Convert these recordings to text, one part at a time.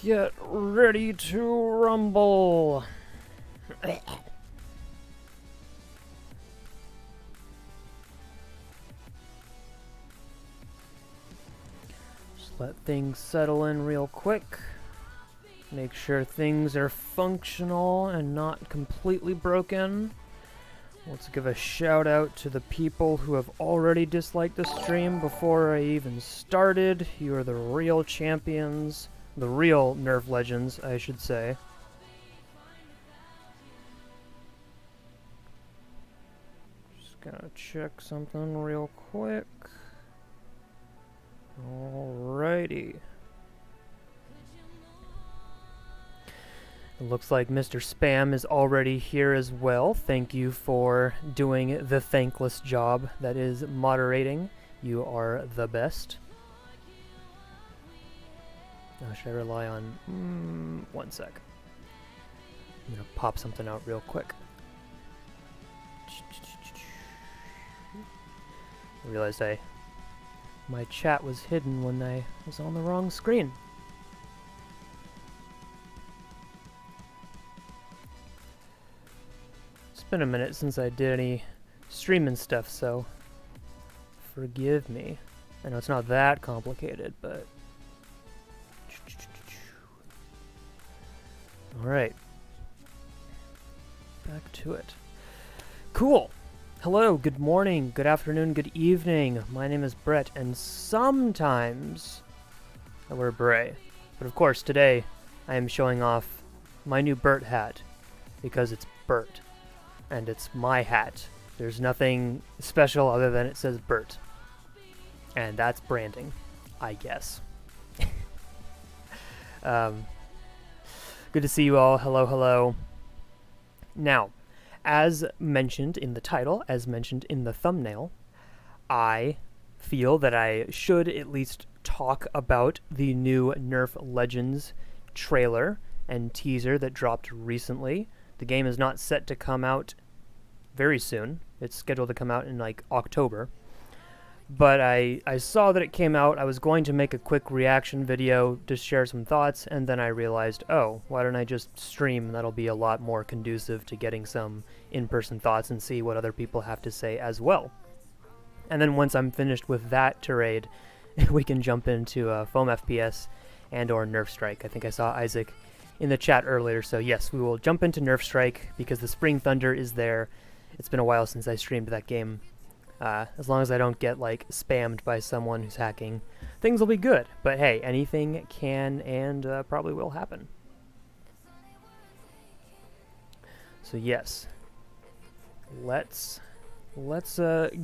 Get ready to rumble. Just let things settle in real quick. Make sure things are functional and not completely broken. Let's give a shout out to the people who have already disliked the stream before I even started. You are the real champions. The real Nerf legends, I should say. Just gonna check something real quick. Alrighty. It looks like Mr. Spam is already here as well. Thank you for doing the thankless job that is moderating. You are the best. Should I rely on... one sec. I'm gonna pop something out real quick. I realized my chat was hidden when I was on the wrong screen. It's been a minute since I did any streaming stuff, so forgive me. I know it's not that complicated, but... Alright. Back to it. Cool! Hello, good morning, good afternoon, good evening. My name is Beret, and sometimes I wear a beret. But of course, today I am showing off my new Bert hat, because it's Bert. And it's my hat. There's nothing special other than it says Bert. And that's branding, I guess. Good to see you all. Hello, hello. Now, as mentioned in the title, as mentioned in the thumbnail, I feel that I should at least talk about the new Nerf Legends trailer and teaser that dropped recently. The game is not set to come out very soon. It's scheduled to come out in like October. But I saw that it came out. I was going to make a quick reaction video to share some thoughts, and then I realized, oh, why don't I just stream? That'll be a lot more conducive to getting some in-person thoughts and see what other people have to say as well. And then once I'm finished with that tirade, we can jump into Foam FPS and or Nerf Strike. I think I saw Isaac in the chat earlier, so yes, we will jump into Nerf Strike because the Spring Thunder is there. It's been a while since I streamed that game. As long as I don't get, like, spammed by someone who's hacking, things will be good. But hey, anything can and probably will happen. So yes, let's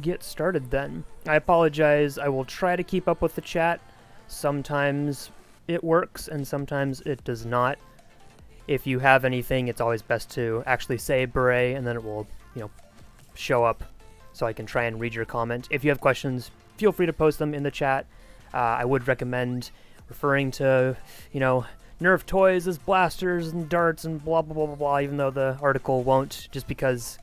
get started then. I apologize. I will try to keep up with the chat. Sometimes it works and sometimes it does not. If you have anything, it's always best to actually say Beret, and then it will, you know, show up so I can try and read your comment. If you have questions, feel free to post them in the chat. I would recommend referring to, you know, Nerf toys as blasters and darts and blah, blah, blah, blah, blah, even though the article won't, just because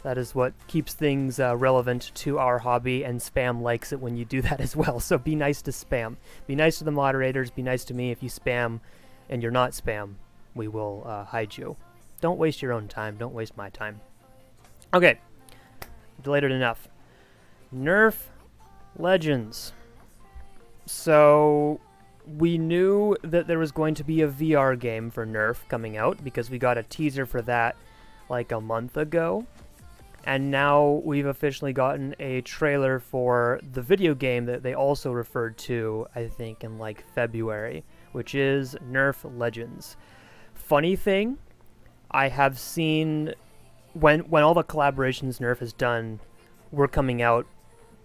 that is what keeps things relevant to our hobby, and spam likes it when you do that as well. So be nice to spam. Be nice to the moderators. Be nice to me. If you spam and you're not spam, we will hide you. Don't waste your own time. Don't waste my time. Okay. Delayed it enough. Nerf Legends. So we knew that there was going to be a VR game for Nerf coming out because we got a teaser for that like a month ago. And now we've officially gotten a trailer for the video game that they also referred to, I think, in like February, which is Nerf Legends. Funny thing, I have seen when all the collaborations Nerf has done were coming out,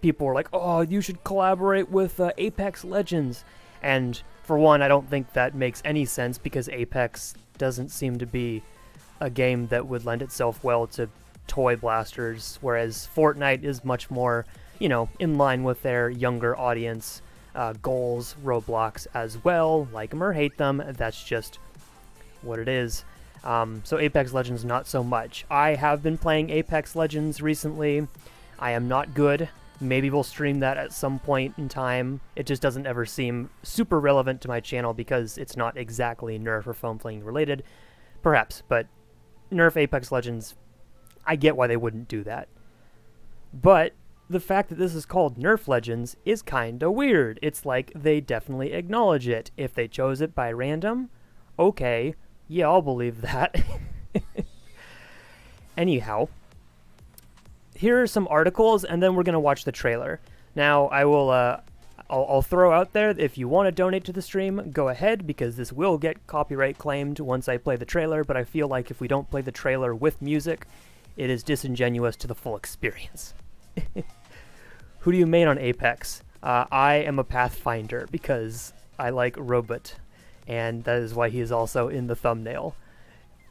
people were like, oh, you should collaborate with Apex Legends. And for one, I don't think that makes any sense because Apex doesn't seem to be a game that would lend itself well to toy blasters, whereas Fortnite is much more, you know, in line with their younger audience goals. Roblox as well, like them or hate them, that's just what it is. So Apex Legends, not so much. I have been playing Apex Legends recently. I am not good. Maybe we'll stream that at some point in time. It just doesn't ever seem super relevant to my channel because it's not exactly Nerf or foam flinging related. Perhaps, but Nerf Apex Legends, I get why they wouldn't do that. But the fact that this is called Nerf Legends is kinda weird. It's like they definitely acknowledge it. If they chose it by random, okay, yeah, I'll believe that. Anyhow, here are some articles, and then we're gonna watch the trailer. Now, I'll throw out there, if you want to donate to the stream, go ahead, because this will get copyright claimed once I play the trailer, but I feel like if we don't play the trailer with music, it is disingenuous to the full experience. Who do you main on Apex? I am a Pathfinder, because I like Robot, and that is why he is also in the thumbnail.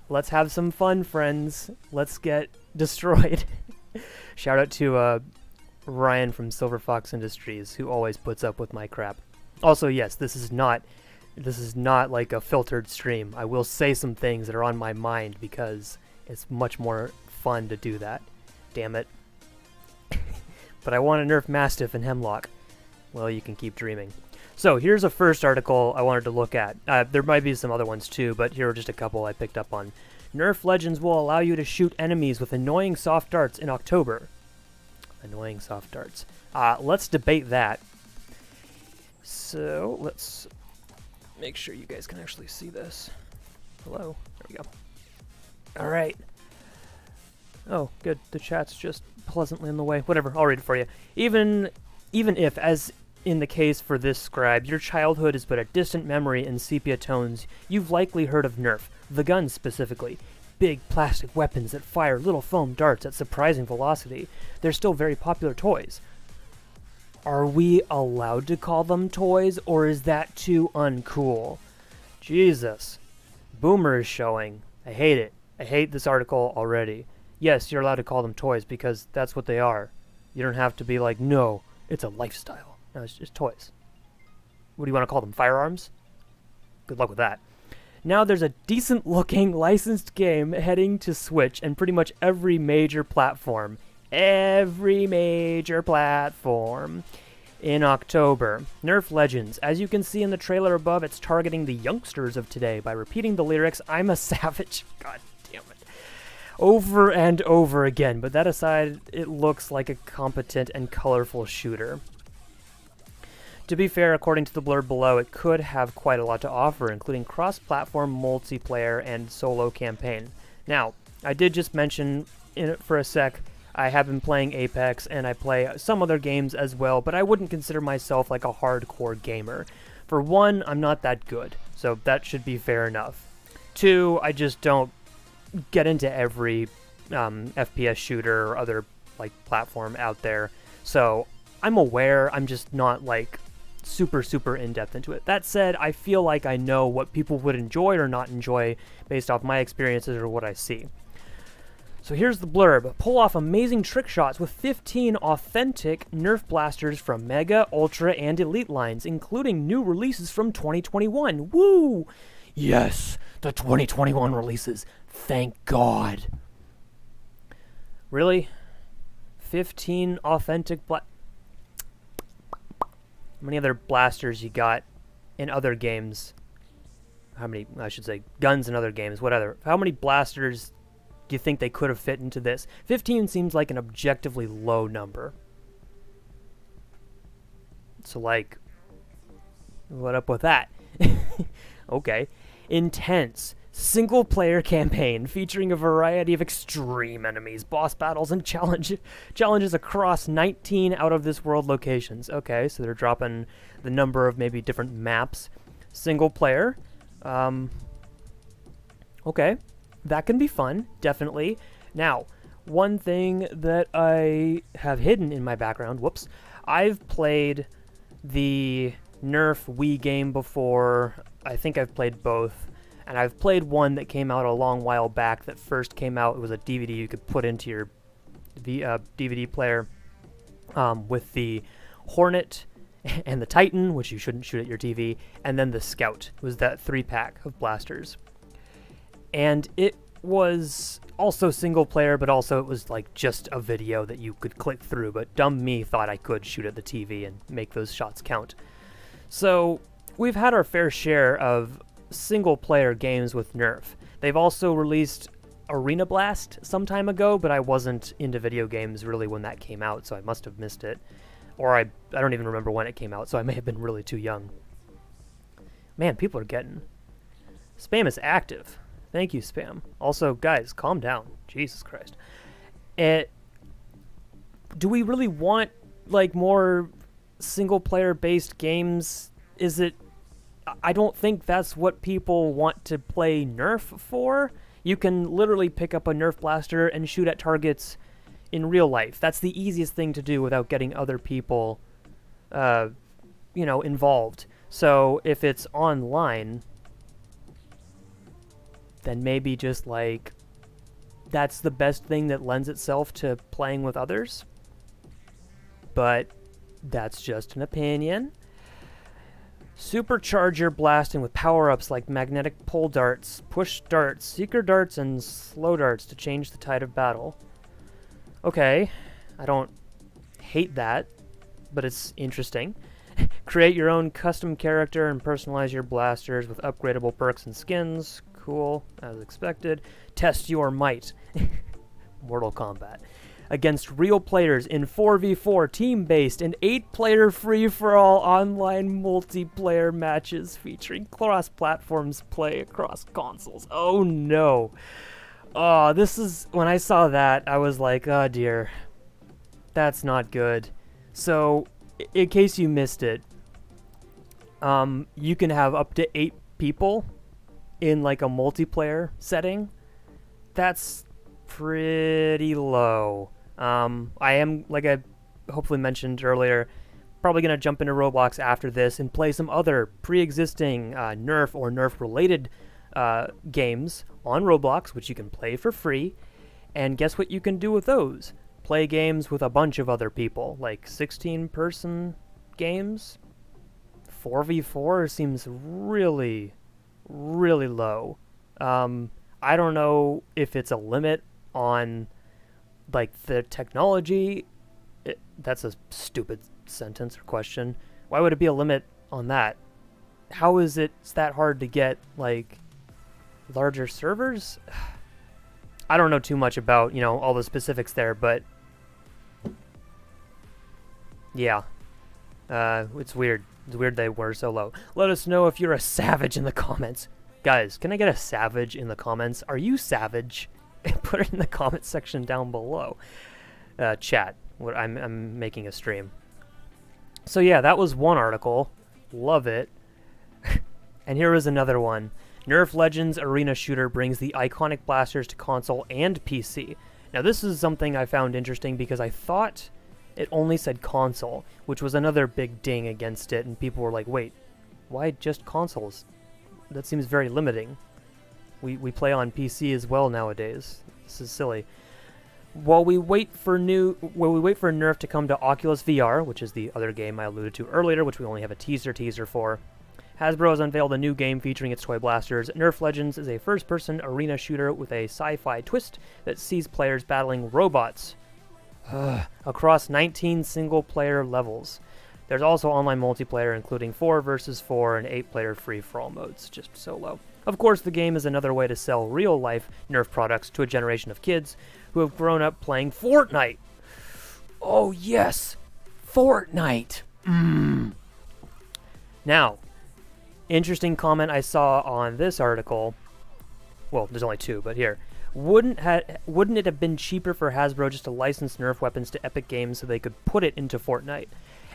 Let's have some fun, friends. Let's get destroyed. Shout out to Ryan from Silver Fox Industries, who always puts up with my crap. Also, yes, this is not like a filtered stream. I will say some things that are on my mind because it's much more fun to do that. Damn it. But I want to nerf Mastiff and Hemlock. Well, you can keep dreaming. So here's a first article I wanted to look at. There might be some other ones too, but here are just a couple I picked up on. Nerf Legends will allow you to shoot enemies with annoying soft darts in October. Annoying soft darts. Let's debate that. So let's make sure you guys can actually see this. Hello. There we go. All right. Oh, good. The chat's just pleasantly in the way. Whatever. I'll read it for you. Even if, as in the case for this scribe, your childhood is but a distant memory in sepia tones, you've likely heard of Nerf, the gun specifically. Big plastic weapons that fire little foam darts at surprising velocity. They're still very popular toys. Are we allowed to call them toys, or is that too uncool? Jesus. Boomer is showing. I hate it. I hate this article already. Yes, you're allowed to call them toys because that's what they are. You don't have to be like, no, it's a lifestyle. No, it's just toys. What do you want to call them? Firearms? Good luck with that. Now there's a decent-looking licensed game heading to Switch and pretty much every major platform. Every major platform in October. Nerf Legends. As you can see in the trailer above, it's targeting the youngsters of today by repeating the lyrics, "I'm a savage." God damn it. Over and over again. But that aside, it looks like a competent and colorful shooter. To be fair, according to the blurb below, it could have quite a lot to offer, including cross-platform multiplayer and solo campaign. Now, I did just mention in it for a sec, I have been playing Apex, and I play some other games as well, but I wouldn't consider myself like a hardcore gamer. For one, I'm not that good, so that should be fair enough. Two, I just don't get into every FPS shooter or other like platform out there, so I'm aware, I'm just not like super in-depth into it. That said, I feel like I know what people would enjoy or not enjoy based off my experiences or what I see. So here's the blurb. Pull off amazing trick shots with 15 authentic Nerf blasters from Mega, Ultra, and Elite lines, including new releases from 2021. Woo! Yes, the 2021 releases. Thank God. Really? 15 authentic How many other blasters you got in other games? How many, I should say, guns in other games, whatever. How many blasters do you think they could have fit into this? 15 seems like an objectively low number. So, like, what up with that? Okay. Intense. Single-player campaign featuring a variety of extreme enemies, boss battles, and challenges across 19 out-of-this-world locations. Okay, so they're dropping the number of maybe different maps. Single-player. Okay, that can be fun, definitely. Now, one thing that I have hidden in my background, whoops, I've played the Nerf Wii game before. I think I've played both. And I've played one that came out a long while back that first came out. It was a DVD you could put into your DVD player with the Hornet and the Titan, which you shouldn't shoot at your TV, and then the Scout. It was that 3-pack of blasters. And it was also single player, but also it was like just a video that you could click through, but dumb me thought I could shoot at the TV and make those shots count. So we've had our fair share of single player games with Nerf. They've also released Arena Blast some time ago, but I wasn't into video games really when that came out, so I must have missed it. Or I don't even remember when it came out, so I may have been really too young. Man, people are getting... Spam is active. Thank you, Spam. Also, guys, calm down. Jesus Christ. Do we really want, like, more single-player-based games? Is it... I don't think that's what people want to play Nerf for. You can literally pick up a Nerf blaster and shoot at targets in real life. That's the easiest thing to do without getting other people, involved. So if it's online... then maybe just, like, that's the best thing that lends itself to playing with others. But that's just an opinion. Supercharger blasting with power-ups like magnetic pole darts, push darts, seeker darts, and slow darts to change the tide of battle. Okay, I don't hate that, but it's interesting. Create your own custom character and personalize your blasters with upgradable perks and skins. Cool, as expected. Test your might. Mortal Kombat. Against real players in 4v4 team-based and 8-player free-for-all online multiplayer matches featuring cross-platforms play across consoles. Oh no. Oh, this is... When I saw that, I was like, oh dear. That's not good. So, in case you missed it, you can have up to 8 people in like a multiplayer setting. That's pretty low. I am, like I hopefully mentioned earlier, probably going to jump into Roblox after this and play some other pre-existing Nerf or Nerf-related games on Roblox, which you can play for free. And guess what you can do with those? Play games with a bunch of other people, like 16-person games. 4v4 seems really, really low. I don't know if it's a limit on, like, the technology. That's a stupid sentence or question. Why would it be a limit on that? How is it that hard to get, like, larger servers? I don't know too much about, all the specifics there, but yeah. It's weird. It's weird they were so low. Let us know if you're a savage in the comments. Guys, can I get a savage in the comments? Are you savage? Put it in the comment section down below. Chat. I'm making a stream. So yeah, that was one article. Love it. And here is another one. Nerf Legends Arena Shooter brings the iconic blasters to console and PC. Now this is something I found interesting because I thought it only said console, which was another big ding against it, and people were like, wait, why just consoles? That seems very limiting. We play on PC as well nowadays. This is silly. While we wait for Nerf to come to Oculus VR, which is the other game I alluded to earlier, which we only have a teaser for, Hasbro has unveiled a new game featuring its toy blasters. Nerf Legends is a first-person arena shooter with a sci-fi twist that sees players battling robots across 19 single-player levels. There's also online multiplayer, including 4 versus 4 and 8-player free-for-all modes, just solo. Of course, the game is another way to sell real-life Nerf products to a generation of kids who have grown up playing Fortnite. Oh, yes! Fortnite! Now, interesting comment I saw on this article. Well, there's only 2, but here. Wouldn't it have been cheaper for Hasbro just to license Nerf weapons to Epic Games so they could put it into Fortnite?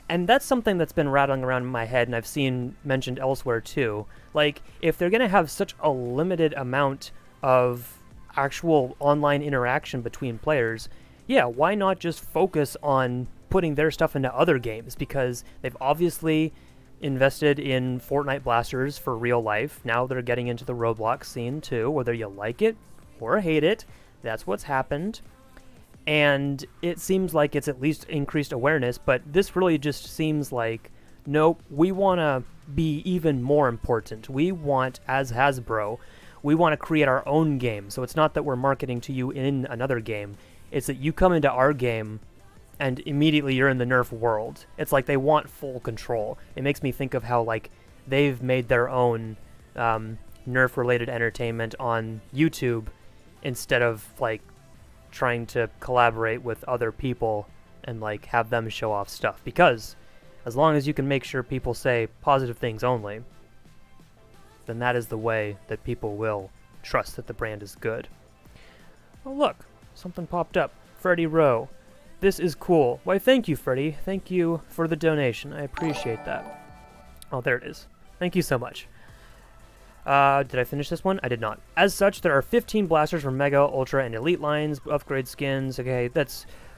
And that's something that's been rattling around in my head, and I've seen mentioned elsewhere too. Like, if they're going to have such a limited amount of actual online interaction between players, yeah, why not just focus on putting their stuff into other games? Because they've obviously invested in Fortnite blasters for real life. Now they're getting into the Roblox scene too, whether you like it or hate it. That's what's happened. And it seems like it's at least increased awareness, but this really just seems like, nope, we want to be even more important. We want, as Hasbro, we want to create our own game. So it's not that we're marketing to you in another game. It's that you come into our game and immediately you're in the Nerf world. It's like they want full control. It makes me think of how, like, they've made their own Nerf-related entertainment on YouTube instead of, like, trying to collaborate with other people and, like, have them show off stuff. Because as long as you can make sure people say positive things only, then that is the way that people will trust that the brand is good. Oh, look, something popped up. Freddie Rowe. This is cool. Why, thank you, Freddie. Thank you for the donation. I appreciate that. Oh, there it is. Thank you so much. Did I finish this one? I did not. As such, there are 15 blasters from Mega, Ultra, and Elite lines, upgrade skins. Okay,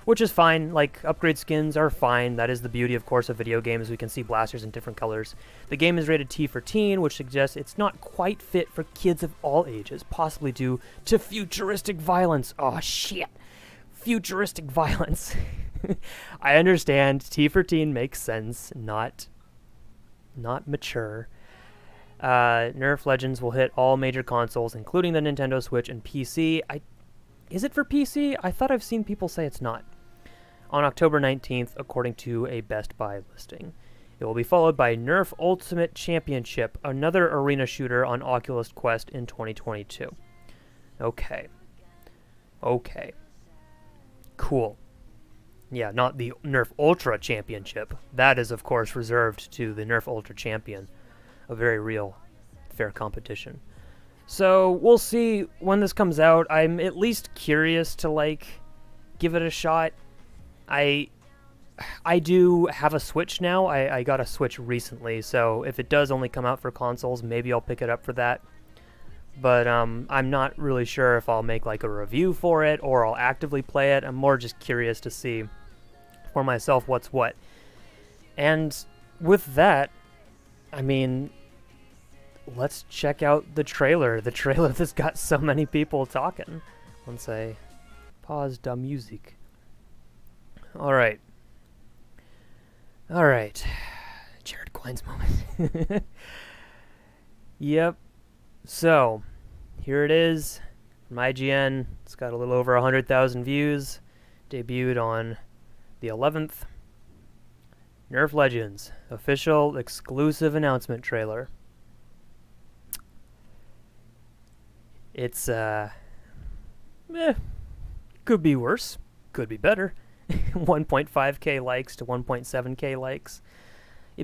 which is fine. Like, upgrade skins are fine. That is the beauty, of course, of video games. We can see blasters in different colors. The game is rated T for teen, which suggests it's not quite fit for kids of all ages, possibly due to futuristic violence. Oh, shit. Futuristic violence. I understand. T for teen makes sense. Not mature. Nerf Legends will hit all major consoles, including the Nintendo Switch and PC. Is it for PC? I thought I've seen people say it's not. On October 19th, according to a Best Buy listing. It will be followed by Nerf Ultimate Championship, another arena shooter on Oculus Quest in 2022. Okay. Cool. Yeah, not the Nerf Ultra Championship. That is, of course, reserved to the Nerf Ultra Champion. A very real, fair competition. So, we'll see when this comes out. I'm at least curious to, like, give it a shot. I do have a Switch now. I got a Switch recently, so if it does only come out for consoles, maybe I'll pick it up for that. But I'm not really sure if I'll make, like, a review for it or I'll actively play it. I'm more just curious to see for myself what's what. And with that, I mean, let's check out the trailer. The trailer that's got so many people talking. Once I pause the music. Alright. Jared Quine's moment. Yep. So, here it is from IGN. It's got a little over 100,000 views. Debuted on the 11th. Nerf Legends, official exclusive announcement trailer. It's, could be worse, could be better. 1.5k likes to 1.7k likes.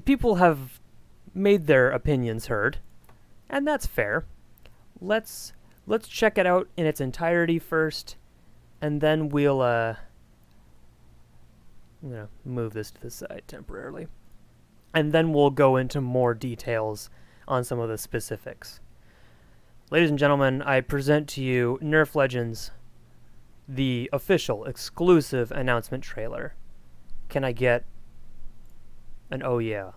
People have made their opinions heard, and that's fair. Let's check it out in its entirety first, and then we'll, I'm going to move this to the side temporarily. And then we'll go into more details on some of the specifics. Ladies and gentlemen, I present to you Nerf Legends, the official exclusive announcement trailer. Can I get an oh yeah?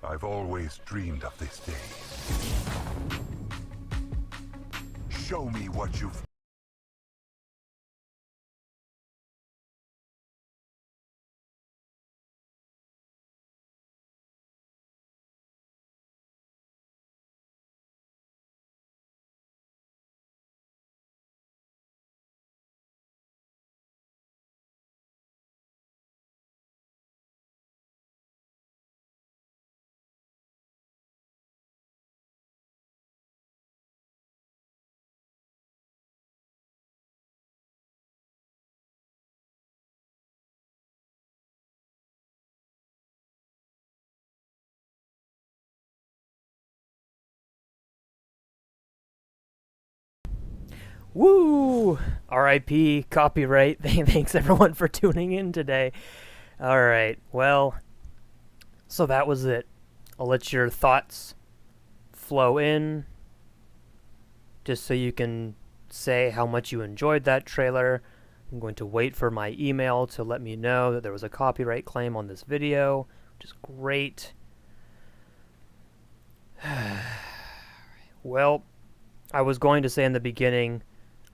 I've always dreamed of this day. Show me what you've... Woo! RIP, copyright. Thanks everyone for tuning in today. Alright, well, so that was it. I'll let your thoughts flow in, just so you can say how much you enjoyed that trailer. I'm going to wait for my email to let me know that there was a copyright claim on this video, which is great. Well, I was going to say in the beginning,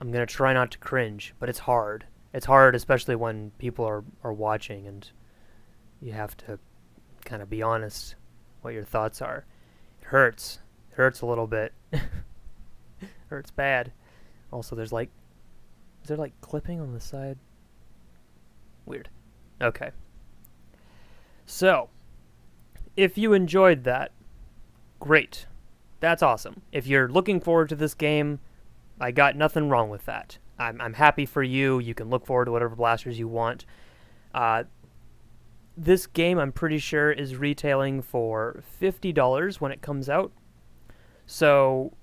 I'm going to try not to cringe, but it's hard. It's hard, especially when people are watching, and you have to kind of be honest what your thoughts are. It hurts. It hurts a little bit. Hurts bad. Also, there's like... Is there like clipping on the side? Weird. Okay. So, if you enjoyed that, great. That's awesome. If you're looking forward to this game, I got nothing wrong with that. I'm happy for you. You can look forward to whatever blasters you want. This game, I'm pretty sure, is retailing for $50 when it comes out. So,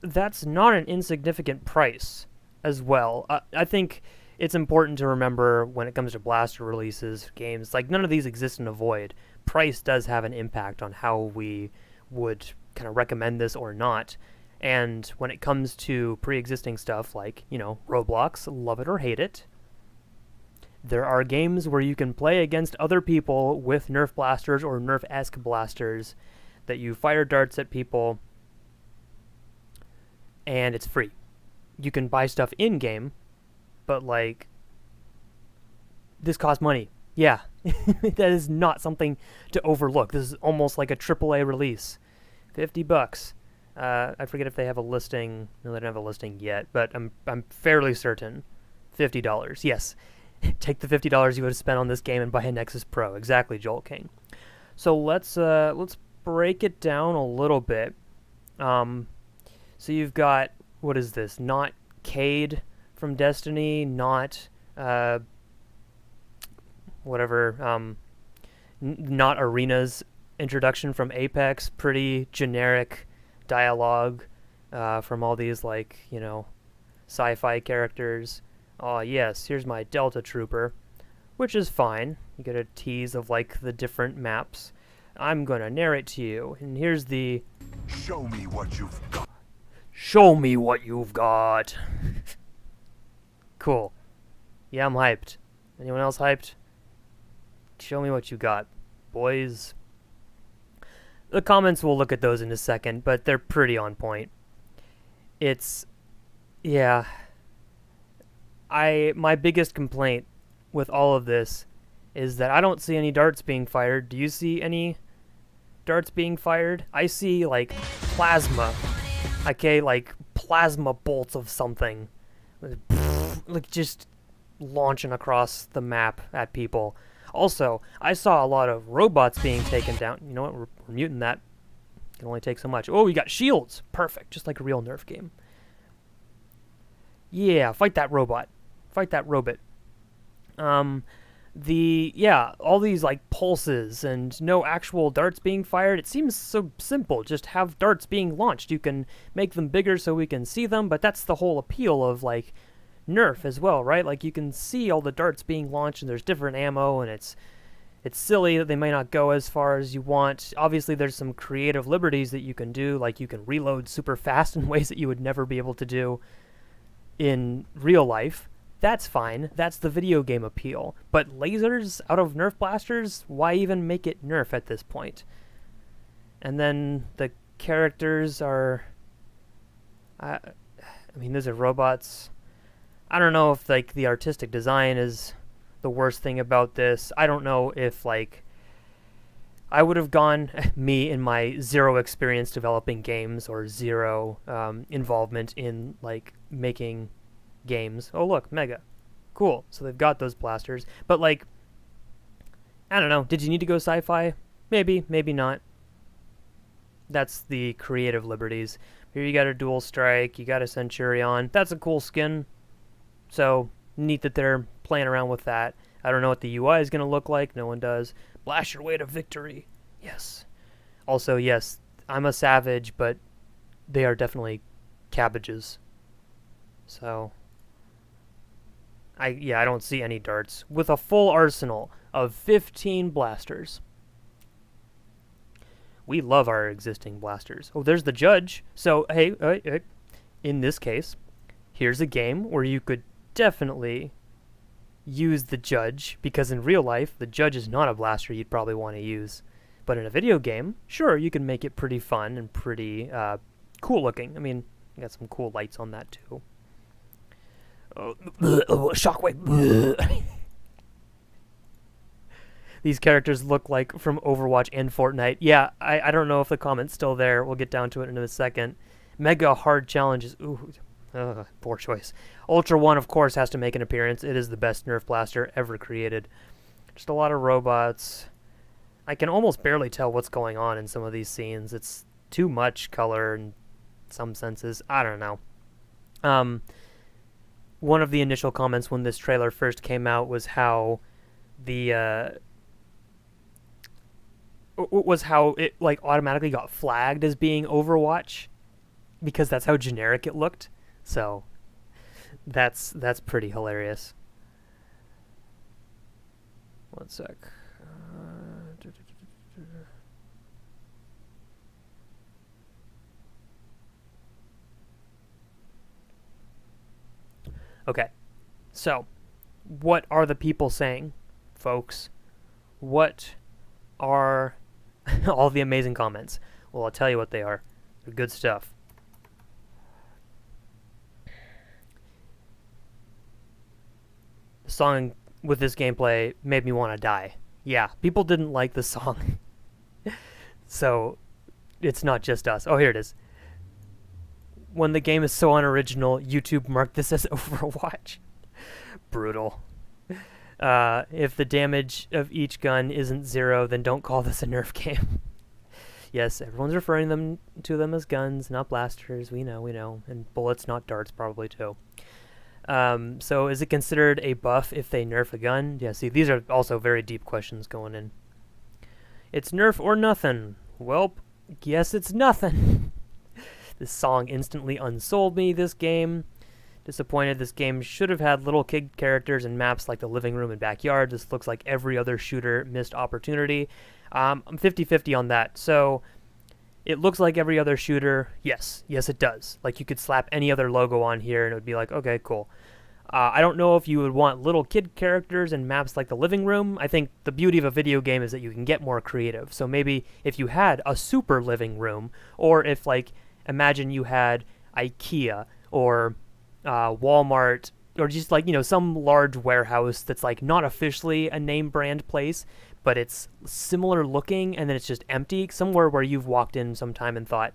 that's not an insignificant price as well. I think it's important to remember when it comes to blaster releases, games, like none of these exist in a void. Price does have an impact on how we would kind of recommend this or not. And when it comes to pre-existing stuff like, you know, Roblox, love it or hate it, there are games where you can play against other people with Nerf blasters or Nerf-esque blasters that you fire darts at people, and it's free. You can buy stuff in-game, but, like, this costs money. Yeah, that is not something to overlook. This is almost like a AAA release. $50. I forget if they have a listing. No, they don't have a listing yet, but I'm fairly certain. $50. Yes. Take the $50 you would have spent on this game and buy a Nexus Pro. Exactly, Joel King. So let's break it down a little bit. So you've got, what is this? Not Cade from Destiny, not whatever, not Arena's introduction from Apex. Pretty generic dialogue from all these, like, you know, sci-fi characters. Oh yes, here's my Delta Trooper, which is fine. You get a tease of, like, the different maps. I'm gonna narrate to you, and here's the... Show me what you've got. Show me what you've got. Cool. Yeah, I'm hyped. Anyone else hyped? Show me what you got, boys. The comments, we'll look at those in a second, but they're pretty on point. It's... yeah... my biggest complaint with all of this is that I don't see any darts being fired. Do you see any darts being fired? I see, like, plasma. Okay, like, plasma bolts of something. Like, just launching across the map at people. Also, I saw a lot of robots being taken down. You know what? We're muting that. Can only take so much. Oh, you got shields. Perfect. Just like a real Nerf game. Yeah, fight that robot. Fight that robot. All these, like, pulses and no actual darts being fired. It seems so simple. Just have darts being launched. You can make them bigger so we can see them, but that's the whole appeal of, like, Nerf as well, right? Like, you can see all the darts being launched, and there's different ammo, and it's silly that they may not go as far as you want. Obviously, there's some creative liberties that you can do, like you can reload super fast in ways that you would never be able to do in real life. That's fine. That's the video game appeal. But lasers out of Nerf blasters? Why even make it Nerf at this point? And then the characters are... I mean, those are robots. I don't know if, like, the artistic design is the worst thing about this. I don't know if, like... I would have gone, me in my zero experience developing games or zero involvement in, like, making games. Oh, look, Mega. Cool. So they've got those blasters. But, like, I don't know. Did you need to go sci-fi? Maybe, maybe not. That's the creative liberties. Here you got a dual strike. You got a Centurion. That's a cool skin. So, neat that they're playing around with that. I don't know what the UI is going to look like. No one does. Blast your way to victory. Yes. Also, yes, I'm a savage, but they are definitely cabbages. So, I don't see any darts. With a full arsenal of 15 blasters. We love our existing blasters. Oh, there's the judge. So, hey, in this case, here's a game where you could definitely use the judge, because in real life, the judge is not a blaster you'd probably want to use. But in a video game, sure, you can make it pretty fun and pretty cool looking. I mean, you got some cool lights on that too. Oh, shockwave. These characters look like from Overwatch and Fortnite. Yeah, I don't know if the comment's still there. We'll get down to it in a second. Mega hard challenges. Ooh, poor choice. Ultra One, of course, has to make an appearance. It is the best Nerf blaster ever created. Just a lot of robots. I can almost barely tell what's going on in some of these scenes. It's too much color in some senses. I don't know. One of the initial comments when this trailer first came out was how the it like automatically got flagged as being Overwatch because that's how generic it looked. So that's pretty hilarious. One sec. Okay, so what are the people saying, folks? What are all the amazing comments? Well, I'll tell you what they are. They're good stuff. The song with this gameplay made me want to die. Yeah, people didn't like the song. So it's not just us. Oh, here it is. When the game is so unoriginal, YouTube marked this as Overwatch. Brutal. If the damage of each gun isn't 0, then don't call this a Nerf game. Yes, everyone's referring to them as guns, not blasters. We know. And bullets, not darts, probably too. So is it considered a buff if they nerf a gun? Yeah, see, these are also very deep questions going in. It's Nerf or nothing. Welp, guess it's nothing. This song instantly unsold me, this game. Disappointed. This game should have had little kid characters and maps like the living room and backyard. This looks like every other shooter missed opportunity. I'm 50-50 on that. So it looks like every other shooter. Yes, it does. Like you could slap any other logo on here and it would be like, okay, cool. I don't know if you would want little kid characters and maps like the living room. I think the beauty of a video game is that you can get more creative. So maybe if you had a super living room, or if like, imagine you had IKEA or Walmart, or just like, some large warehouse that's like not officially a name brand place, but it's similar looking and then it's just empty, somewhere where you've walked in sometime and thought,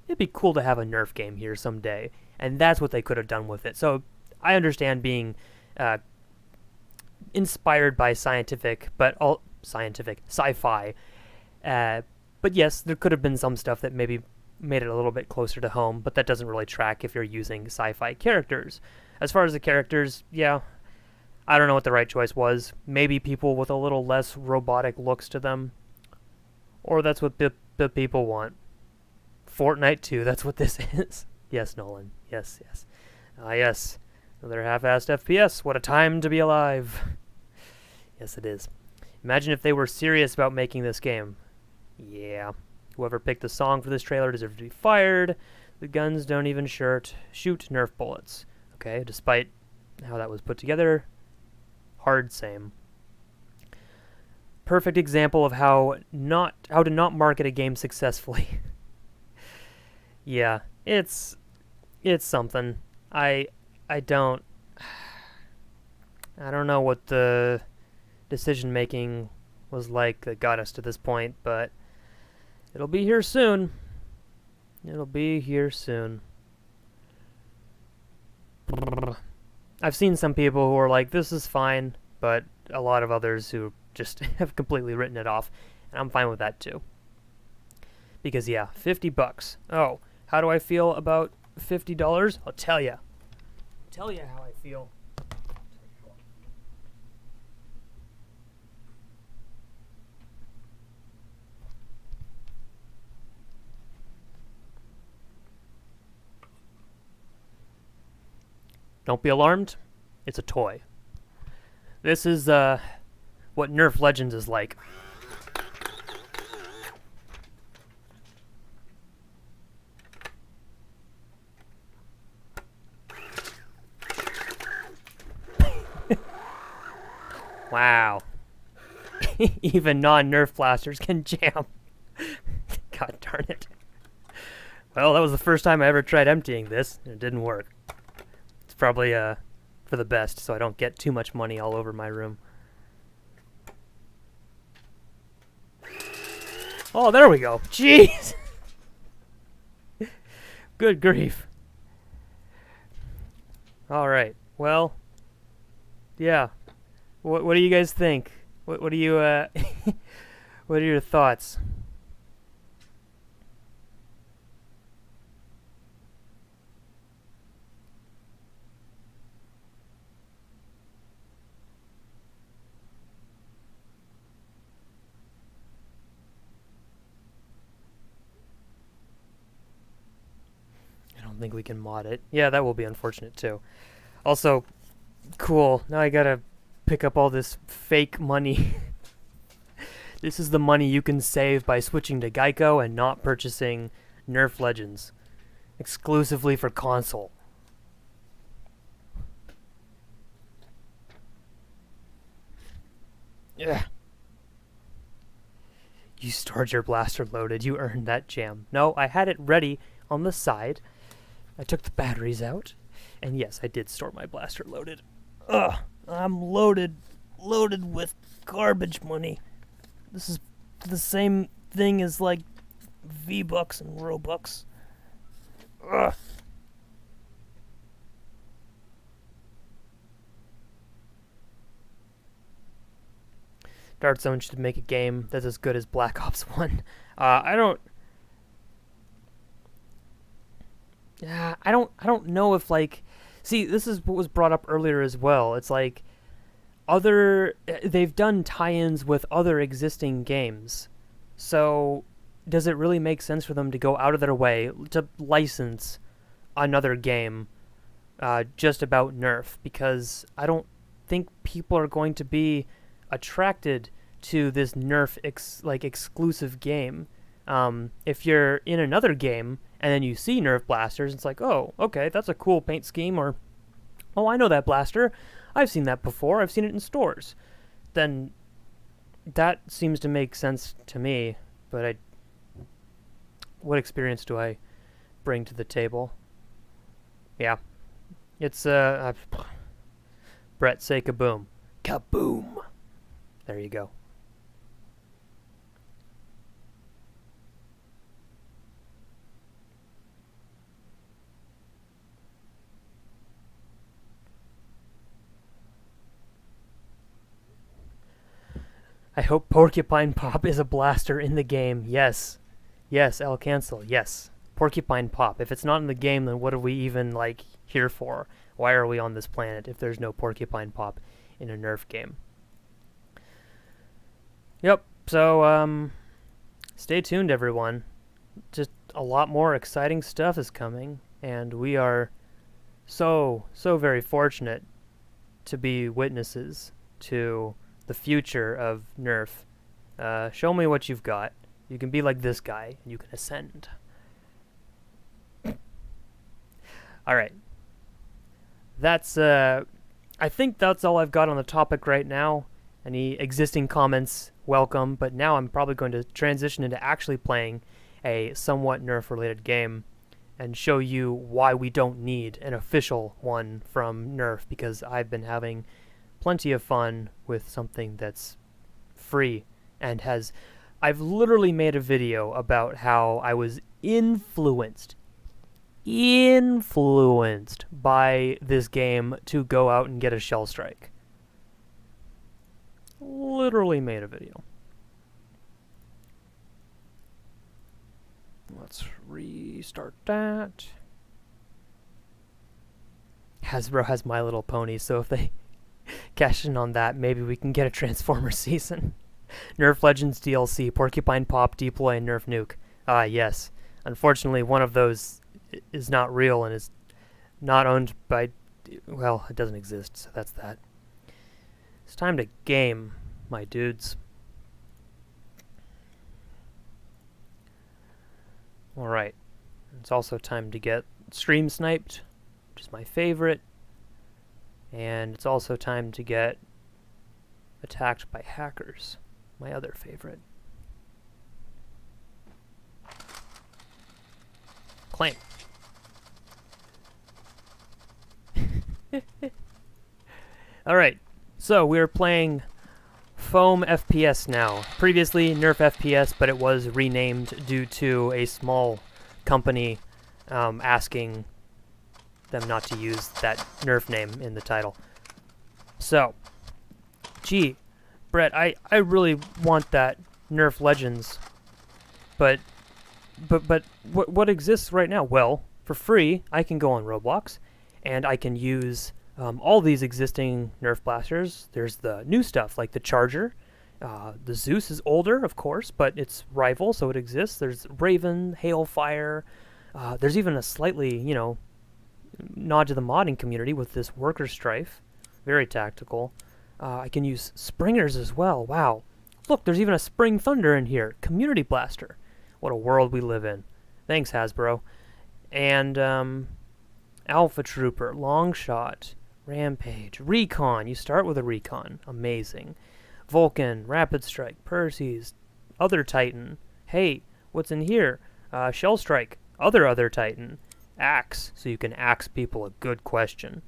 it'd be cool to have a Nerf game here someday. And that's what they could have done with it. So I understand being inspired by sci-fi, but yes, there could have been some stuff that maybe made it a little bit closer to home, but that doesn't really track if you're using sci-fi characters. As far as the characters, yeah, I don't know what the right choice was. Maybe people with a little less robotic looks to them, or that's what the people want. Fortnite 2, that's what this is. Yes, Nolan. Yes. Yes. Another half-assed FPS. What a time to be alive. Yes, it is. Imagine if they were serious about making this game. Yeah. Whoever picked the song for this trailer deserves to be fired. The guns don't even shoot Nerf bullets. Okay, despite how that was put together, hard same. Perfect example of how to not market a game successfully. Yeah, it's something. I don't know what the decision making was like that got us to this point, but it'll be here soon. I've seen some people who are like, this is fine, but a lot of others who just have completely written it off, and I'm fine with that too. Because yeah, $50. Oh, how do I feel about $50? I'll tell you. Tell you how I feel. Don't be alarmed. It's a toy. This is what Nerf Legends is like. Wow. Even non-Nerf blasters can jam. God darn it. Well, that was the first time I ever tried emptying this, and it didn't work. It's probably for the best, so I don't get too much money all over my room. Oh, there we go. Jeez. Good grief. All right. Well, yeah. What do you guys think? What do you what are your thoughts? I don't think we can mod it. Yeah, that will be unfortunate too. Also, cool. Now I gotta pick up all this fake money. This is the money you can save by switching to Geico and not purchasing Nerf Legends. Exclusively for console. Yeah. You stored your blaster loaded. You earned that jam. No, I had it ready on the side. I took the batteries out. And yes, I did store my blaster loaded. Ugh, I'm loaded with garbage money. This is the same thing as like V-Bucks and Robux. Ugh. Dart Zone should make a game that's as good as Black Ops 1. I don't know if like, see, this is what was brought up earlier as well. It's like they've done tie-ins with other existing games. So does it really make sense for them to go out of their way to license another game just about Nerf? Because I don't think people are going to be attracted to this Nerf exclusive game. If you're in another game and then you see Nerf blasters, it's like, oh, okay, that's a cool paint scheme, or oh, I know that blaster. I've seen that before. I've seen it in stores. Then that seems to make sense to me, but what experience do I bring to the table? Yeah. It's Bret, say kaboom. Kaboom. There you go. I hope Porcupine Pop is a blaster in the game. Yes. Yes, I'll cancel. Yes. Porcupine Pop. If it's not in the game, then what are we even, like, here for? Why are we on this planet if there's no Porcupine Pop in a Nerf game? Yep. So, stay tuned, everyone. Just a lot more exciting stuff is coming, and we are so very fortunate to be witnesses to the future of Nerf. Show me what you've got. You can be like this guy, and you can ascend. Alright. That's, I think that's all I've got on the topic right now. Any existing comments, welcome, but now I'm probably going to transition into actually playing a somewhat Nerf-related game and show you why we don't need an official one from Nerf, because I've been having plenty of fun with something that's free and has... I've literally made a video about how I was influenced by this game to go out and get a Shell Strike. Literally made a video. Let's restart that. Hasbro has My Little Pony, so if they cash in on that, maybe we can get a Transformers season. Nerf Legends DLC, Porcupine Pop, Deploy, and Nerf Nuke. Ah, yes. Unfortunately, one of those is not real and is not owned by... Well, it doesn't exist, so that's that. It's time to game, my dudes. Alright. It's also time to get stream sniped, which is my favorite. And it's also time to get attacked by hackers, my other favorite. Claim. Alright, so we're playing Foam FPS now. Previously Nerf FPS, but it was renamed due to a small company asking them not to use that Nerf name in the title. So, gee, Brett, I really want that Nerf Legends, but what exists right now? Well, for free, I can go on Roblox, and I can use all these existing Nerf blasters. There's the new stuff, like the Charger. The Zeus is older, of course, but it's rival, so it exists. There's Raven, Hailfire. There's even a slightly, nod to the modding community with this Worker Strife. Very tactical. I can use Springers as well. Wow. Look, there's even a Spring Thunder in here. Community Blaster. What a world we live in. Thanks, Hasbro. And, Alpha Trooper, Longshot, Rampage, Recon. You start with a Recon. Amazing. Vulcan, Rapid Strike, Percy's, Other Titan. Hey, what's in here? Shell Strike, Other Titan. Axe, so you can axe people a good question.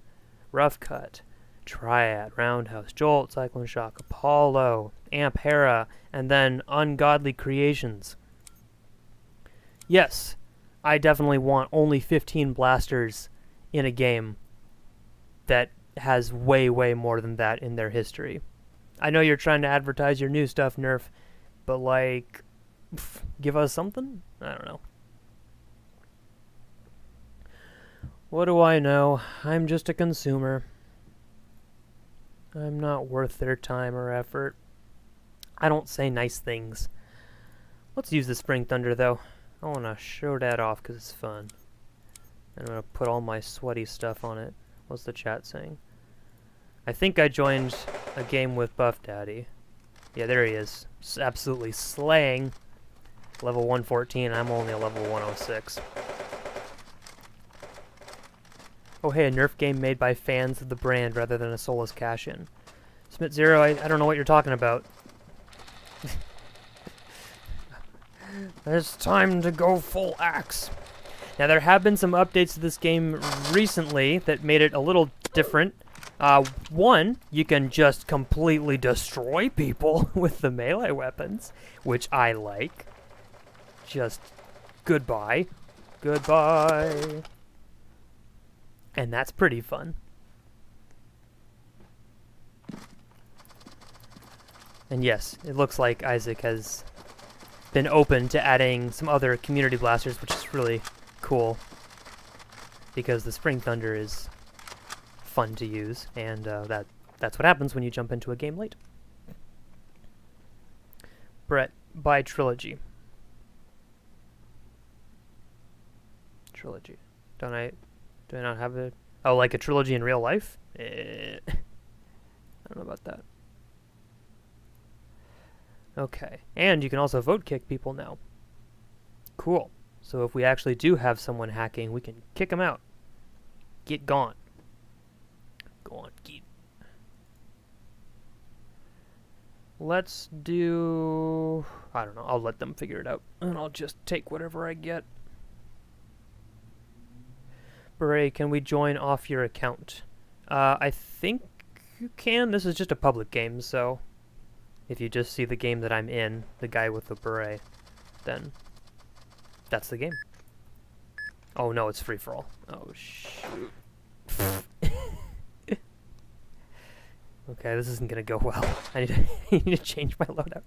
Rough Cut, Triad, Roundhouse, Jolt, Cyclone Shock, Apollo, Amp Hera, and then Ungodly Creations. Yes, I definitely want only 15 blasters in a game that has way, way more than that in their history. I know you're trying to advertise your new stuff, Nerf, but like, give us something? I don't know. What do I know? I'm just a consumer. I'm not worth their time or effort. I don't say nice things. Let's use the Spring Thunder, though. I want to show that off because it's fun. I'm going to put all my sweaty stuff on it. What's the chat saying? I think I joined a game with Buff Daddy. Yeah, there he is. Absolutely slaying. Level 114, I'm only a level 106. Oh hey, a Nerf game made by fans of the brand rather than a soulless cash-in. Smith Zero, I don't know what you're talking about. It's time to go full axe. Now there have been some updates to this game recently that made it a little different. One, you can just completely destroy people with the melee weapons, which I like. Just goodbye. Goodbye. And that's pretty fun. And yes, it looks like Isaac has been open to adding some other community blasters, which is really cool. Because the Spring Thunder is fun to use, and that's what happens when you jump into a game late. Brett, buy Trilogy. Trilogy. Do I not have it? Oh, like a trilogy in real life? I don't know about that. Okay. And you can also vote kick people now. Cool. So if we actually do have someone hacking, we can kick them out. Get gone. Go on, get. Let's do... I don't know. I'll let them figure it out. And I'll just take whatever I get. Beret, can we join off your account? I think you can. This is just a public game, so if you just see the game that I'm in, the guy with the beret, then that's the game. Oh no, it's free for all. Oh shoot. Okay, this isn't gonna go well. I need to change my loadout.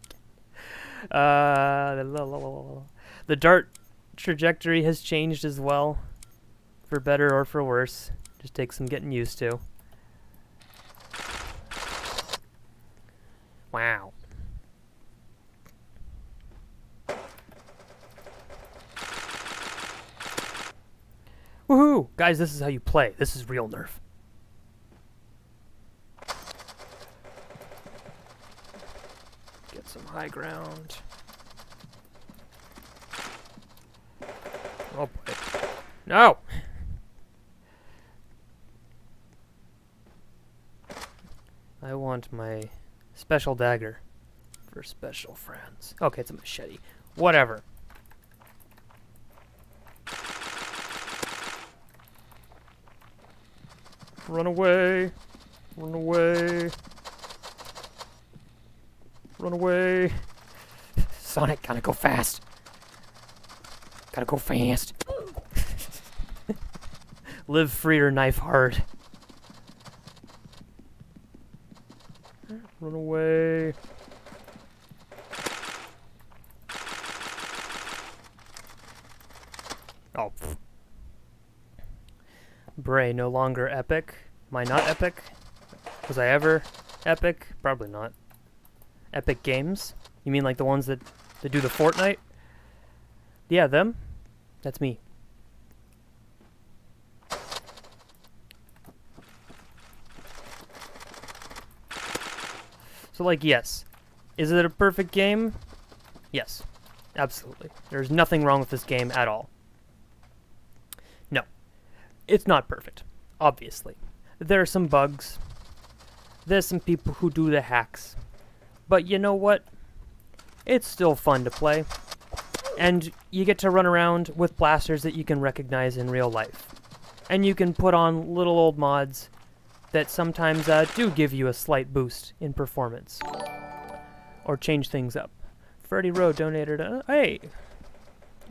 The dart trajectory has changed as well. For better or for worse. Just takes some getting used to. Wow. Woohoo! Guys, this is how you play. This is real Nerf. Get some high ground. Oh boy. No! I want my special dagger for special friends. Okay, it's a machete. Whatever. Run away. Run away. Run away. Sonic, gotta go fast. Gotta go fast. Live free or knife hard. Run away. Oh. Pfft. Beret, no longer epic. Am I not epic? Was I ever epic? Probably not. Epic Games? You mean like the ones that do the Fortnite? Yeah, them? That's me. So, like, yes. Is it a perfect game? Yes. Absolutely. There's nothing wrong with this game at all. No. It's not perfect. Obviously. There are some bugs. There's some people who do the hacks. But you know what? It's still fun to play. And you get to run around with blasters that you can recognize in real life. And you can put on little old mods that sometimes do give you a slight boost in performance. Or change things up. Freddie Rowe donated hey!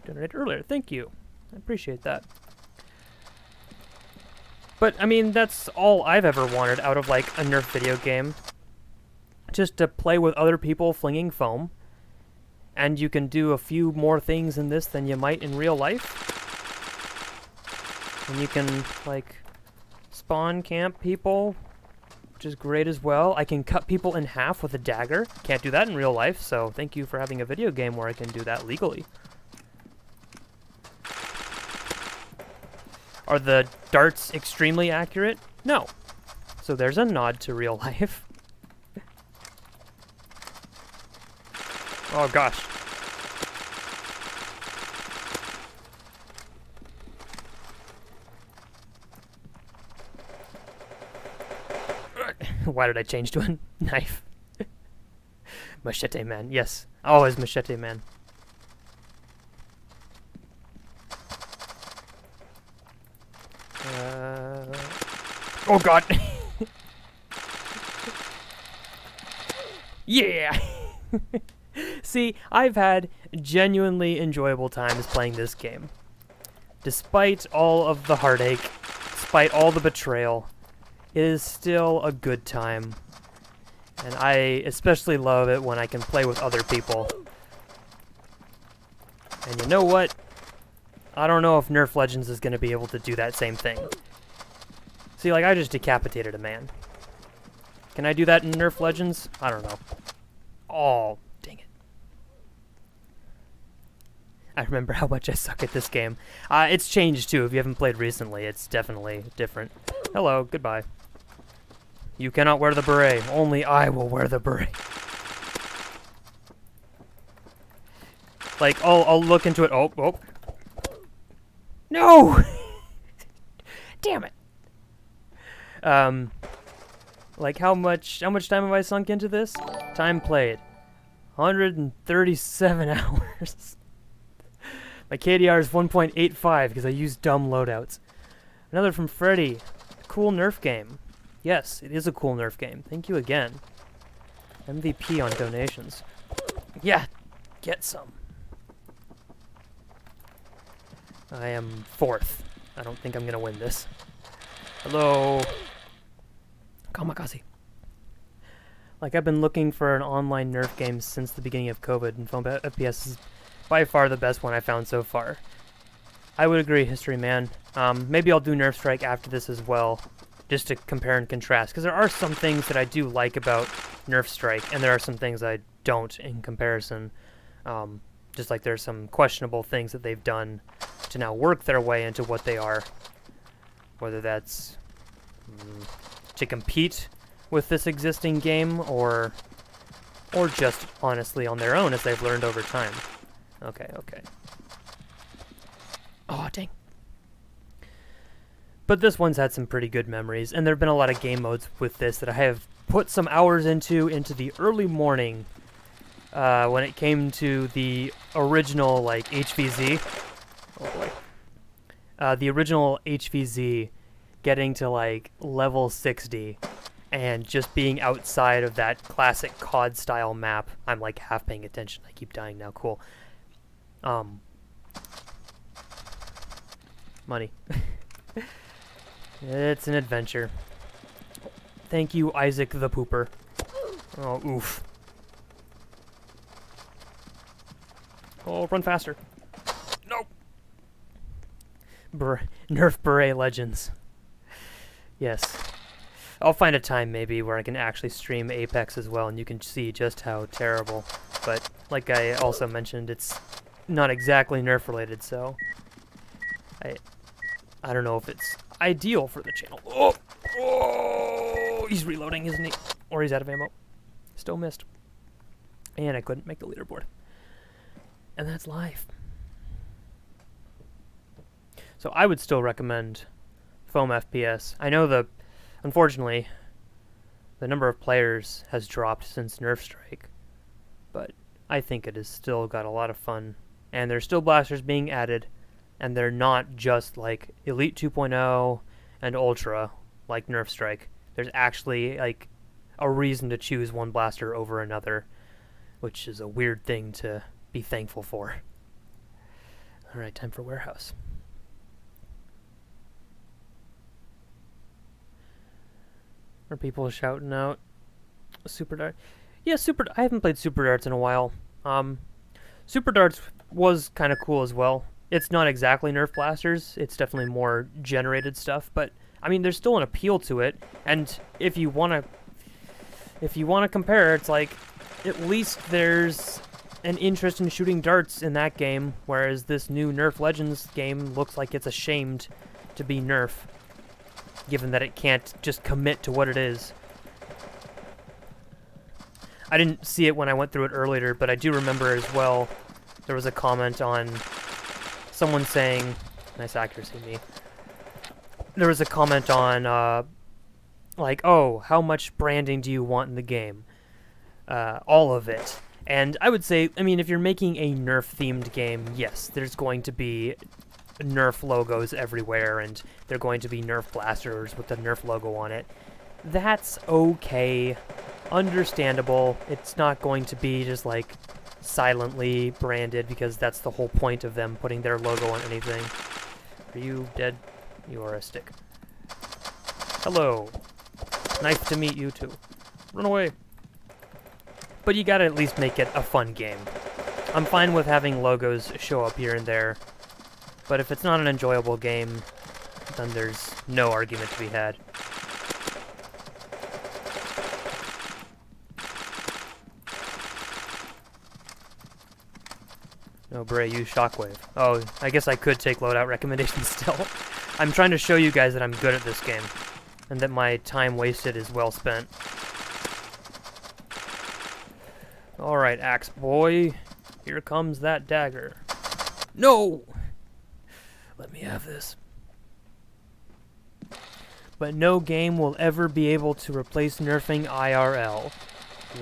Donated earlier, thank you. I appreciate that. But, I mean, that's all I've ever wanted out of, like, a Nerf video game. Just to play with other people flinging foam. And you can do a few more things in this than you might in real life. And you can, like, spawn camp people, which is great as well. I can cut people in half with a dagger. Can't do that in real life, so thank you for having a video game where I can do that legally. Are the darts extremely accurate? No. So there's a nod to real life. Oh gosh. Why did I change to a knife? Machete man, yes. Always machete man. Oh god! Yeah! See, I've had genuinely enjoyable times playing this game. Despite all of the heartache, despite all the betrayal, it is still a good time. And I especially love it when I can play with other people. And you know what? I don't know if Nerf Legends is going to be able to do that same thing. See, like, I just decapitated a man. Can I do that in Nerf Legends? I don't know. Oh, dang it. I remember how much I suck at this game. It's changed, too. If you haven't played recently, it's definitely different. Hello, goodbye. You cannot wear the beret. Only I will wear the beret. Like, I'll look into it. Oh, oh. No! Damn it. Like, how much time have I sunk into this? Time played. 137 hours. My KDR is 1.85 because I use dumb loadouts. Another from Freddy. Cool Nerf game. Yes, it is a cool Nerf game. Thank you again. MVP on donations. Yeah, get some. I am 4th. I don't think I'm going to win this. Hello. Kamikaze. Like, I've been looking for an online Nerf game since the beginning of COVID, and Foam FPS is by far the best one I found so far. I would agree, History Man. Maybe I'll do Nerf Strike after this as well, just to compare and contrast, because there are some things that I do like about Nerf Strike, and there are some things I don't in comparison. Just like there's some questionable things that they've done to now work their way into what they are. Whether that's to compete with this existing game, or just honestly on their own as they've learned over time. Okay, okay. Oh, dang. But this one's had some pretty good memories, and there have been a lot of game modes with this that I have put some hours into the early morning when it came to the original, like, HVZ. Oh boy. The original HVZ getting to, like, level 60. And just being outside of that classic COD style map, I'm like half paying attention. I keep dying now. Cool. Money. It's an adventure. Thank you, Isaac the Pooper. Oh, oof. Oh, run faster. No! Nerf Beret Legends. Yes. I'll find a time maybe where I can actually stream Apex as well, and you can see just how terrible. But like I also mentioned, it's not exactly Nerf related, so I don't know if it's ideal for the channel. Oh! Oh! He's reloading, isn't he? Or he's out of ammo. Still missed. And I couldn't make the leaderboard. And that's life. So I would still recommend Foam FPS. I know unfortunately, the number of players has dropped since Nerf Strike, but I think it has still got a lot of fun, and there's still blasters being added, and they're not just like Elite 2.0 and Ultra like Nerf Strike. There's actually like a reason to choose one blaster over another, which is a weird thing to be thankful for. Alright, time for Warehouse. Are people shouting out Super Dart? Yeah, I haven't played Super Darts in a while. Super Darts was kind of cool as well. It's not exactly Nerf blasters. It's definitely more generated stuff, but I mean, there's still an appeal to it. And if you want to compare, it's like at least there's an interest in shooting darts in that game, whereas this new Nerf Legends game looks like it's ashamed to be Nerf, given that it can't just commit to what it is. I didn't see it when I went through it earlier, but I do remember as well, there was a comment on someone saying, nice accuracy, me. There was a comment on, like, oh, how much branding do you want in the game? All of it. And I would say, I mean, if you're making a Nerf-themed game, yes, there's going to be Nerf logos everywhere, and they're going to be Nerf blasters with the Nerf logo on it. That's okay. Understandable. It's not going to be just, like, silently branded, because that's the whole point of them putting their logo on anything. Are you dead? You are a stick. Hello. Nice to meet you, too. Run away. But you gotta at least make it a fun game. I'm fine with having logos show up here and there, but if it's not an enjoyable game, then there's no argument to be had. No, Beret, use Shockwave. Oh, I guess I could take loadout recommendations still. I'm trying to show you guys that I'm good at this game, and that my time wasted is well spent. Alright, Axe Boy. Here comes that dagger. No! Let me have this. But no game will ever be able to replace nerfing IRL.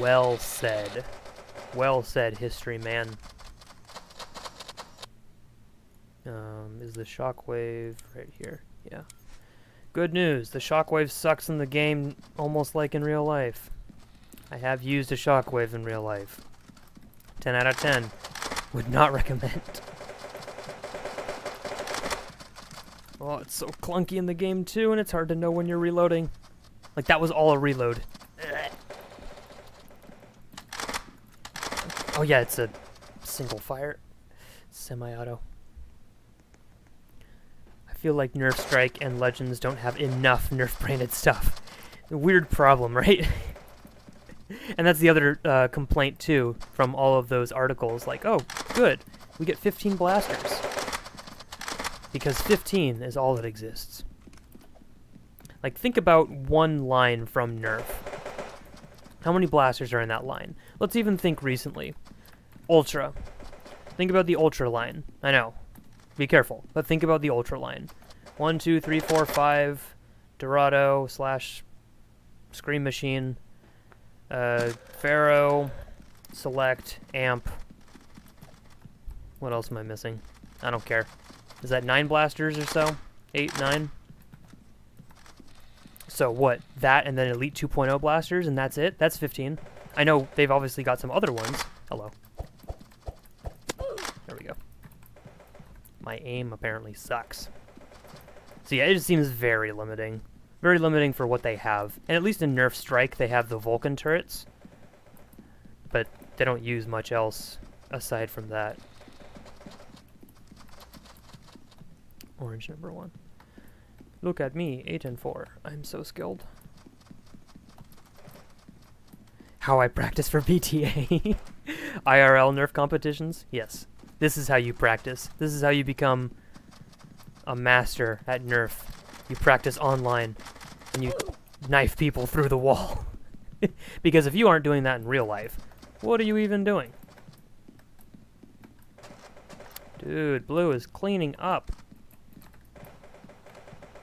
Well said. Well said, history man. Is the shockwave right here? Yeah. Good news, the shockwave sucks in the game almost like in real life. I have used a shockwave in real life. 10 out of 10. Would not recommend. Oh, it's so clunky in the game too, and it's hard to know when you're reloading. Like, that was all a reload. Oh yeah, it's a single fire. Semi-auto. I feel like Nerf Strike and Legends don't have enough Nerf-branded stuff. Weird problem, right? And that's the other complaint, too, from all of those articles. Like, oh, good, we get 15 blasters. Because 15 is all that exists. Like, think about one line from Nerf. How many blasters are in that line? Let's even think recently. Ultra. Think about the Ultra line. I know. Be careful, but think about the Ultra line. 1, 2, 3, 4, 5. Dorado / Scream Machine. Pharaoh. Select. Amp. What else am I missing? I don't care. Is that 9 blasters or so? 8, 9? So what? That and then Elite 2.0 blasters, and that's it? That's 15. I know they've obviously got some other ones. Hello. There we go. My aim apparently sucks. So yeah, it just seems very limiting. Very limiting for what they have. And at least in Nerf Strike, they have the Vulcan turrets. But they don't use much else aside from that. Orange number 1. Look at me, 8 and 4. I'm so skilled. How I practice for BTA. IRL Nerf competitions? Yes. This is how you practice. This is how you become a master at Nerf. You practice online and you knife people through the wall. Because if you aren't doing that in real life, what are you even doing? Dude, blue is cleaning up.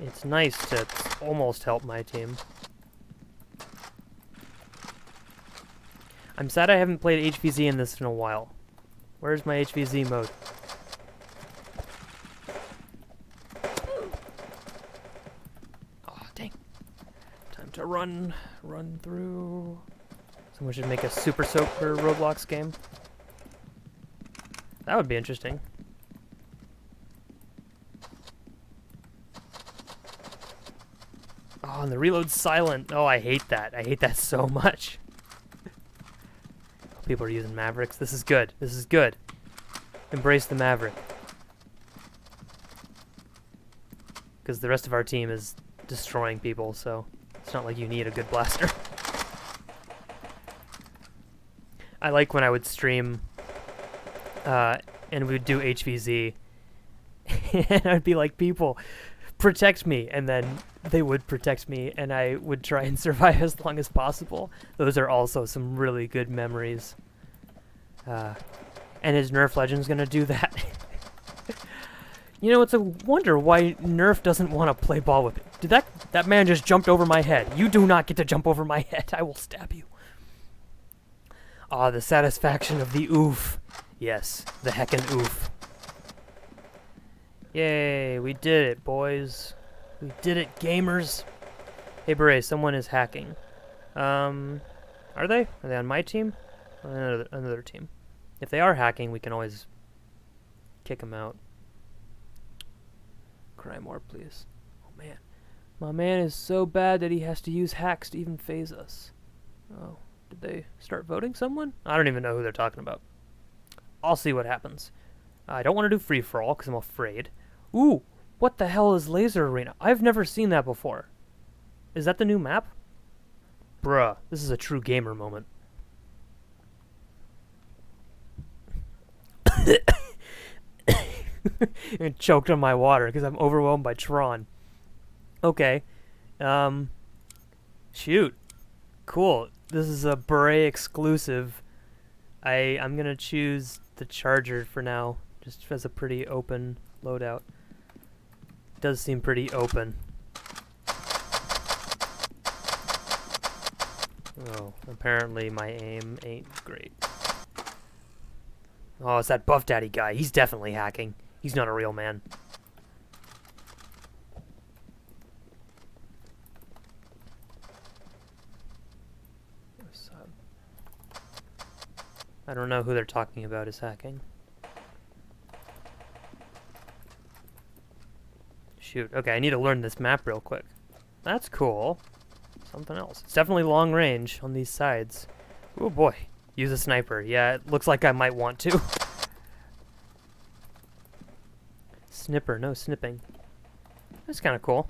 It's nice to almost help my team. I'm sad I haven't played HVZ in this in a while. Where's my HVZ mode? Oh, dang. Time to run through. Someone should make a Super Soaker Roblox game. That would be interesting. Oh, and the reload's silent. Oh, I hate that. I hate that so much. People are using Mavericks. This is good. This is good. Embrace the Maverick. Because the rest of our team is destroying people, so it's not like you need a good blaster. I like when I would stream and we would do HVZ and I'd be like, people, protect me, and then they would protect me and I would try and survive as long as possible. Those are also some really good memories. And is Nerf Legends gonna do that? You know, it's a wonder why Nerf doesn't want to play ball with it. Did that man just jumped over my head? You do not get to jump over my head. I will stab you. Ah, the satisfaction of the oof. Yes, the heckin' oof. Yay, we did it, boys. We did it, gamers. Hey, Beret, someone is hacking. Are they? Are they on my team? Or another team? If they are hacking, we can always kick them out. Cry more, please. Oh, man. My man is so bad that he has to use hacks to even phase us. Oh, did they start voting someone? I don't even know who they're talking about. I'll see what happens. I don't want to do free-for-all because I'm afraid. Ooh, what the hell is Laser Arena? I've never seen that before. Is that the new map? Bruh, this is a true gamer moment. I choked on my water because I'm overwhelmed by Tron. Okay. Shoot. Cool. This is a Beret exclusive. I'm gonna choose the Charger for now, just as a pretty open loadout. It does seem pretty open. Oh, apparently my aim ain't great. Oh, it's that Buff Daddy guy. He's definitely hacking. He's not a real man. I don't know who they're talking about as hacking. Shoot. Okay, I need to learn this map real quick. That's cool. Something else. It's definitely long range on these sides. Oh boy. Use a sniper. Yeah, it looks like I might want to. Snipper, no snipping. That's kind of cool.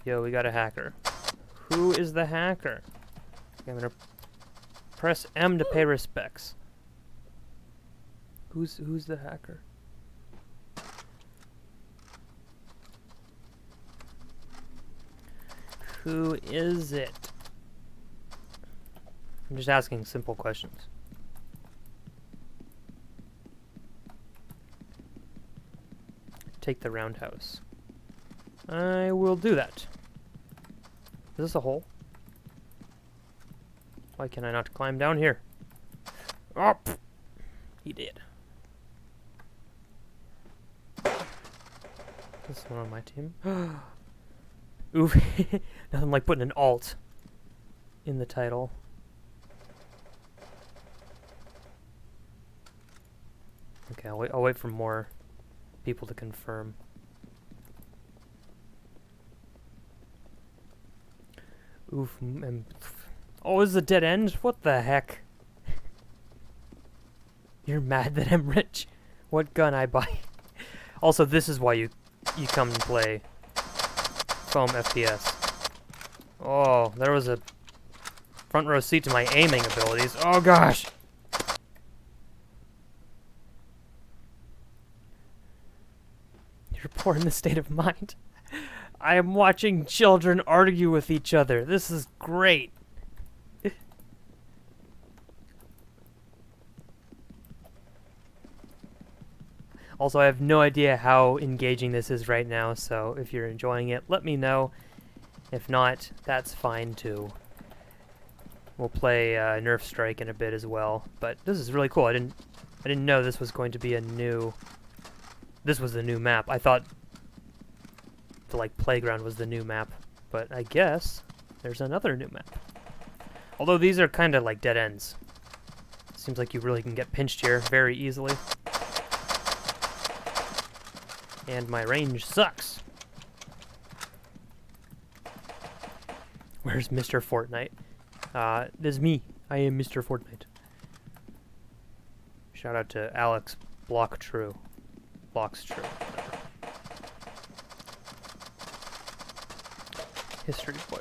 Yo, we got a hacker. Who is the hacker? Okay, I'm gonna press M to pay respects. Who's the hacker? Who is it? I'm just asking simple questions. Take the roundhouse. I will do that. Is this a hole? Why can I not climb down here? Oh, he did. This one on my team. Oof. Nothing like putting an alt in the title. Okay, I'll wait for more people to confirm. Oof. Oh, this is a dead end? What the heck? You're mad that I'm rich. What gun I buy? Also, this is why you come and play foam FPS. Oh, there was a front row seat to my aiming abilities. Oh gosh! You're poor in the state of mind. I am watching children argue with each other. This is great. Also, I have no idea how engaging this is right now, so if you're enjoying it, let me know. If not, that's fine too. We'll play Nerf Strike in a bit as well, but this is really cool. I didn't know this was going to be a new. This was the new map. I thought the like playground was the new map, but I guess there's another new map. Although these are kind of like dead ends. Seems like you really can get pinched here very easily. And my range sucks. Where's Mr. Fortnite? This is me. I am Mr. Fortnite. Shout out to Alex Block True. Block's True. Whatever. History boys.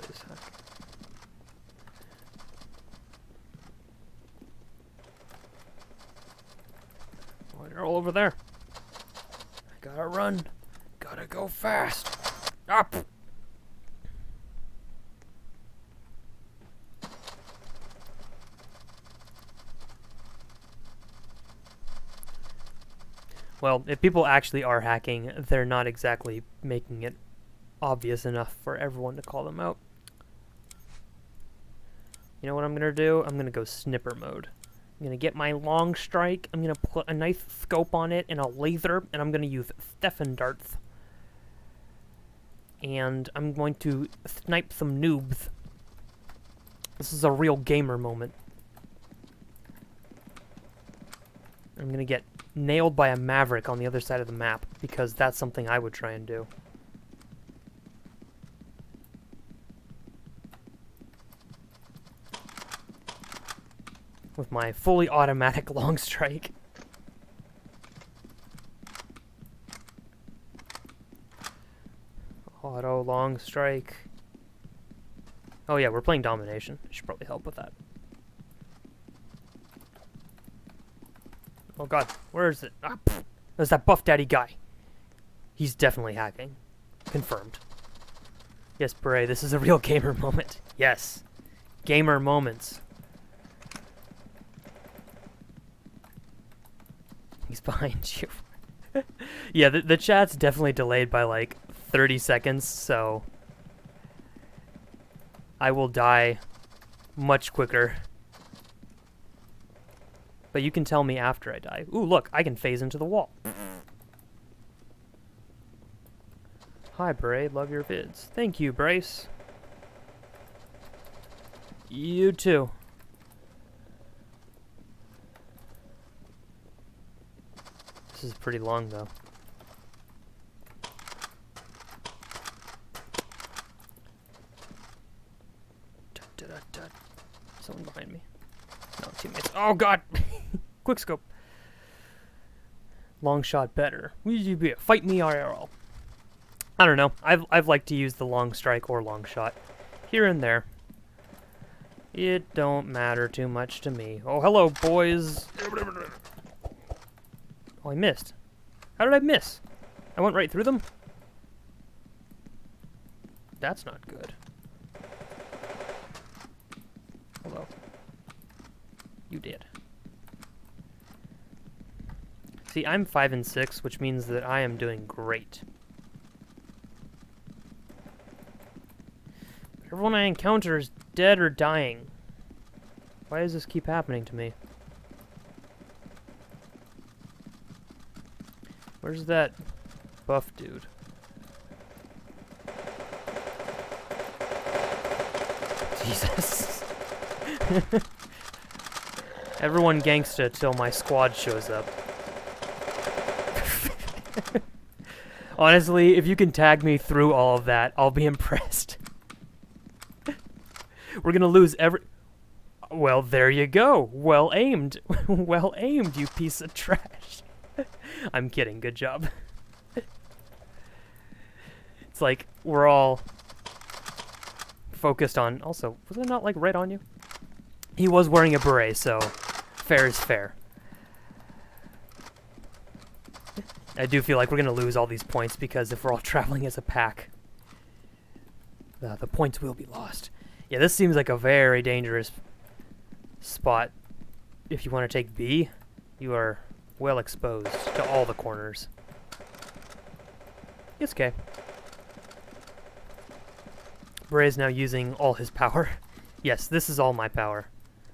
Oh, you're all over there. Gotta run. Gotta go fast. Up. Well, if people actually are hacking, they're not exactly making it obvious enough for everyone to call them out. You know what I'm gonna do? I'm gonna go snipper mode. I'm gonna get my long strike, I'm gonna put a nice scope on it and a laser, and I'm gonna use Stefan darts. And I'm going to snipe some noobs. This is a real gamer moment. I'm gonna get nailed by a maverick on the other side of the map, because that's something I would try and do. With my fully automatic long strike. Auto long strike. Oh yeah, we're playing domination. I should probably help with that. Oh god, where is it? Ah, there's that Buff Daddy guy. He's definitely hacking. Confirmed. Yes, Beret, this is a real gamer moment. Yes. Gamer moments. He's behind you. Yeah, the chat's definitely delayed by like 30 seconds, so I will die much quicker. But you can tell me after I die. Ooh, look, I can phase into the wall. Hi, Bray, love your vids. Thank you, Brace. You too. This is pretty long, though. Someone behind me. No, teammates. Oh, God! Quick scope. Long shot better. Fight me IRL. I don't know. I've liked to use the long strike or long shot. Here and there. It don't matter too much to me. Oh, hello, boys. Oh, I missed. How did I miss? I went right through them? That's not good. Hello. You did. See, I'm 5 and 6, which means that I am doing great. Everyone I encounter is dead or dying. Why does this keep happening to me? Where's that buff dude? Jesus. Everyone gangsta till my squad shows up. Honestly, if you can tag me through all of that, I'll be impressed. We're gonna lose every... Well, there you go. Well aimed. Well aimed, you piece of trash. I'm kidding. Good job. It's like we're all focused on... Also, was it not like right on you? He was wearing a beret, so fair is fair. I do feel like we're going to lose all these points because if we're all traveling as a pack, the points will be lost. Yeah, this seems like a very dangerous spot. If you want to take B, you are well exposed to all the corners. It's okay. Beret's now using all his power. Yes, this is all my power.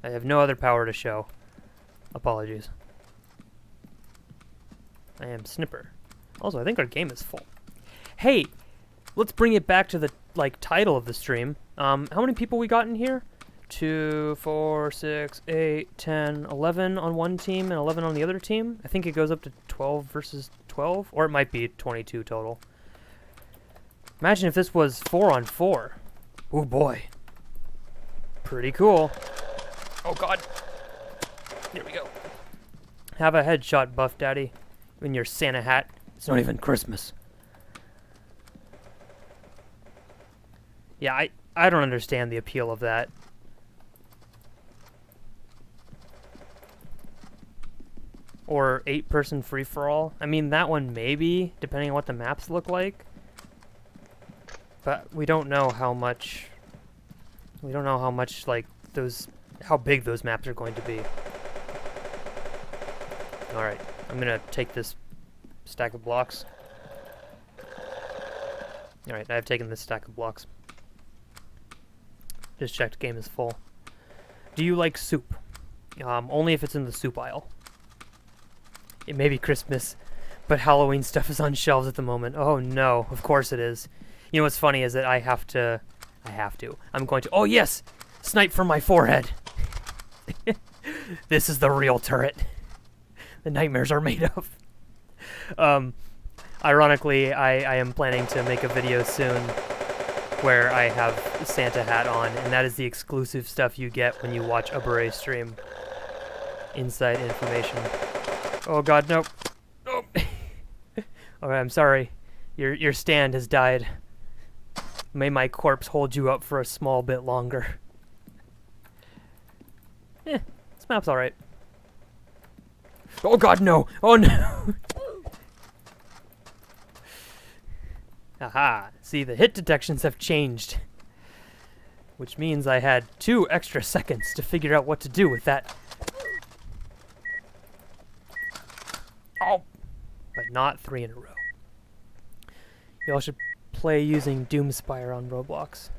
I have no other power to show. Apologies. I am Snipper. Also, I think our game is full. Hey, let's bring it back to the title of the stream. How many people we got in here? 2, 4, 6, 8, 10, 11 on one team and 11 on the other team. I think it goes up to 12 versus 12, or it might be 22 total. Imagine if this was 4 on 4. Oh boy. Pretty cool. Oh god. Here we go. Have a headshot, Buff Daddy. In your Santa hat. It's not even Christmas. Yeah, I don't understand the appeal of that. Or 8-person free-for-all. I mean, that one maybe, depending on what the maps look like. But we don't know how much... We don't know how much, how big those maps are going to be. Alright, I'm gonna take this stack of blocks. Alright, I've taken this stack of blocks. Just checked, game is full. Do you like soup? Only if it's in the soup aisle. It may be Christmas, but Halloween stuff is on shelves at the moment. Oh no, of course it is. You know what's funny is that I have to. I'm going to... Oh yes! Snipe from my forehead! This is the real turret. The nightmares are made of. Ironically, I am planning to make a video soon where I have Santa hat on, and that is the exclusive stuff you get when you watch a Beret stream. Inside information. Oh god, nope. Nope. Alright, I'm sorry. Your stand has died. May my corpse hold you up for a small bit longer. This map's alright. Oh god, no! Oh no! Aha! See, the hit detections have changed. Which means I had 2 extra seconds to figure out what to do with that. Oh! But not 3 in a row. Y'all should play using Doomspire on Roblox.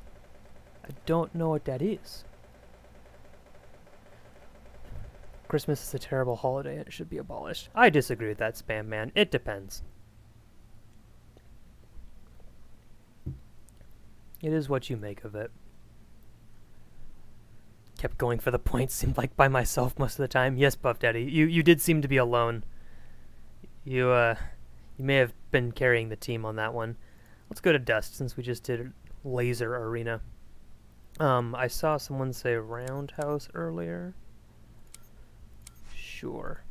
I don't know what that is. Christmas is a terrible holiday and it should be abolished. I disagree with that, Spam Man. It depends. It is what you make of it. Kept going for the points, seemed like by myself most of the time. Yes, Buff Daddy, you did seem to be alone. You may have been carrying the team on that one. Let's go to Dust, since we just did Laser Arena. I saw someone say Roundhouse earlier. Sure.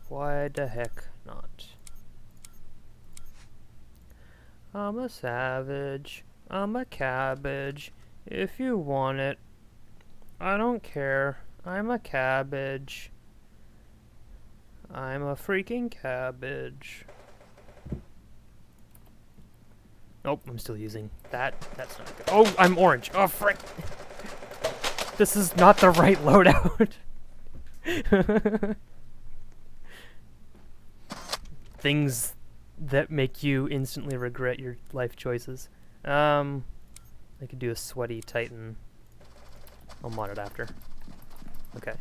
Why the heck not? I'm a savage. I'm a cabbage. If you want it. I don't care. I'm a cabbage. I'm a freaking cabbage. Nope, I'm still using that. That's not good. Oh, I'm orange. Oh, frick. This is not the right loadout. Things that make you instantly regret your life choices. I could do a sweaty Titan. I'll mod it after. Okay.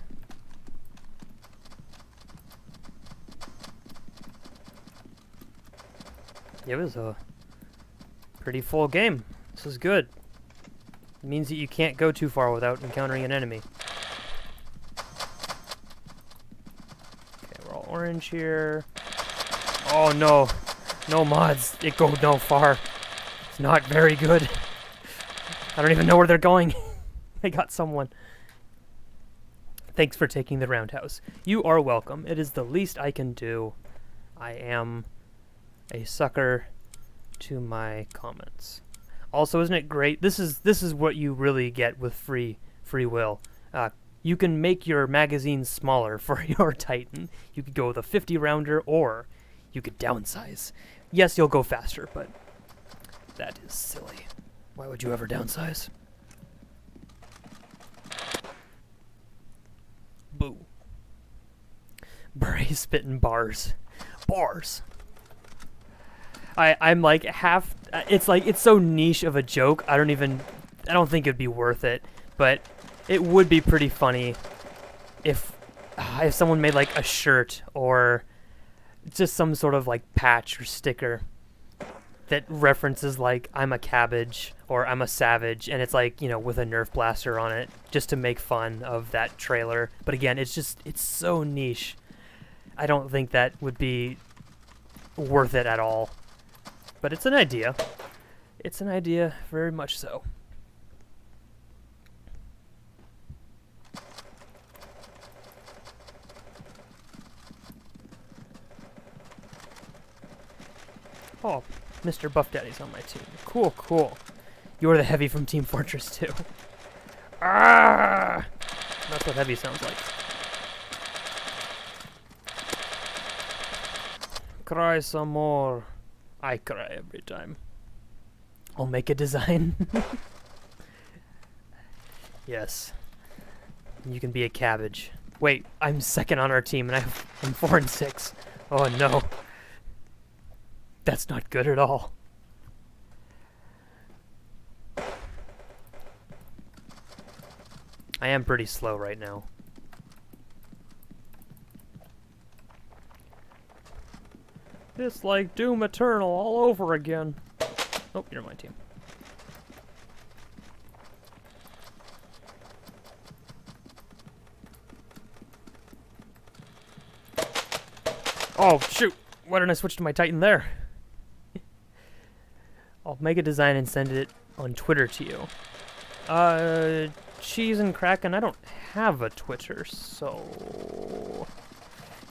It was a pretty full game. This is good. It means that you can't go too far without encountering an enemy. Okay, we're all orange here. Oh no. No mods. It goes no far. It's not very good. I don't even know where they're going. I got someone. Thanks for taking the roundhouse. You are welcome. It is the least I can do. I am a sucker to my comments. Also, isn't it great? This is what you really get with free will. You can make your magazine smaller for your Titan. You could go with a 50 rounder, or you could downsize. Yes, you'll go faster, but that is silly. Why would you ever downsize? Boo. Beret spitting bars. Bars. I'm like half. It's like it's so niche of a joke. I don't think it'd be worth it. But it would be pretty funny if someone made like a shirt or just some sort of like patch or sticker that references like I'm a cabbage or I'm a savage, and it's like, you know, with a Nerf blaster on it, just to make fun of that trailer. But again, it's so niche. I don't think that would be worth it at all. But it's an idea. It's an idea, very much so. Oh, Mr. Buff Daddy's on my team. Cool, cool. You're the heavy from Team Fortress 2. Ah! That's what heavy sounds like. Cry some more. I cry every time. I'll make a design. Yes. You can be a cabbage. Wait, I'm second on our team and I'm 4 and 6. Oh no. That's not good at all. I am pretty slow right now. It's like Doom Eternal all over again. Oh, you're my team. Oh, shoot! Why didn't I switch to my Titan there? I'll make a design and send it on Twitter to you. Cheese and Kraken, I don't have a Twitter, so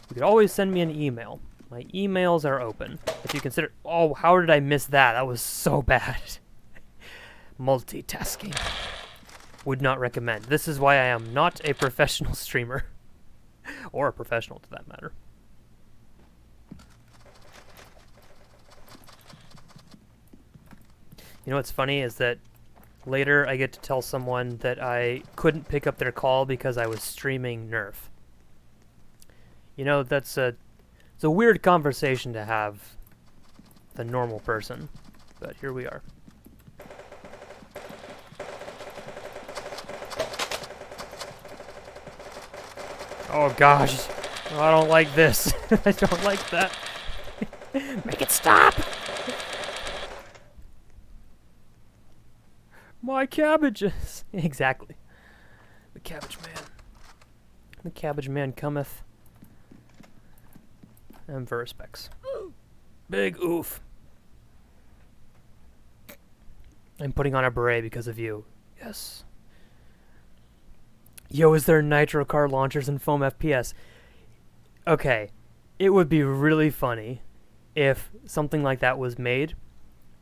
you could always send me an email. My emails are open. If you consider... Oh, how did I miss that? That was so bad. Multitasking. Would not recommend. This is why I am not a professional streamer. Or a professional, to that matter. You know what's funny is that later I get to tell someone that I couldn't pick up their call because I was streaming Nerf. You know, it's a weird conversation to have with a normal person, but here we are. Oh gosh, oh, I don't like this. I don't like that. Make it stop! My cabbages! Exactly. The cabbage man. The cabbage man cometh. And for respects. Big oof. I'm putting on a beret because of you. Yes. Yo, is there nitro car launchers and foam FPS? Okay. It would be really funny if something like that was made.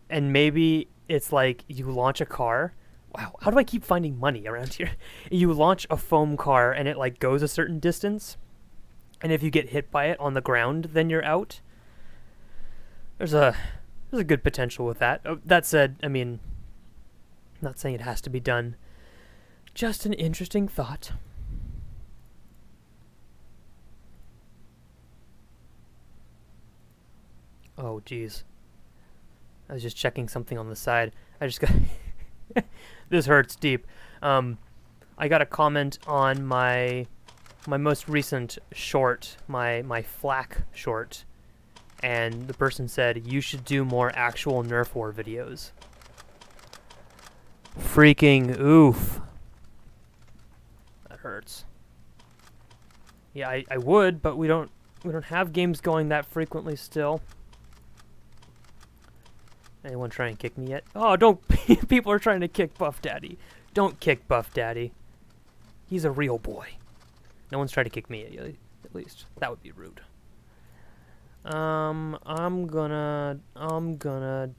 And maybe it's like you launch a car. Wow, how do I keep finding money around here? You launch a foam car and it like goes a certain distance. And if you get hit by it on the ground, then you're out. There's a good potential with that. That said, I mean, I'm not saying it has to be done. Just an interesting thought. Oh, geez. I was just checking something on the side. I just got... This hurts deep. I got a comment on my most recent short, my flak short, and the person said, you should do more actual Nerf War videos. Freaking oof. That hurts. Yeah, I would, but we don't have games going that frequently still. Anyone try and kick me yet? Oh, don't. People are trying to kick Buff Daddy. Don't kick Buff Daddy. He's a real boy. No one's tried to kick me at least. That would be rude. I'm gonna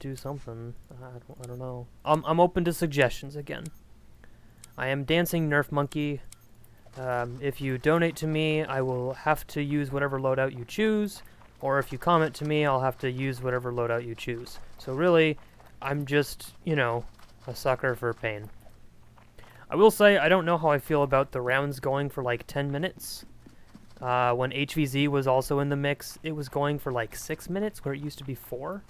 do something. I don't know. I'm open to suggestions again. I am Dancing Nerf Monkey. If you donate to me, I will have to use whatever loadout you choose, or if you comment to me, I'll have to use whatever loadout you choose. So really, I'm just, you know, a sucker for pain. I will say, I don't know how I feel about the rounds going for like 10 minutes. When HVZ was also in the mix, it was going for like 6 minutes, where it used to be 4.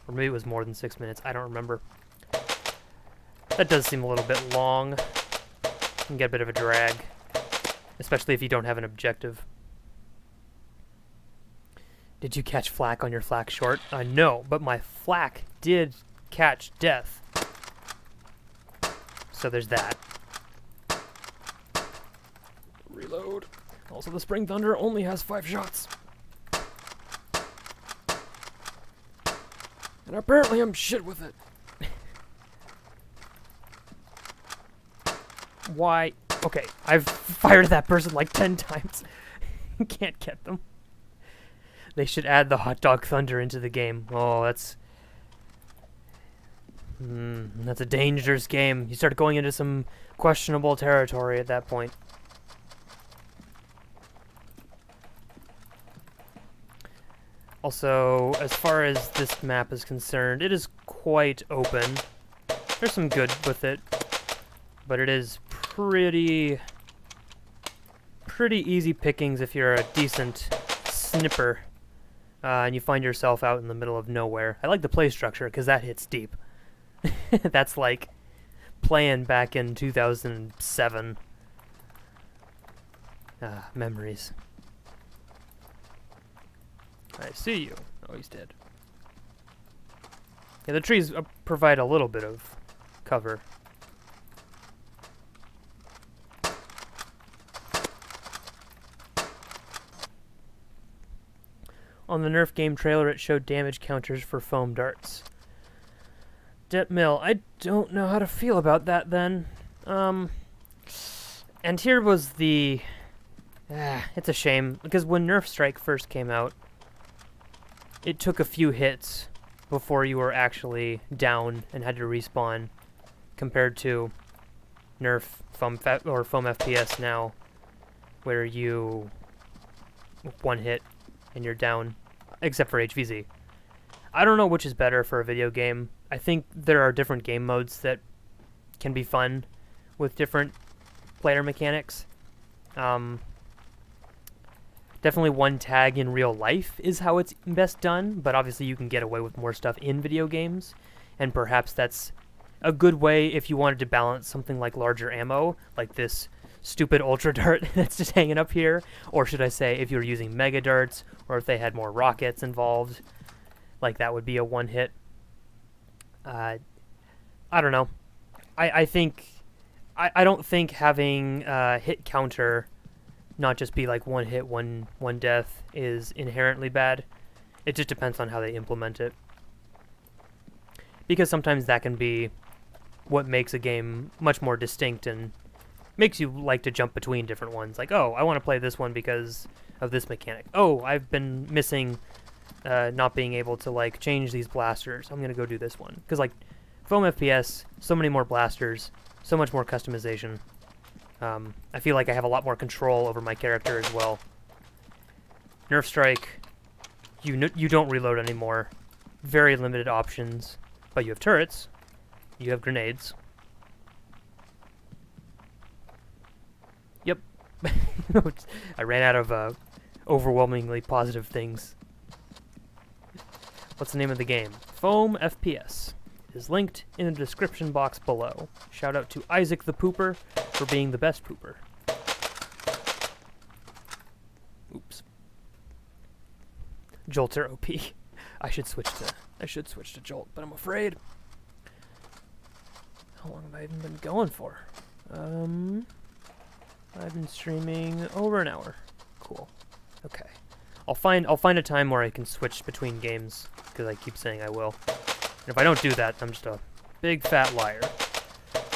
Or maybe it was more than 6 minutes, I don't remember. That does seem a little bit long. Can get a bit of a drag. Especially if you don't have an objective. Did you catch flak on your flak short? No, but my flak did catch death. So there's that. Reload. Also, the Spring Thunder only has 5 shots. And apparently I'm shit with it. Why? Okay, I've fired at that person like 10 times. Can't get them. They should add the Hot Dog Thunder into the game. Oh, that's a dangerous game. You start going into some questionable territory at that point. Also, as far as this map is concerned, it is quite open. There's some good with it, but it is pretty easy pickings if you're a decent snipper and you find yourself out in the middle of nowhere. I like the play structure because that hits deep. That's like playing back in 2007. Memories. I see you. Oh, he's dead. Yeah, the trees provide a little bit of cover. On the Nerf game trailer, it showed damage counters for foam darts. Det Mill, I don't know how to feel about that then. And here was the... it's a shame, because when Nerf Strike first came out, it took a few hits before you were actually down and had to respawn, compared to Nerf Foam FPS now, where you... one hit and you're down, except for HVZ. I don't know which is better for a video game. I think there are different game modes that can be fun with different player mechanics. Definitely one tag in real life is how it's best done, but obviously you can get away with more stuff in video games, and perhaps that's a good way if you wanted to balance something like larger ammo, like this stupid ultra dart that's just hanging up here, or should I say if you were using mega darts, or if they had more rockets involved, like that would be a one hit. I don't know. I don't think having hit counter not just be like one hit, one death is inherently bad. It just depends on how they implement it. Because sometimes that can be what makes a game much more distinct and makes you like to jump between different ones. Like, oh, I want to play this one because of this mechanic. Oh, I've been missing not being able to like change these blasters. I'm going to go do this one. Because like Foam FPS, so many more blasters, so much more customization. I feel like I have a lot more control over my character as well. Nerf Strike, you don't reload anymore. Very limited options. But you have turrets. You have grenades. Yep. I ran out of overwhelmingly positive things. What's the name of the game? Foam FPS. It is linked in the description box below. Shout out to Isaac the Pooper for being the best pooper. Oops. Jolts are OP. I should switch to Jolt, but I'm afraid How long have I even been going for? I've been streaming over an hour. Cool. Okay. I'll find a time where I can switch between games, because I keep saying I will. And if I don't do that, I'm just a big fat liar.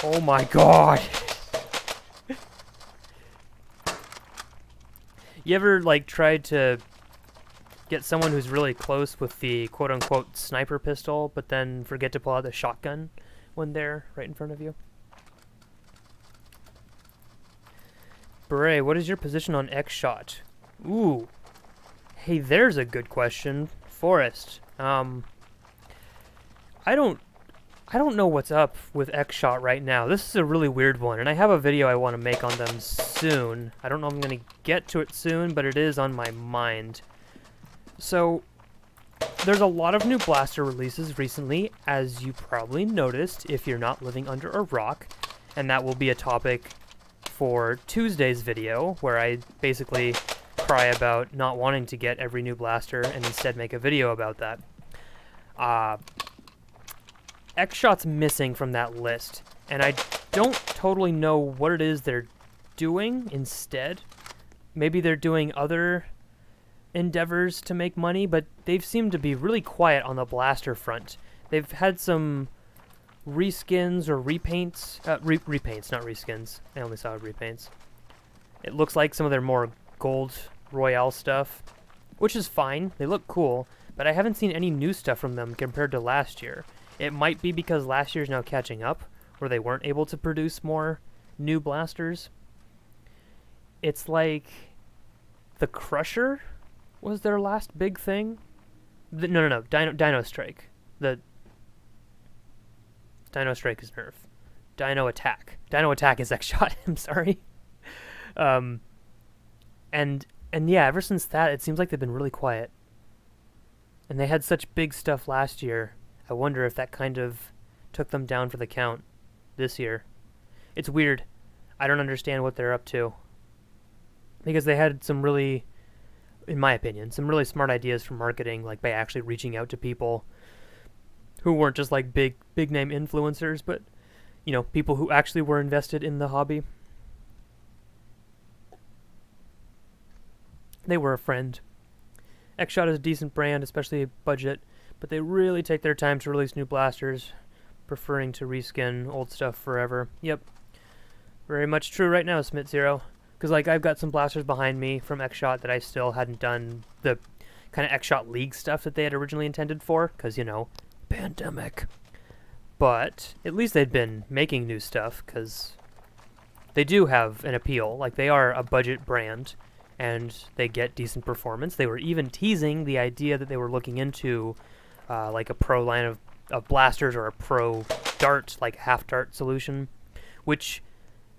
Oh my god! You ever, like, tried to get someone who's really close with the quote-unquote sniper pistol, but then forget to pull out the shotgun when they're right in front of you? Beret, what is your position on X-Shot? Ooh. Hey, there's a good question. Forrest. I don't know what's up with X-Shot right now. This is a really weird one, and I have a video I want to make on them soon. I don't know if I'm going to get to it soon, but it is on my mind. So, there's a lot of new blaster releases recently, as you probably noticed if you're not living under a rock, and that will be a topic for Tuesday's video, where I basically cry about not wanting to get every new blaster and instead make a video about that. X-Shot's missing from that list, and I don't totally know what it is they're doing instead. Maybe they're doing other endeavors to make money, but they've seemed to be really quiet on the blaster front. They've had some reskins or repaints. Repaints, not reskins. I only saw repaints. It looks like some of their more gold Royale stuff, which is fine. They look cool, but I haven't seen any new stuff from them compared to last year. It might be because last year's now catching up, where they weren't able to produce more new blasters. It's like the Crusher was their last big thing. No. Dino Strike. The Dino Strike is Nerf. Dino Attack. Dino Attack is X-Shot. I'm sorry. And yeah, ever since that, it seems like they've been really quiet. And they had such big stuff last year. I wonder if that kind of took them down for the count this year. It's weird. I don't understand what they're up to. Because they had some really, in my opinion, some really smart ideas for marketing, like by actually reaching out to people who weren't just like big name influencers, but, you know, people who actually were invested in the hobby. They were a friend. X-Shot is a decent brand, especially budget, but they really take their time to release new blasters, preferring to reskin old stuff forever. Yep. Very much true right now, Smith Zero. Because, like, I've got some blasters behind me from X-Shot that I still hadn't done the kind of X-Shot League stuff that they had originally intended for, because, you know, pandemic. But at least they'd been making new stuff, because they do have an appeal. Like, they are a budget brand, and they get decent performance. They were even teasing the idea that they were looking into like a pro line of blasters or a pro dart, like half dart solution, which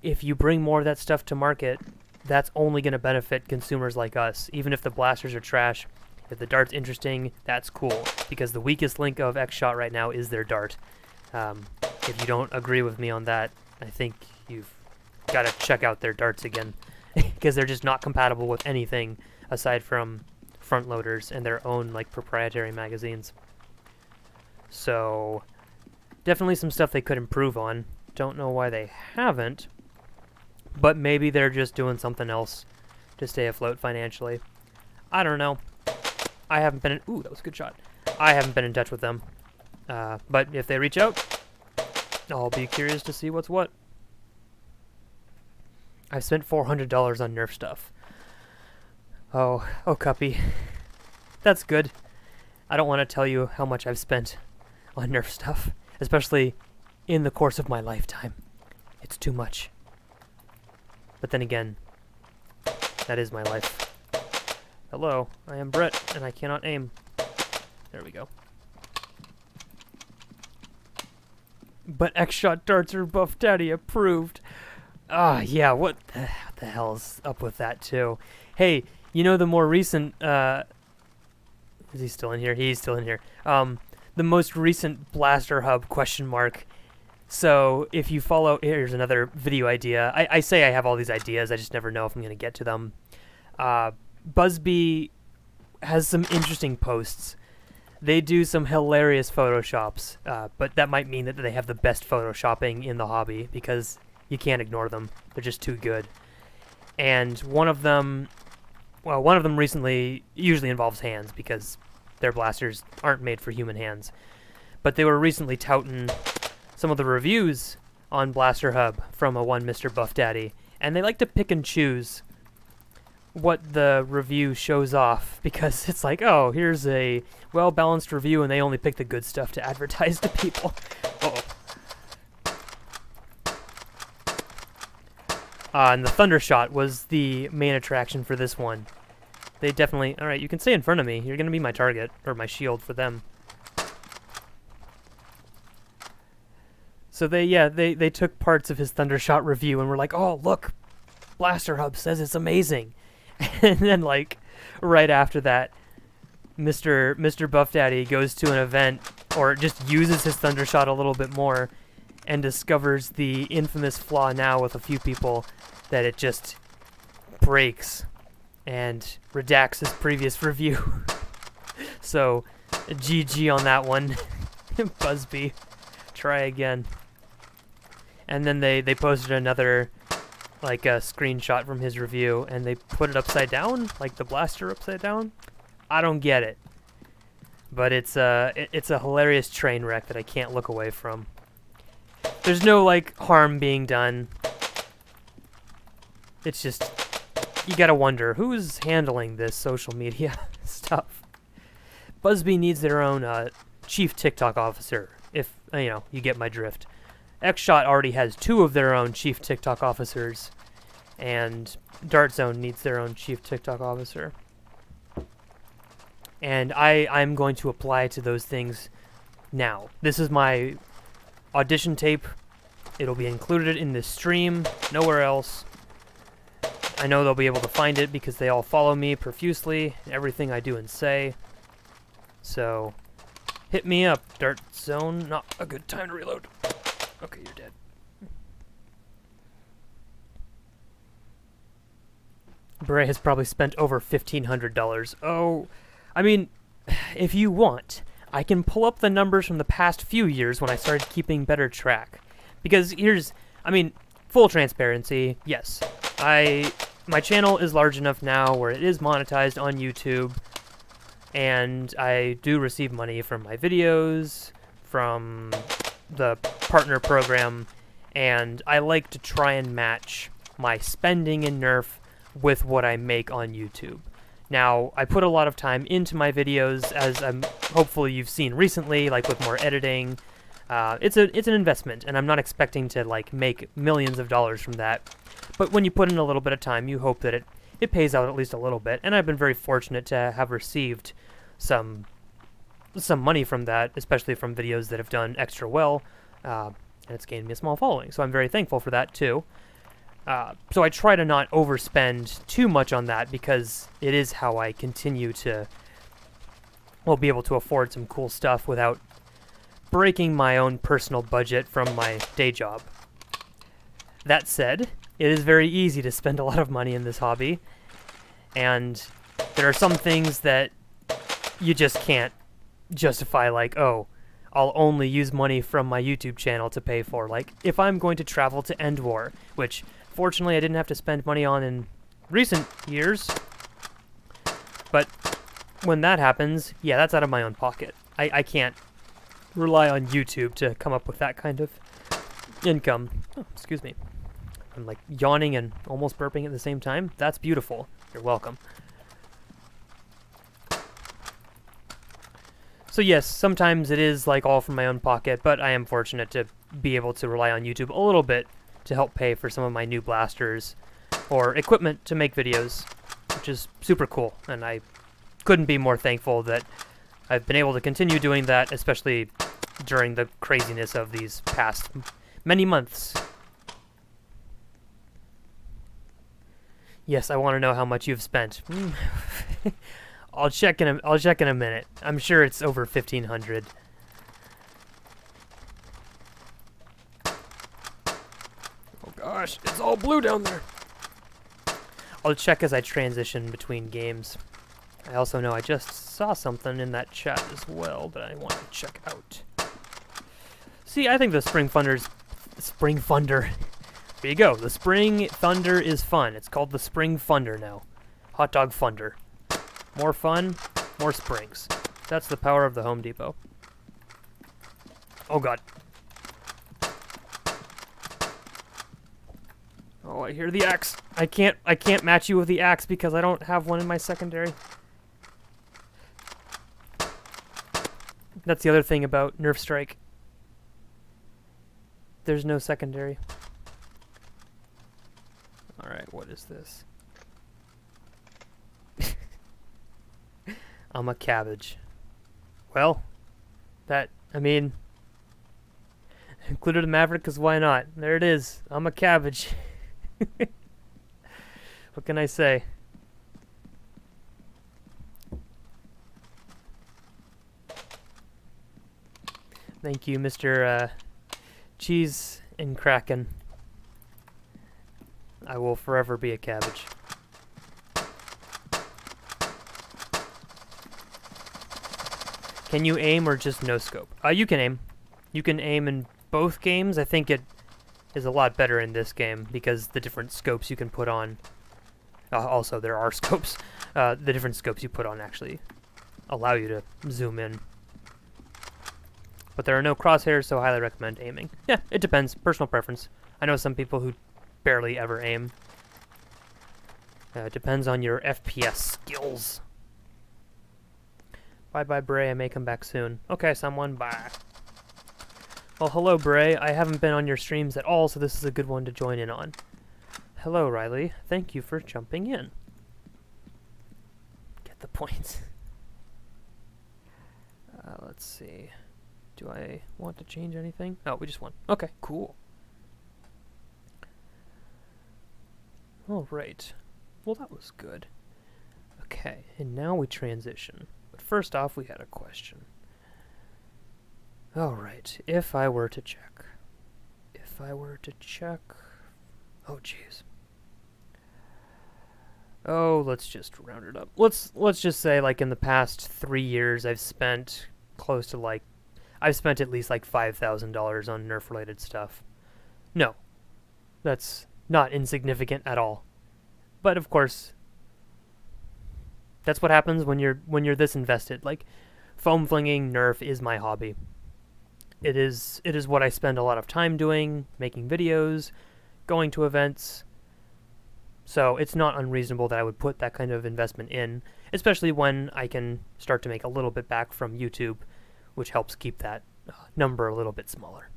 if you bring more of that stuff to market, that's only going to benefit consumers like us. Even if the blasters are trash, if the dart's interesting, that's cool, because the weakest link of X-Shot right now is their dart. If you don't agree with me on that, I think you've got to check out their darts again, because they're just not compatible with anything aside from front loaders and their own like proprietary magazines. So definitely some stuff they could improve on. Don't know why they haven't, but maybe they're just doing something else to stay afloat financially. I don't know. I haven't been in... Ooh, that was a good shot. I haven't been in touch with them. But if they reach out, I'll be curious to see what's what. I've spent $400 on Nerf stuff. Oh, Cuppy. That's good. I don't want to tell you how much I've spent on Nerf stuff, especially in the course of my lifetime. It's too much. But then again, that is my life. Hello, I am Bret, and I cannot aim. There we go. But X-Shot darts are Buff Daddy approved. Yeah, what the hell's up with that, too? Hey, you know the more recent, is he still in here? He's still in here. The most recent Blaster Hub ? So, if you follow, here's another video idea. I say I have all these ideas, I just never know if I'm going to get to them. Busby has some interesting posts They do some hilarious photoshops, but that might mean that they have the best photoshopping in the hobby because you can't ignore them. They're just too good. And one of them recently usually involves hands because their blasters aren't made for human hands. But they were recently touting some of the reviews on Blaster Hub from a one Mr. Buff Daddy, and they like to pick and choose what the review shows off because it's like, oh, here's a well-balanced review, and they only pick the good stuff to advertise to people. Uh-oh. And the Thundershot was the main attraction for this one. They definitely... Alright, you can stay in front of me. You're going to be my target, or my shield for them. So they took parts of his Thundershot review and were like, oh, look, Blaster Hub says it's amazing. And then, like, right after that, Mr. Buff Daddy goes to an event, or just uses his Thundershot a little bit more, and discovers the infamous flaw now with a few people, that it just breaks and redacts his previous review. So, GG on that one. Buzzbee, try again. And then they posted another, like, a screenshot from his review, and they put it upside down, like the blaster upside down. I don't get it, but it's a hilarious train wreck that I can't look away from. There's no, like, harm being done. It's just, you gotta wonder, who's handling this social media stuff? Buzzbee needs their own chief TikTok officer, if, you get my drift. Xshot already has 2 of their own chief TikTok officers, and Dart Zone needs their own chief TikTok officer. And I'm going to apply to those things now. This is my audition tape. It'll be included in this stream, nowhere else. I know they'll be able to find it because they all follow me profusely, everything I do and say. So, hit me up, Dart Zone. Not a good time to reload. Okay, you're dead. Beret has probably spent over $1,500. Oh, I mean, if you want, I can pull up the numbers from the past few years when I started keeping better track. Because full transparency, yes. My channel is large enough now where it is monetized on YouTube, and I do receive money from my videos, from the partner program, and I like to try and match my spending in Nerf with what I make on YouTube. Now, I put a lot of time into my videos, as hopefully you've seen recently, like with more editing. It's an investment, and I'm not expecting to like make millions of dollars from that. But when you put in a little bit of time, you hope that it pays out at least a little bit. And I've been very fortunate to have received some money from that, especially from videos that have done extra well, and it's gained me a small following. So I'm very thankful for that too. So I try to not overspend too much on that because it is how I continue to, be able to afford some cool stuff without breaking my own personal budget from my day job. That said, it is very easy to spend a lot of money in this hobby, and there are some things that you just can't justify, like, oh, I'll only use money from my YouTube channel to pay for. Like, if I'm going to travel to End War, which fortunately I didn't have to spend money on in recent years, but when that happens, yeah, that's out of my own pocket. I can't rely on YouTube to come up with that kind of income. Oh, excuse me. I'm like yawning and almost burping at the same time. That's beautiful. You're welcome. So yes, sometimes it is like all from my own pocket, but I am fortunate to be able to rely on YouTube a little bit to help pay for some of my new blasters or equipment to make videos, which is super cool, and I couldn't be more thankful that I've been able to continue doing that, especially during the craziness of these past many months. Yes, I want to know how much you've spent. I'll check in a minute. I'm sure it's over 1,500. Oh gosh, it's all blue down there. I'll check as I transition between games. I also know I just saw something in that chat as well that I want to check out. See, I think the Spring Thunder's... Spring Thunder. There you go. The Spring Thunder is fun. It's called the Spring Thunder now. Hot Dog Thunder. More fun, more springs. That's the power of the Home Depot. Oh god. Oh, I hear the axe. I can't match you with the axe because I don't have one in my secondary. That's the other thing about Nerf Strike. There's no secondary. Alright, what is this? I'm a cabbage. Well, I mean, included a Maverick because why not? There it is. I'm a cabbage. What can I say? Thank you, Mr. Cheese and Kraken. I will forever be a cabbage. Can you aim or just no scope? You can aim. You can aim in both games. I think it is a lot better in this game because the different scopes you can put on. Also, there are scopes. The different scopes you put on actually allow you to zoom in. But there are no crosshairs, so I highly recommend aiming. Yeah, it depends. Personal preference. I know some people who barely ever aim. It depends on your FPS skills. Bye-bye, Bray. I may come back soon. Okay, someone. Bye. Well, hello, Bray. I haven't been on your streams at all, so this is a good one to join in on. Hello, Riley. Thank you for jumping in. Get the point. Let's see. Do I want to change anything? Oh, we just won. Okay, cool. All right. Well, that was good. Okay, and now we transition. But first off, we had a question. All right, if I were to check. If I were to check... Oh, jeez. Oh, let's just round it up. Let's just say, like, in the past 3 years, I've spent close to, like... I've spent at least, like, $5,000 on Nerf-related stuff. No. That's not insignificant at all. But, of course... That's what happens when you're this invested. Like, foam flinging Nerf is my hobby. It is what I spend a lot of time doing, making videos, going to events. So it's not unreasonable that I would put that kind of investment in, especially when I can start to make a little bit back from YouTube, which helps keep that number a little bit smaller.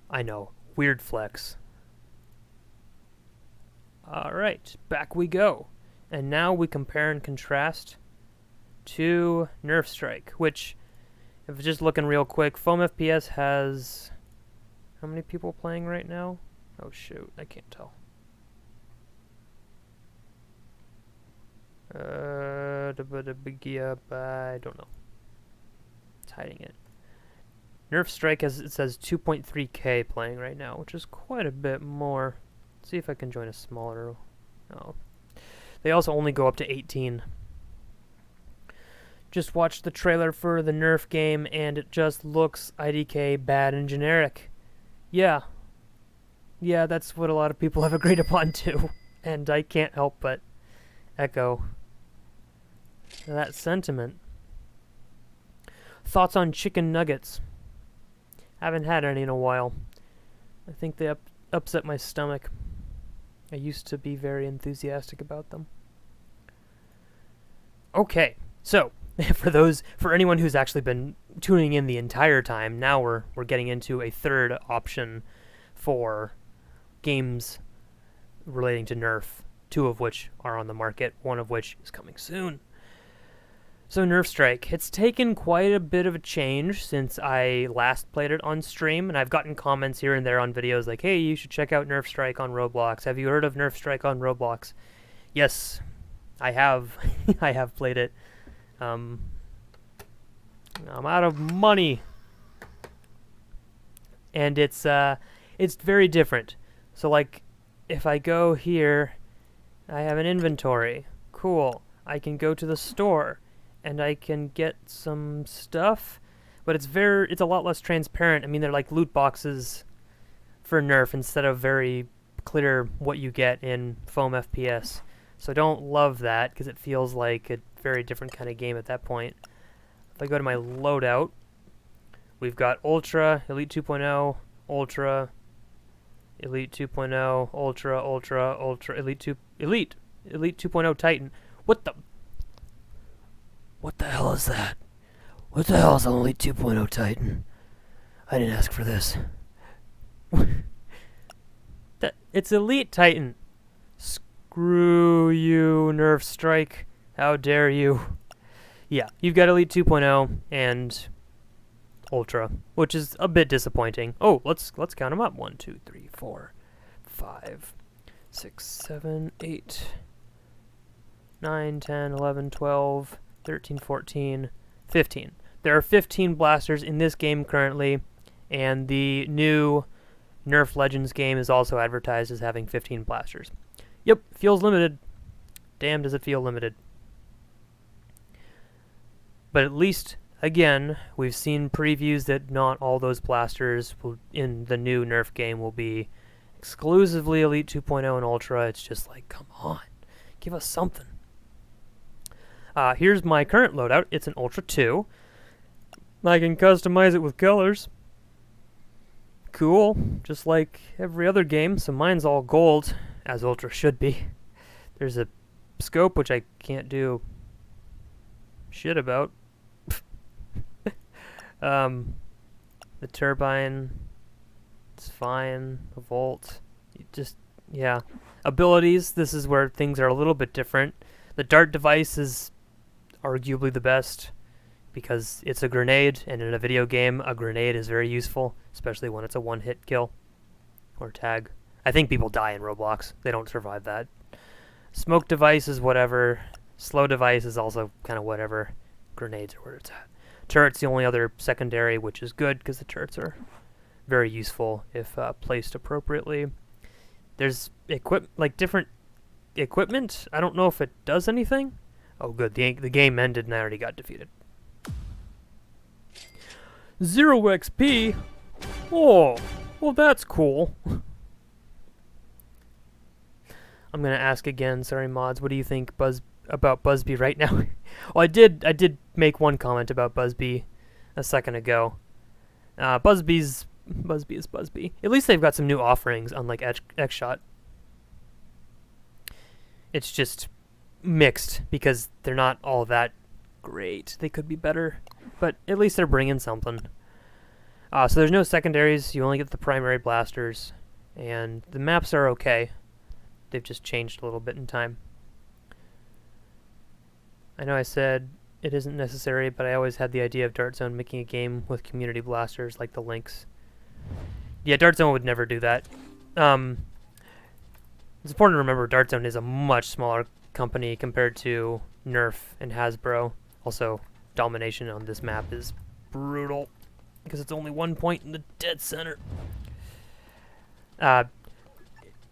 I know, weird flex. Alright, back we go. And now we compare and contrast to Nerf Strike, which, if just looking real quick, Foam FPS has... How many people playing right now? Oh shoot, I can't tell. I don't know. It's hiding it. Nerf Strike has, it says 2.3K playing right now, which is quite a bit more. Let's see if I can join a smaller... Oh. They also only go up to 18. Just watched the trailer for the Nerf game, and it just looks IDK bad and generic. Yeah. Yeah, that's what a lot of people have agreed upon too. And I can't help but echo that sentiment. Thoughts on chicken nuggets? Haven't had any in a while. I think they upset my stomach. I used to be very enthusiastic about them. Okay, so for anyone who's actually been tuning in the entire time, now we're getting into a third option for games relating to Nerf, 2 of which are on the market, 1 of which is coming soon. So Nerf Strike, it's taken quite a bit of a change since I last played it on stream, and I've gotten comments here and there on videos like, hey, you should check out Nerf Strike on Roblox. Have you heard of Nerf Strike on Roblox? Yes, I have. I have played it. I'm out of money. And it's very different. So like, if I go here, I have an inventory. Cool. I can go to the store and I can get some stuff, but it's a lot less transparent. I mean, they're like loot boxes for Nerf instead of very clear what you get in foam FPS. So I don't love that because it feels like a very different kind of game at that point. If I go to my loadout, we've got Ultra, Elite 2.0, Ultra, Elite 2.0, Ultra, Ultra, Ultra, Elite 2.0 Titan. What the hell is that? What the hell is an Elite 2.0 Titan? I didn't ask for this. It's Elite Titan. Screw you, Nerf Strike. How dare you? Yeah, you've got Elite 2.0 and Ultra, which is a bit disappointing. Oh, let's count them up. 1, 2, 3, 4, 5, 6, 7, 8, 9, 10, 11, 12, 13, 14, 15. There are 15 blasters in this game currently, and the new Nerf Legends game is also advertised as having 15 blasters. Yep, feels limited. Damn, does it feel limited. But at least, again, we've seen previews that not all those blasters in the new Nerf game will be exclusively Elite 2.0 and Ultra. It's just like, come on, give us something. Here's my current loadout. It's an Ultra 2. I can customize it with colors. Cool, just like every other game, so mine's all gold, as Ultra should be. There's a scope, which I can't do shit about. The turbine, it's fine. The volt, yeah. Abilities, this is where things are a little bit different. The dart device is arguably the best because it's a grenade, and in a video game, a grenade is very useful, especially when it's a one-hit kill or tag. I think people die in Roblox. They don't survive that. Smoke device is whatever. Slow device is also kind of whatever. Grenades are where it's at. Turret's the only other secondary, which is good because the turrets are very useful if placed appropriately. There's different equipment. I don't know if it does anything. Oh, good. The game ended and I already got defeated. 0 XP? Oh, well that's cool. I'm gonna ask again. Sorry, mods. What do you think about Buzzbee right now? Well, I did make one comment about Buzzbee a second ago. Buzzbee is Buzzbee. At least they've got some new offerings, unlike X-Shot. It's just mixed because they're not all that great. They could be better, but at least they're bringing something. So there's no secondaries. You only get the primary blasters, and the maps are okay. They've just changed a little bit in time. I know I said it isn't necessary, but I always had the idea of Dart Zone making a game with community blasters like the Lynx. Yeah, Dart Zone would never do that. It's important to remember Dart Zone is a much smaller company compared to Nerf and Hasbro. Also, domination on this map is brutal because it's only 1 point in the dead center.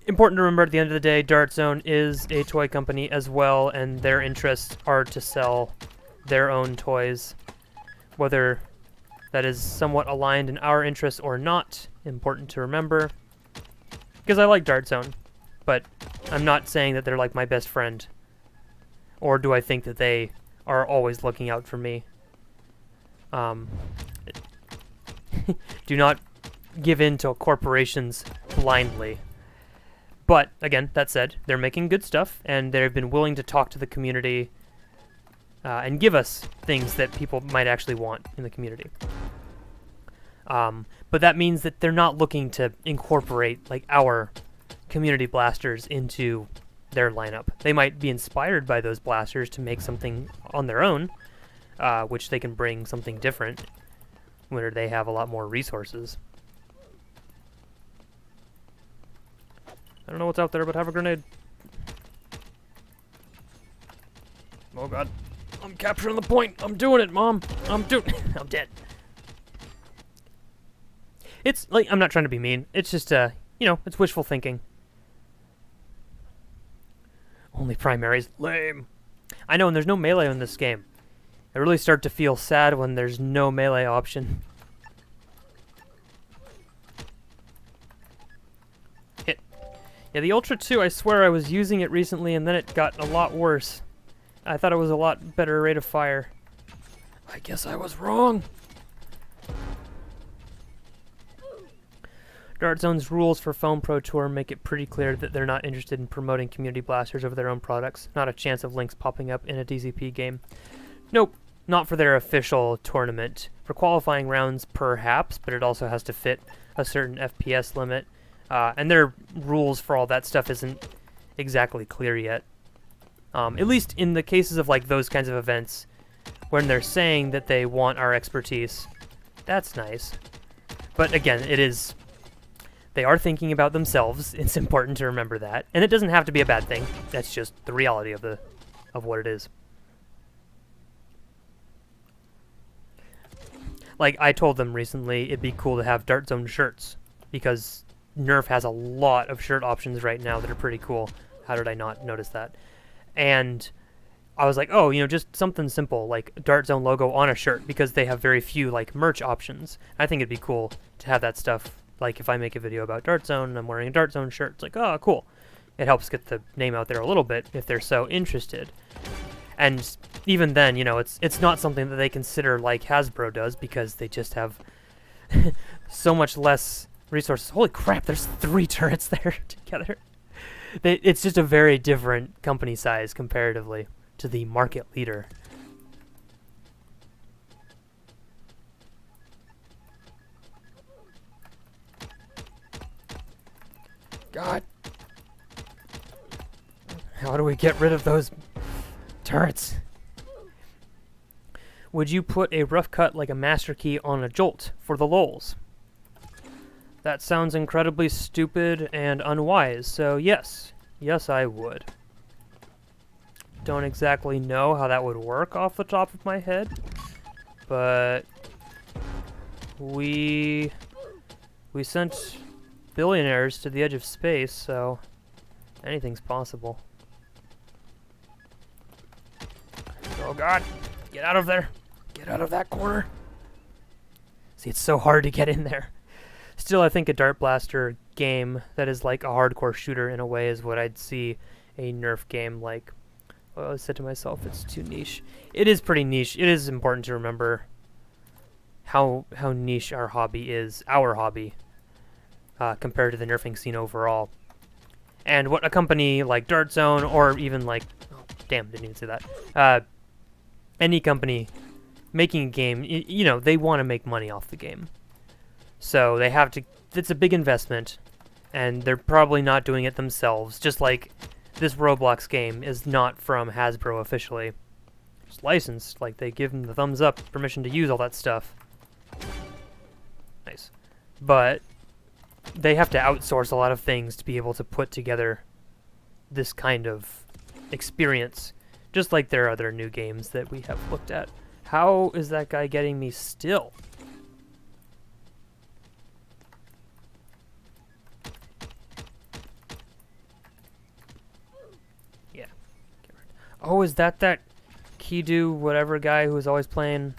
Important to remember at the end of the day, Dart Zone is a toy company as well, and their interests are to sell their own toys. Whether that is somewhat aligned in our interests or not, important to remember. Because I like Dart Zone, but I'm not saying that they're like my best friend. Or do I think that they are always looking out for me? Do not give in to corporations blindly. But, again, that said, they're making good stuff, and they've been willing to talk to the community and give us things that people might actually want in the community. But that means that they're not looking to incorporate, like, our community blasters into their lineup. They might be inspired by those blasters to make something on their own, which they can bring something different, where they have a lot more resources. I don't know what's out there, but have a grenade. Oh god. I'm capturing the point. I'm doing it, Mom. I'm dead. It's like, I'm not trying to be mean. It's just, it's wishful thinking. Only primaries. Lame. I know, and there's no melee in this game. I really start to feel sad when there's no melee option. Hit. Yeah, the Ultra 2, I swear I was using it recently and then it got a lot worse. I thought it was a lot better rate of fire. I guess I was wrong. Dart Zone's rules for Foam Pro Tour make it pretty clear that they're not interested in promoting community blasters over their own products. Not a chance of links popping up in a DZP game. Nope, not for their official tournament. For qualifying rounds, perhaps, but it also has to fit a certain FPS limit. And their rules for all that stuff isn't exactly clear yet. At least in the cases of like those kinds of events, when they're saying that they want our expertise, that's nice. But again, they are thinking about themselves. It's important to remember that, and it doesn't have to be a bad thing. That's just the reality of what it is. Like I told them recently, it'd be cool to have Dart Zone shirts because Nerf has a lot of shirt options right now that are pretty cool. How did I not notice that? And I was like, oh, just something simple like Dart Zone logo on a shirt because they have very few like merch options. I think it'd be cool to have that stuff. Like if I make a video about Dart Zone and I'm wearing a Dart Zone shirt, it's like, oh, cool. It helps get the name out there a little bit if they're so interested. And even then, it's not something that they consider like Hasbro does because they just have so much less resources. Holy crap, there's 3 turrets there together. It's just a very different company size comparatively to the market leader. God. How do we get rid of those turrets? Would you put a rough cut like a master key on a jolt for the lols? That sounds incredibly stupid and unwise, so yes. Yes, I would. Don't exactly know how that would work off the top of my head, but we sent billionaires to the edge of space, so anything's possible. Oh god, get out of there. Get out of that corner. See, it's so hard to get in there. Still, I think a Dart Blaster game that is like a hardcore shooter in a way is what I'd see a Nerf game like. Well, I said to myself, it's too niche. It is pretty niche. It is important to remember how niche our hobby is, compared to the nerfing scene overall. And what a company like Dart Zone, or even like, oh, damn, didn't even say that. Any company making a game, they want to make money off the game. So they have to, it's a big investment, and they're probably not doing it themselves, just like this Roblox game is not from Hasbro officially. It's licensed, like they give them the thumbs up, permission to use all that stuff. Nice. But they have to outsource a lot of things to be able to put together this kind of experience, just like their other new games that we have looked at. How is that guy getting me still? Yeah. Oh, is that Kidu whatever guy who was always playing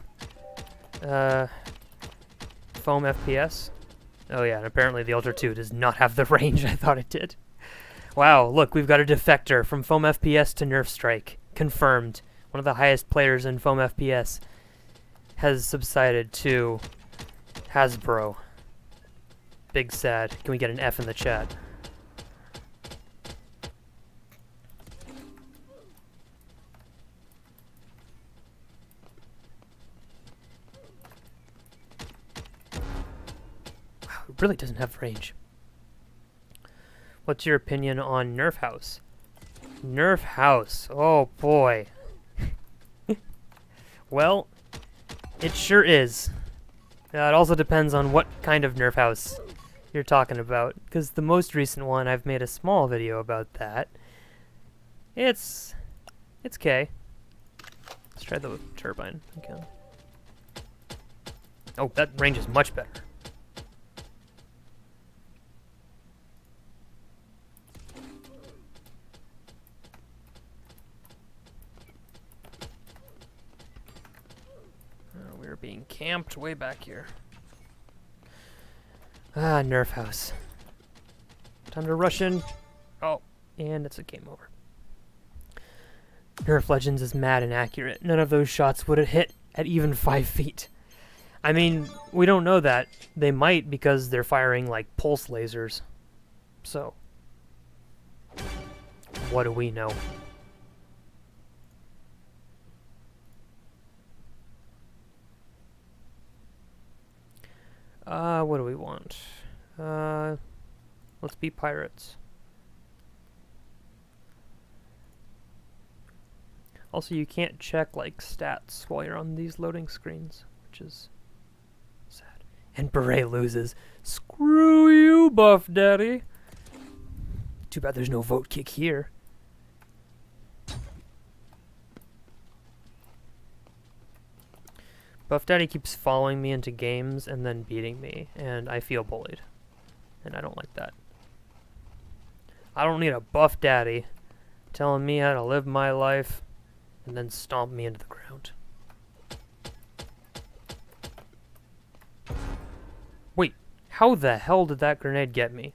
Foam FPS? Oh yeah, and apparently the Ultra 2 does not have the range I thought it did. Wow, look, we've got a defector from Foam FPS to Nerf Strike. Confirmed. One of the highest players in Foam FPS has subsided to Hasbro. Big sad. Can we get an F in the chat? Wow, it really doesn't have range. What's your opinion on Nerf House? Nerf House. Oh boy. Well, it sure is. It also depends on what kind of Nerf House you're talking about, because the most recent one, I've made a small video about that. It's okay. Let's try the turbine again. Oh, that range is much better. being camped way back here. Ah, Nerf house. Time to rush in. Oh, and it's a game over. Nerf Legends is mad inaccurate. None of those shots would have hit at even 5 feet. I mean, we don't know that. They might because they're firing like pulse lasers. So, what do we know? What do we want? Let's be pirates. Also, you can't check like stats while you're on these loading screens, which is sad. And Beret loses. Screw you, Buff Daddy. Too bad there's no vote kick here. Buff Daddy keeps following me into games and then beating me, and I feel bullied. And I don't like that. I don't need a Buff Daddy telling me how to live my life and then stomp me into the ground. Wait, how the hell did that grenade get me?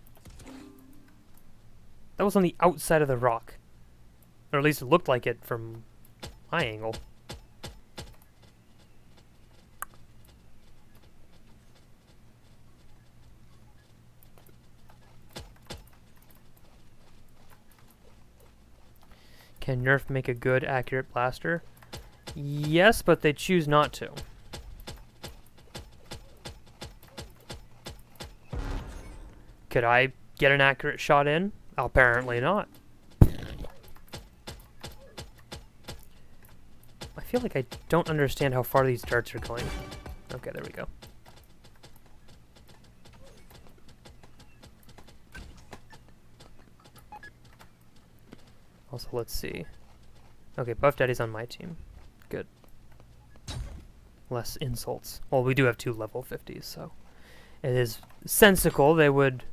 That was on the outside of the rock. Or at least it looked like it from my angle. Can Nerf make a good, accurate blaster? Yes, but they choose not to. Could I get an accurate shot in? Apparently not. I feel like I don't understand how far these darts are going. Okay, there we go. Also, let's see. Okay, Buff Daddy's on my team. Good. Less insults. Well, we do have 2 level 50s, so it is sensical they would...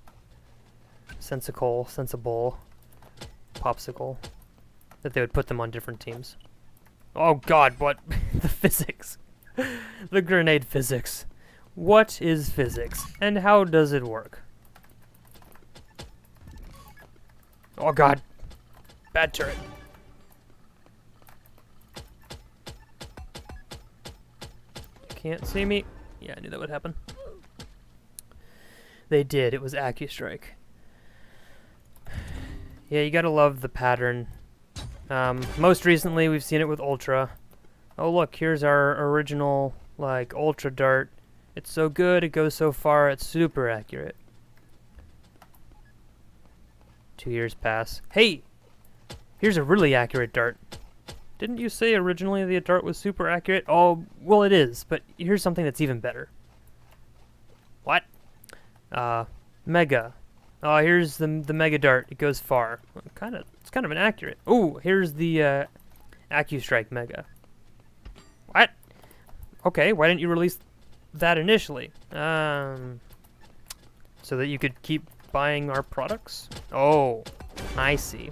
sensible, popsicle, that they would put them on different teams. Oh god, what? The physics. The grenade physics. What is physics, and how does it work? Oh god. Bad turret. Can't see me. Yeah, I knew that would happen. They did. It was AccuStrike. Yeah, you gotta love the pattern. Most recently, we've seen it with Ultra. Oh look, here's our original, like, Ultra Dart. It's so good, it goes so far, it's super accurate. 2 years pass. Hey! Here's a really accurate dart. Didn't you say originally the dart was super accurate? Oh, well it is, but here's something that's even better. What? Mega. Oh, here's the Mega Dart. It goes far. It's kind of inaccurate. Oh, here's the AccuStrike Mega. What? Okay, why didn't you release that initially? So that you could keep buying our products? Oh, I see.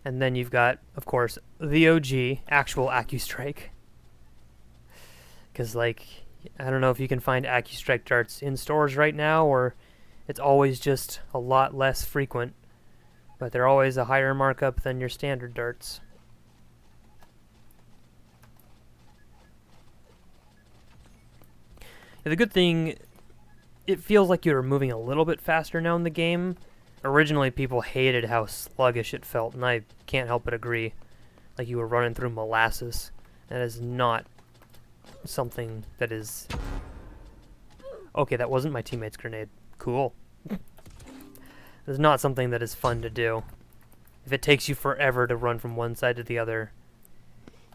And then you've got, of course, the OG, actual AccuStrike. Because, like, I don't know if you can find AccuStrike darts in stores right now, or it's always just a lot less frequent. But they're always a higher markup than your standard darts. Yeah, the good thing, it feels like you're moving a little bit faster now in the game. Originally, people hated how sluggish it felt, and I can't help but agree. Like you were running through molasses. That is not something that is... Okay, that wasn't my teammate's grenade. Cool. It's not something that is fun to do. If it takes you forever to run from one side to the other,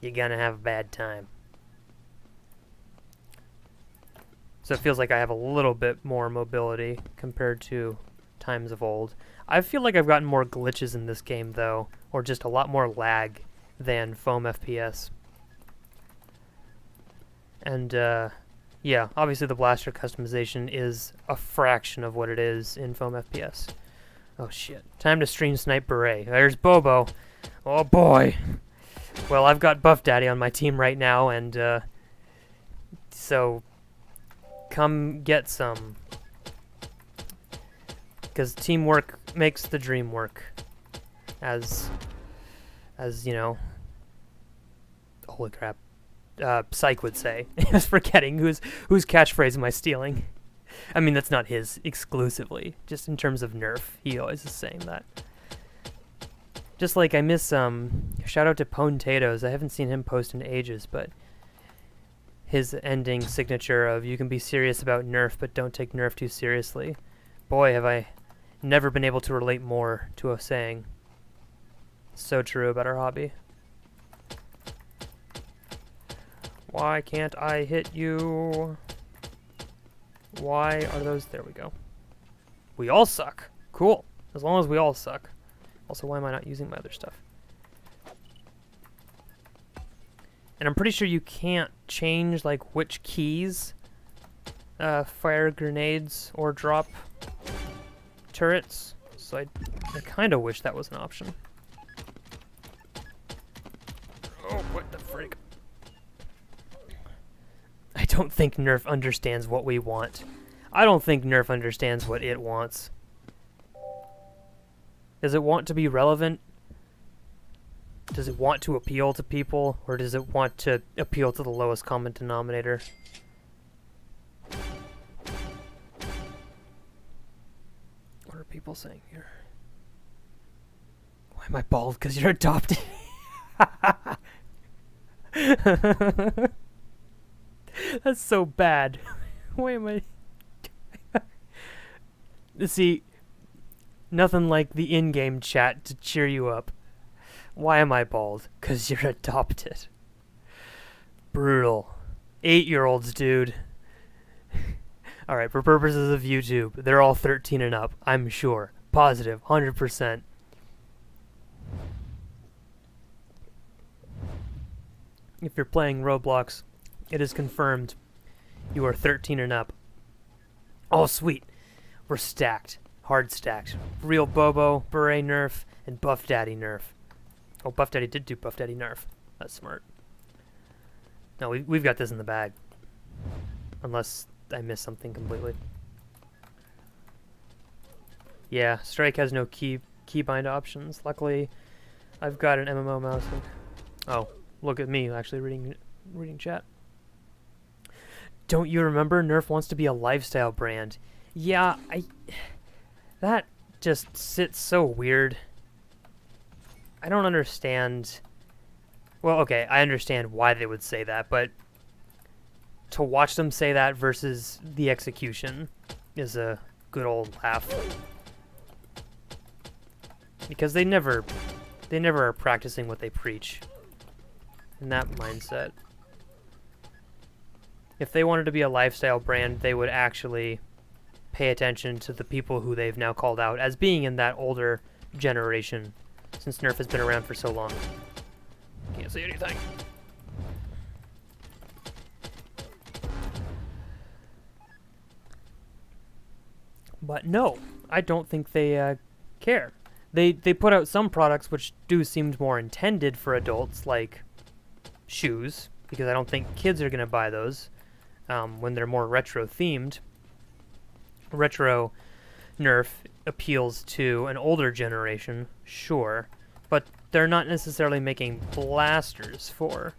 you're gonna have a bad time. So it feels like I have a little bit more mobility compared to times of old. I feel like I've gotten more glitches in this game, though, or just a lot more lag than foam FPS. And, yeah, obviously the blaster customization is a fraction of what it is in foam FPS. Oh shit. Time to stream snipe Beret. There's Bobo. Oh boy. Well, I've got Buff Daddy on my team right now, and So, come get some. Because teamwork makes the dream work. As you know. Holy crap. Psych would say. I was forgetting whose catchphrase am I stealing. I mean, that's not his exclusively. Just in terms of Nerf, he always is saying that. Just like I miss, shout out to Potatoes. I haven't seen him post in ages, but his ending signature of you can be serious about Nerf, but don't take Nerf too seriously. Boy, have I never been able to relate more to a saying. So true about our hobby. Why can't I hit you? Why are those... There we go. We all suck. Cool. As long as we all suck. Also, why am I not using my other stuff? And I'm pretty sure you can't change, like, which keys fire grenades or drop turrets. So I kind of wish that was an option. Oh, what the frick? I don't think Nerf understands what we want. I don't think Nerf understands what it wants. Does it want to be relevant? Does it want to appeal to people? Or does it want to appeal to the lowest common denominator? What are people saying here? Why am I bald? Because you're adopted. That's so bad. Why am I... See, nothing like the in-game chat to cheer you up. Why am I bald? 'Cause you're adopted. Brutal. 8-year-olds, dude. Alright, for purposes of YouTube, they're all 13 and up, I'm sure. Positive, 100%. If you're playing Roblox, it is confirmed you are 13 and up. Oh, sweet. We're stacked. Hard stacked. Real Bobo, Beret Nerf, and Buff Daddy Nerf. Oh, Buff Daddy did do Buff Daddy Nerf. That's smart. No, we've got this in the bag. Unless I missed something completely. Yeah, Strike has no keybind options. Luckily, I've got an MMO mouse. Oh, look at me actually reading chat. Don't you remember Nerf wants to be a lifestyle brand? Yeah, that just sits so weird. I don't understand. Well, okay, I understand why they would say that, but to watch them say that versus the execution is a good old laugh. Because they never are practicing what they preach. In that mindset. If they wanted to be a lifestyle brand, they would actually pay attention to the people who they've now called out as being in that older generation, since Nerf has been around for so long. Can't see anything. But no, I don't think they care. They put out some products which do seem more intended for adults, like shoes, because I don't think kids are going to buy those when they're more retro themed. Retro Nerf appeals to an older generation, sure, but they're not necessarily making blasters for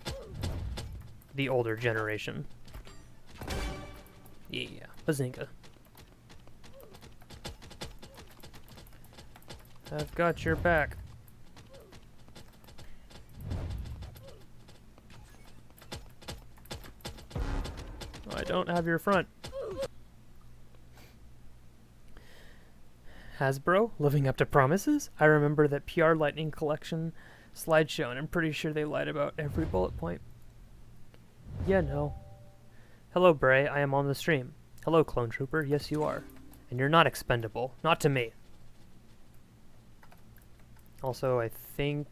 the older generation. Yeah, Bazinga. I've got your back. I don't have your front. Hasbro, living up to promises? I remember that PR Lightning Collection slideshow, and I'm pretty sure they lied about every bullet point. Yeah, no. Hello, Bray, I am on the stream. Hello, Clone Trooper, yes you are. And you're not expendable. Not to me. Also, I think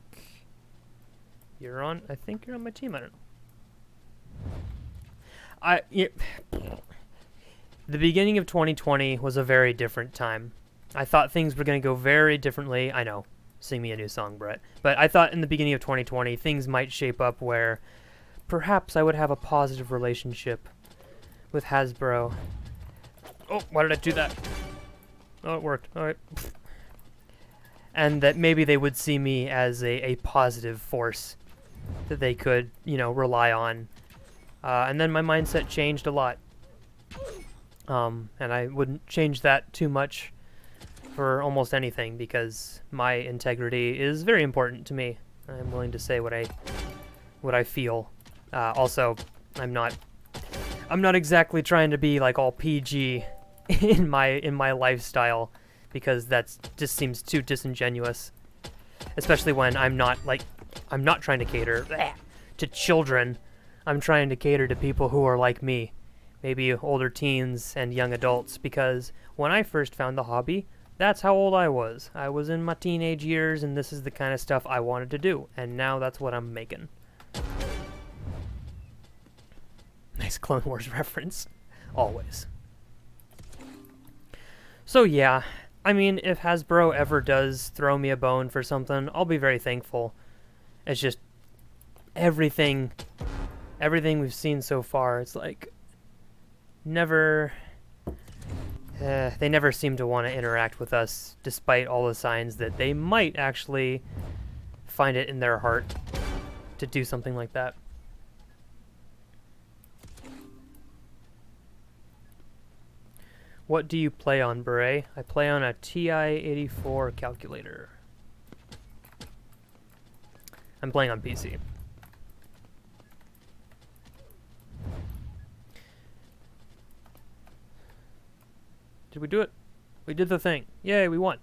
you're on my team, I don't know. The beginning of 2020 was a very different time. I thought things were going to go very differently. I know. Sing me a new song, Brett. But I thought in the beginning of 2020 things might shape up where perhaps I would have a positive relationship with Hasbro. Oh, why did I do that? Oh, it worked. All right. And that maybe they would see me as a positive force that they could, you know, rely on. And then my mindset changed a lot. And I wouldn't change that too much for almost anything because my integrity is very important to me. I'm willing to say what I feel. Also, I'm not exactly trying to be like all PG in my lifestyle because that just seems too disingenuous. Especially when I'm not trying to cater to children. I'm trying to cater to people who are like me, maybe older teens and young adults, because when I first found the hobby, that's how old I was. I was in my teenage years, and this is the kind of stuff I wanted to do, and now that's what I'm making. Nice Clone Wars reference. Always. So yeah, I mean, if Hasbro ever does throw me a bone for something, I'll be very thankful. It's just everything we've seen so far, it's like never they never seem to want to interact with us, despite all the signs that they might actually find it in their heart to do something like that. What do you play on, Beret? I play on a TI-84 calculator. I'm playing on PC. Did we do it? We did the thing. Yay, we won.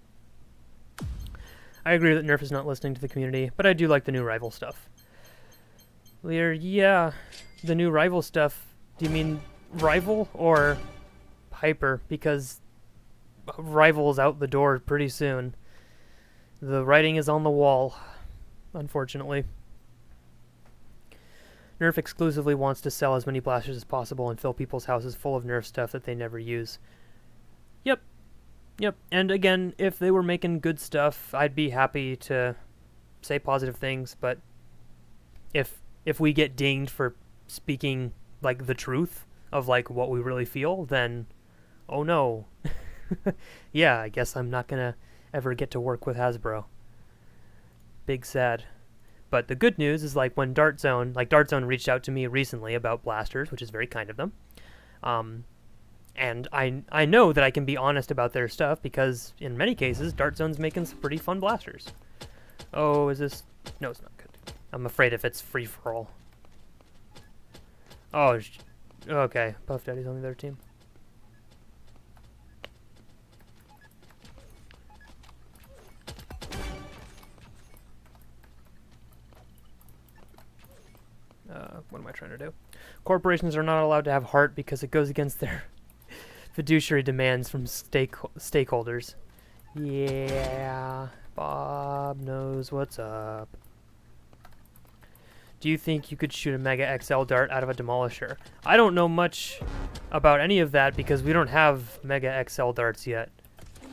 I agree that Nerf is not listening to the community, but I do like the new rival stuff. Lear, yeah, the new rival stuff. Do you mean rival or Hyper? Because rival is out the door pretty soon. The writing is on the wall, unfortunately. Nerf exclusively wants to sell as many blasters as possible and fill people's houses full of Nerf stuff that they never use. Yep. And again, if they were making good stuff, I'd be happy to say positive things, but if we get dinged for speaking like the truth of like what we really feel, then oh no. Yeah, I guess I'm not gonna ever get to work with Hasbro. Big sad. But the good news is like when Dart Zone reached out to me recently about blasters, which is very kind of them. And I know that I can be honest about their stuff because in many cases, Dart Zone's making some pretty fun blasters. Oh, is this? No, it's not good. I'm afraid if it's free for all. Oh, okay. Puff Daddy's on the other team. What am I trying to do? Corporations are not allowed to have heart because it goes against their fiduciary demands from stakeholders. Yeah, Bob knows what's up. Do you think you could shoot a Mega XL dart out of a demolisher? I don't know much about any of that because we don't have Mega XL darts yet.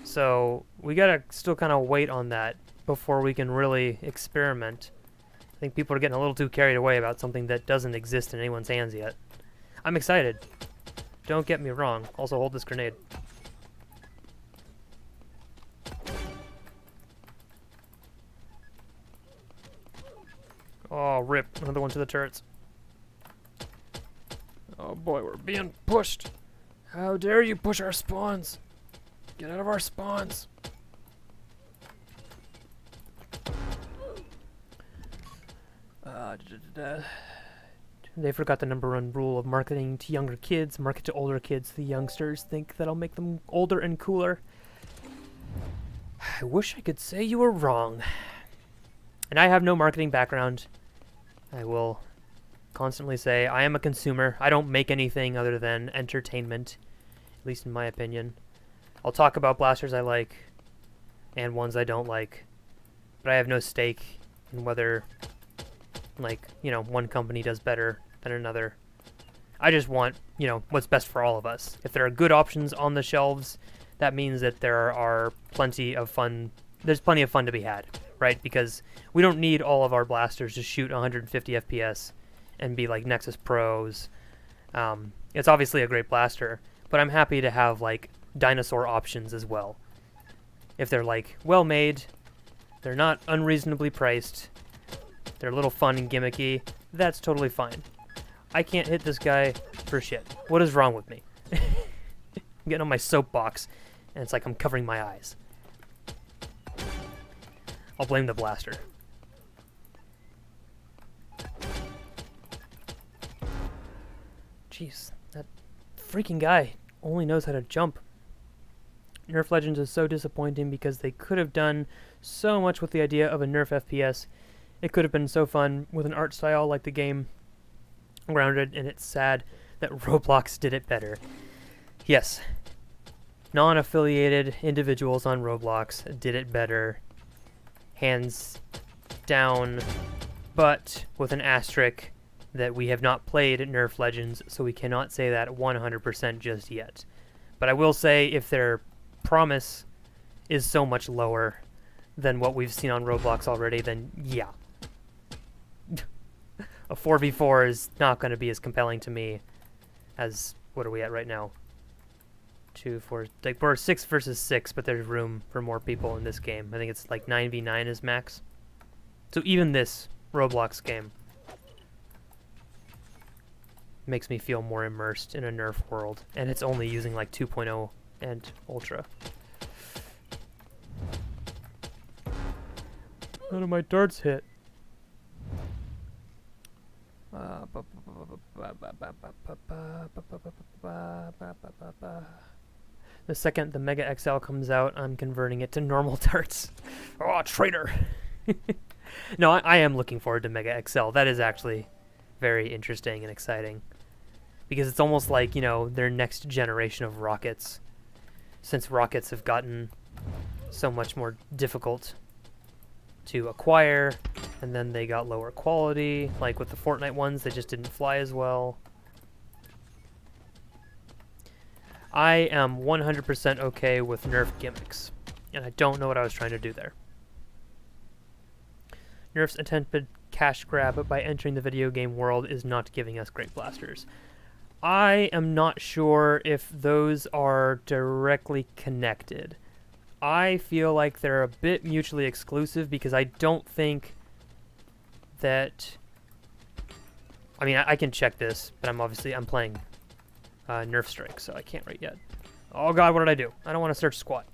So we gotta still kind of wait on that before we can really experiment. I think people are getting a little too carried away about something that doesn't exist in anyone's hands yet. I'm excited. Don't get me wrong. Also, hold this grenade. Oh, rip. Another one to the turrets. Oh boy, we're being pushed. How dare you push our spawns? Get out of our spawns. They forgot the #1 rule of marketing to younger kids. Market to older kids. The youngsters think that'll make them older and cooler. I wish I could say you were wrong. And I have no marketing background. I will constantly say I am a consumer. I don't make anything other than entertainment, at least in my opinion. I'll talk about blasters I like and ones I don't like, but I have no stake in whether, like, you know, one company does better than another. I just want, you know, what's best for all of us. If there are good options on the shelves, that means that there are plenty of fun. There's plenty of fun to be had, right? Because we don't need all of our blasters to shoot 150 FPS and be like Nexus Pros. It's obviously a great blaster, but I'm happy to have, like, dinosaur options as well. If they're, like, well-made, they're not unreasonably priced, they're a little fun and gimmicky, that's totally fine. I can't hit this guy for shit. What is wrong with me? I'm getting on my soapbox, and it's like I'm covering my eyes. I'll blame the blaster. Jeez, that freaking guy only knows how to jump. Nerf Legends is so disappointing because they could have done so much with the idea of a Nerf FPS. It could have been so fun with an art style like the game grounded, and it's sad that Roblox did it better. Yes, non-affiliated individuals on Roblox did it better, hands down, but with an asterisk that we have not played Nerf Legends, so we cannot say that 100% just yet. But I will say, if their promise is so much lower than what we've seen on Roblox already, then yeah. A 4v4 is not going to be as compelling to me as, what are we at right now? 2, 4, like we're 6 versus 6, but there's room for more people in this game. I think it's like 9v9 is max. So even this Roblox game makes me feel more immersed in a Nerf world, and it's only using like 2.0 and Ultra. None of my darts hit. The second the Mega XL comes out, I'm converting it to normal darts. Oh, traitor! No, I am looking forward to Mega XL. That is actually very interesting and exciting. Because it's almost like, you know, their next generation of rockets. Since rockets have gotten so much more difficult to acquire, and then they got lower quality. Like with the Fortnite ones, they just didn't fly as well. I am 100% okay with Nerf gimmicks, and I don't know what I was trying to do there. Nerf's attempted cash grab by entering the video game world is not giving us great blasters. I am not sure if those are directly connected. I feel like they're a bit mutually exclusive because I don't think that... I mean, I can check this, but I'm playing Nerf Strike, so I can't right yet. Oh god, what did I do? I don't want to search squat.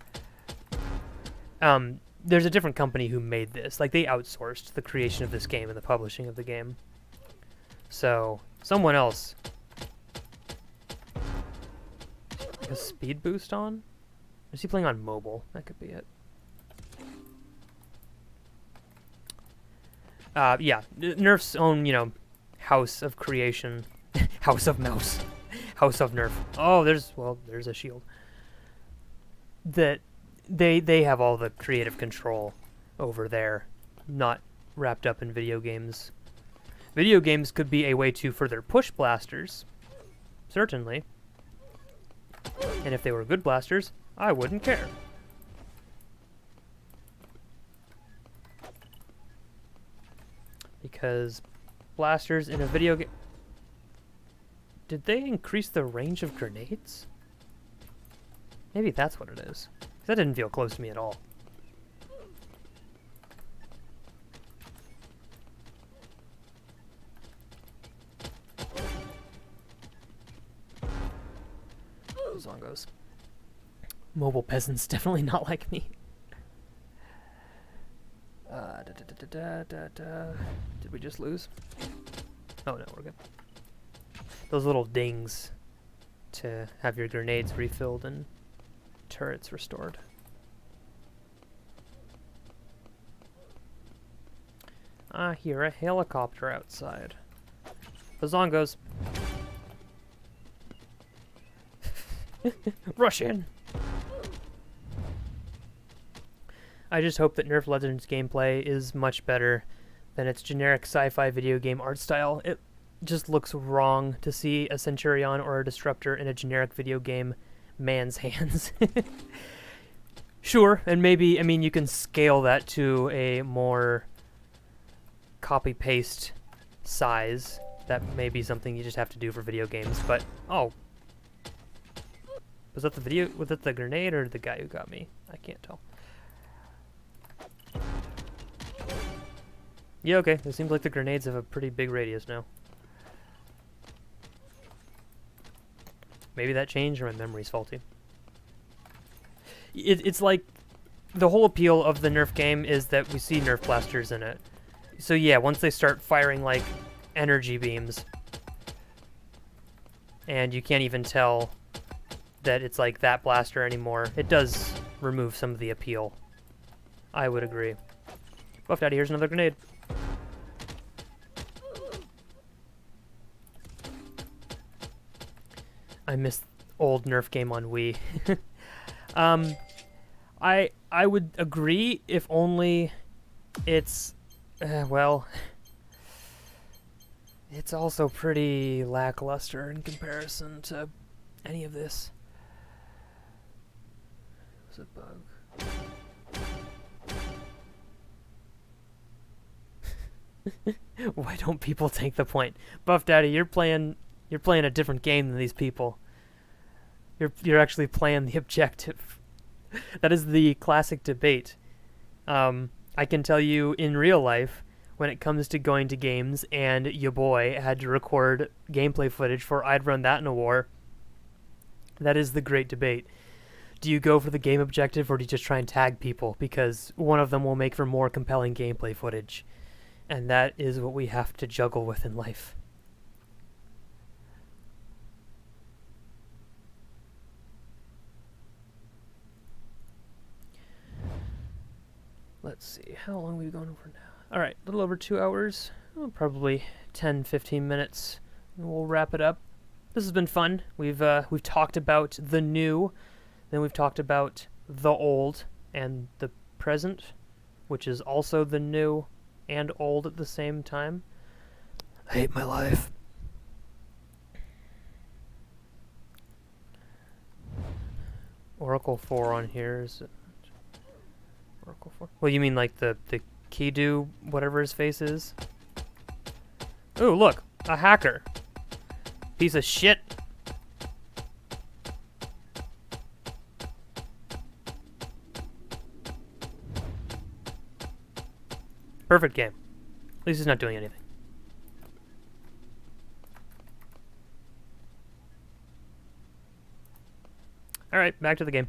There's a different company who made this. Like, they outsourced the creation of this game and the publishing of the game. So, someone else... a speed boost on? Is he playing on mobile? That could be it. Yeah, Nerf's own, you know, house of creation. House of Mouse. House of Nerf. Oh, there's a shield. That they have all the creative control over there, not wrapped up in video games. Video games could be a way to further push blasters, certainly. And if they were good blasters, I wouldn't care. Because blasters in a video game... Did they increase the range of grenades? Maybe that's what it is. 'Cause that didn't feel close to me at all. Zongos. Mobile peasants definitely not like me. Did we just lose? Oh no, we're good. Those little dings to have your grenades refilled and turrets restored. I hear a helicopter outside. Bazongos. Rush in! I just hope that Nerf Legends gameplay is much better than its generic sci-fi video game art style. It just looks wrong to see a Centurion or a Disruptor in a generic video game man's hands. Sure, and maybe, I mean, you can scale that to a more copy-paste size That may be something you just have to do for video games, but... Oh. Was that the grenade or the guy who got me? I can't tell. Yeah, okay. It seems like the grenades have a pretty big radius now. Maybe that changed or my memory's faulty. It's like... The whole appeal of the Nerf game is that we see Nerf blasters in it. So yeah, once they start firing, like, energy beams, and you can't even tell that it's, like, that blaster anymore, it does remove some of the appeal. I would agree. Buff Daddy, here's another grenade. I miss old Nerf game on Wii. I would agree if only it's, well, it's also pretty lackluster in comparison to any of this. It was a bug. Why don't people take the point? Buff Daddy, you're playing a different game than these people. You're actually playing the objective. That is the classic debate. I can tell you in real life, when it comes to going to games and your boy had to record gameplay footage for I'd Run That in a War, that is the great debate. Do you go for the game objective or do you just try and tag people? Because one of them will make for more compelling gameplay footage. And that is what we have to juggle with in life. Let's see, how long are we going for now? Alright, a little over 2 hours, probably 10-15 minutes, and we'll wrap it up. This has been fun. We've talked about the new, then we've talked about the old, and the present, which is also the new and old at the same time. I hate my life. Oracle 4 on here is... Oracle 4? Well, you mean like the Kidu, whatever his face is? Ooh, look! A hacker! Piece of shit! Perfect game. At least he's not doing anything. Alright, back to the game.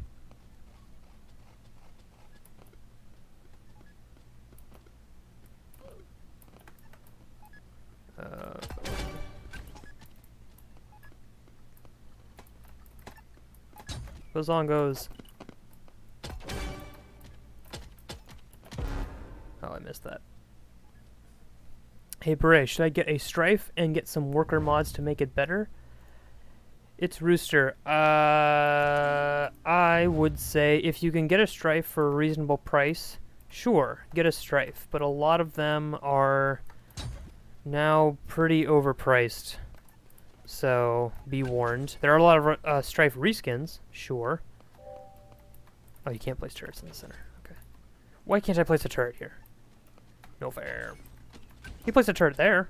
The song goes. Oh, I missed that. Hey, Beret, should I get a Strife and get some worker mods to make it better? It's Rooster. I would say if you can get a Strife for a reasonable price, sure, get a Strife. But a lot of them are now pretty overpriced. So, be warned. There are a lot of Strife reskins, sure. Oh, you can't place turrets in the center. Okay. Why can't I place a turret here? No fair. He placed a turret there.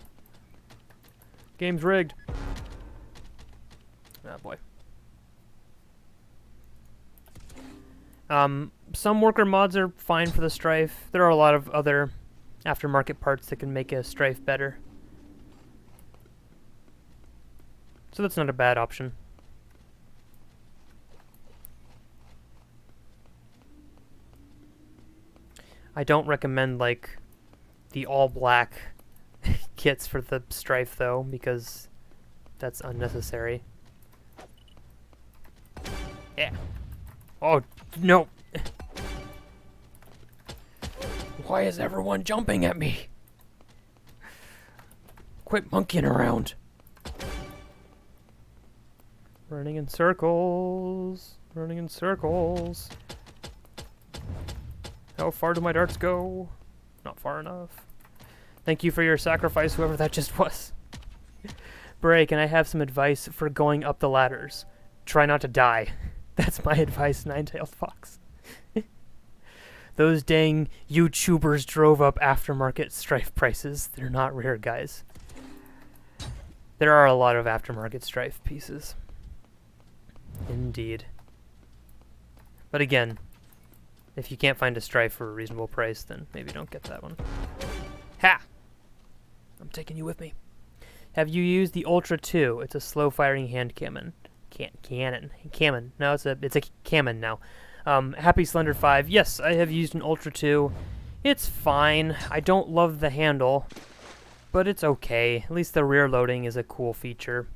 Game's rigged. Oh, boy. Some worker mods are fine for the Strife. There are a lot of other aftermarket parts that can make a Strife better. So that's not a bad option. I don't recommend, like, the all-black kits for the Strife, though, because that's unnecessary. Yeah. Oh, no. Why is everyone jumping at me? Quit monkeying around. Running in circles. Running in circles. How far do my darts go? Not far enough. Thank you for your sacrifice, whoever that just was. Bray, can I have some advice for going up the ladders? Try not to die. That's my advice, Nine-Tailed Fox. Those dang YouTubers drove up aftermarket Strife prices. They're not rare, guys. There are a lot of aftermarket Strife pieces. Indeed. But again, if you can't find a Strife for a reasonable price, then maybe don't get that one. Ha! I'm taking you with me. Have you used the Ultra 2? It's a slow-firing hand cannon. Cannon. No, it's a cannon now. Happy Slender 5. Yes, I have used an Ultra 2. It's fine. I don't love the handle, but it's okay. At least the rear loading is a cool feature.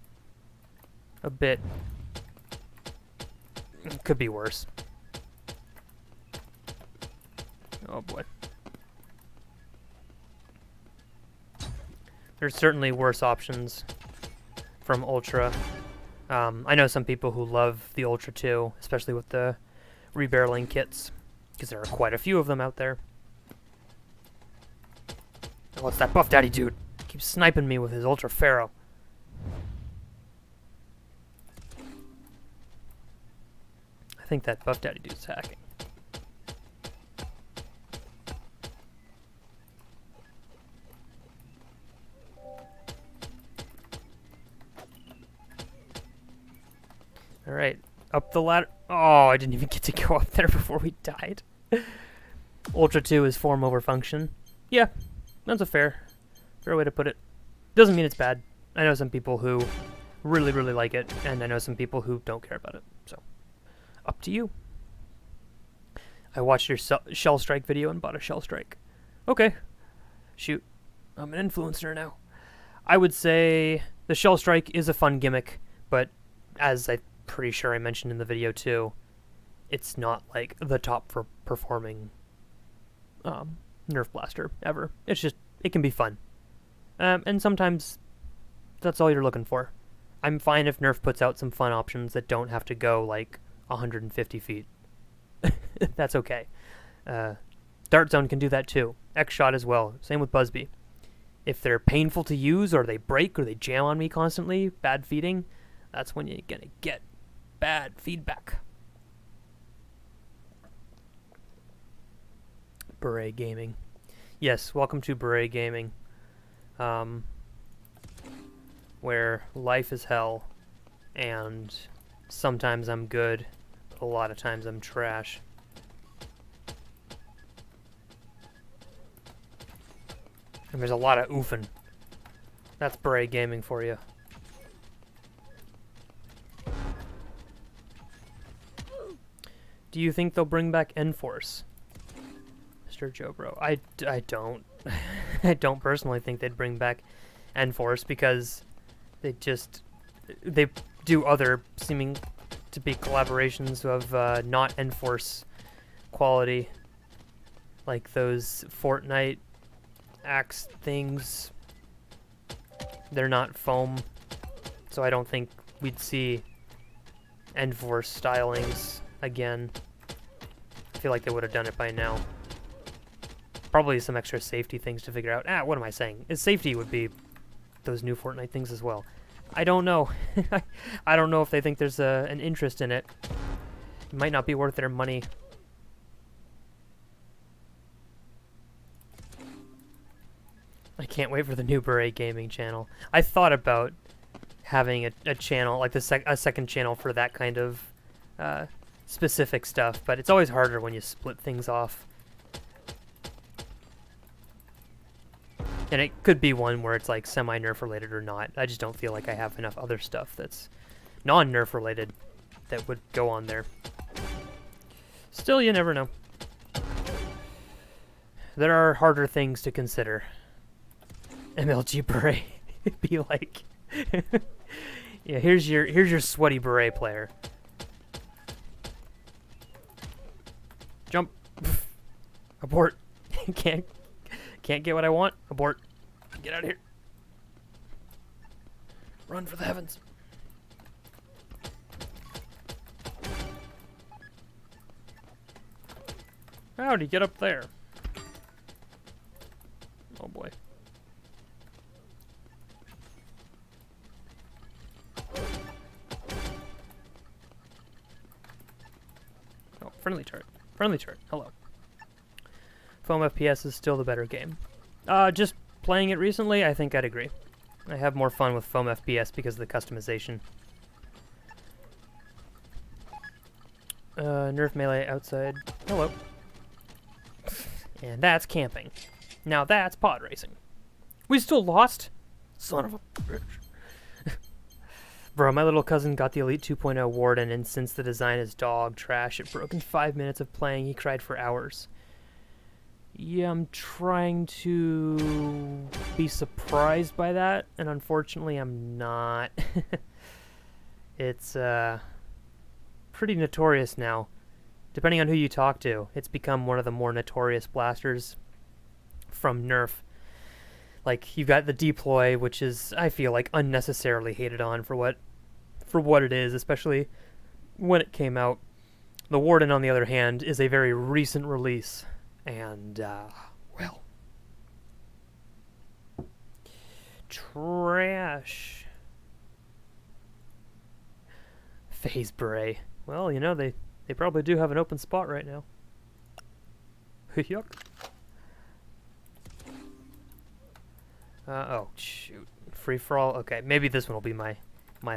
A bit. Could be worse. Oh boy. There's certainly worse options from Ultra. I know some people who love the Ultra 2, especially with the rebarreling kits, because there are quite a few of them out there. Oh, it's that Buff Daddy dude. Keeps sniping me with his Ultra Pharaoh. I think that Buff Daddy dude's hacking. Alright, up the ladder. Oh, I didn't even get to go up there before we died. Ultra 2 is form over function. Yeah, that's a fair way to put it. Doesn't mean it's bad. I know some people who really, really like it, and I know some people who don't care about it. So, up to you. I watched your Shell Strike video and bought a Shell Strike. Okay. Shoot. I'm an influencer now. I would say the Shell Strike is a fun gimmick, but as I'm pretty sure I mentioned in the video too, it's not like the top for performing Nerf blaster ever. It's just, it can be fun. And sometimes that's all you're looking for. I'm fine if Nerf puts out some fun options that don't have to go like 150 feet. That's okay. Dart Zone can do that too. X-Shot as well. Same with Busby. If they're painful to use, or they break, or they jam on me constantly, bad feeding, that's when you're gonna get bad feedback. Beret Gaming. Yes, welcome to Beret Gaming. Where life is hell, and sometimes I'm good, but a lot of times I'm trash. And there's a lot of oofing. That's Beret Gaming for you. Do you think they'll bring back Enforce? Mr. Joe Bro. I don't. I don't personally think they'd bring back Enforce because they do other seeming to be collaborations of not Enforce quality, like those Fortnite axe things. They're not foam, so I don't think we'd see Enforce stylings again. I feel like they would have done it by now. Probably some extra safety things to figure out. What am I saying? Safety would be those new Fortnite things as well. I don't know. I don't know if they think there's an interest in it. It might not be worth their money. I can't wait for the new Beret Gaming channel. I thought about having a channel, like a second channel for that kind of specific stuff, but it's always harder when you split things off. And it could be one where it's like semi-Nerf related or not. I just don't feel like I have enough other stuff that's non-Nerf related that would go on there. Still, you never know. There are harder things to consider. MLG Beret. Be like, yeah, here's your sweaty Beret player. Jump. Abort. Can't get what I want. Abort. Get out of here. Run for the heavens. How'd get up there? Oh boy. Oh, friendly turret. Friendly turret. Hello. Foam FPS is still the better game. Just playing it recently, I think I'd agree. I have more fun with foam FPS because of the customization. Nerf melee outside. Hello. And that's camping. Now that's pod racing. We still lost? Son of a bitch. Bro, my little cousin got the Elite 2.0 Warden, and since the design is dog trash, it broke in 5 minutes of playing. He cried for hours. Yeah, I'm trying to be surprised by that, and unfortunately I'm not. It's pretty notorious now. Depending on who you talk to, it's become one of the more notorious blasters from Nerf. Like, you've got the deploy, which is, I feel like, unnecessarily hated on for what it is, especially when it came out. The Warden, on the other hand, is a very recent release, and, well, trash. Phase Beret. Well, you know, they probably do have an open spot right now. Yuck. Oh, shoot. Free-for-all? Okay, maybe this one will be my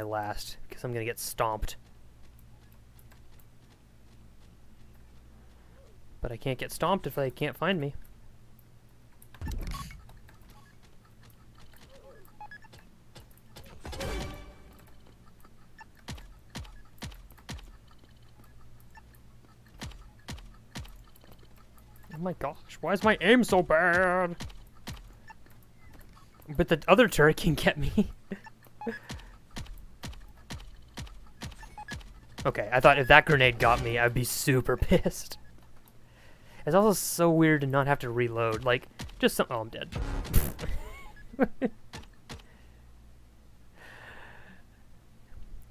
last, because I'm going to get stomped. But I can't get stomped if they can't find me. Oh my gosh, why is my aim so bad? But the other turret can get me. Okay, I thought if that grenade got me, I'd be super pissed. It's also so weird to not have to reload. Like, just some... Oh, I'm dead.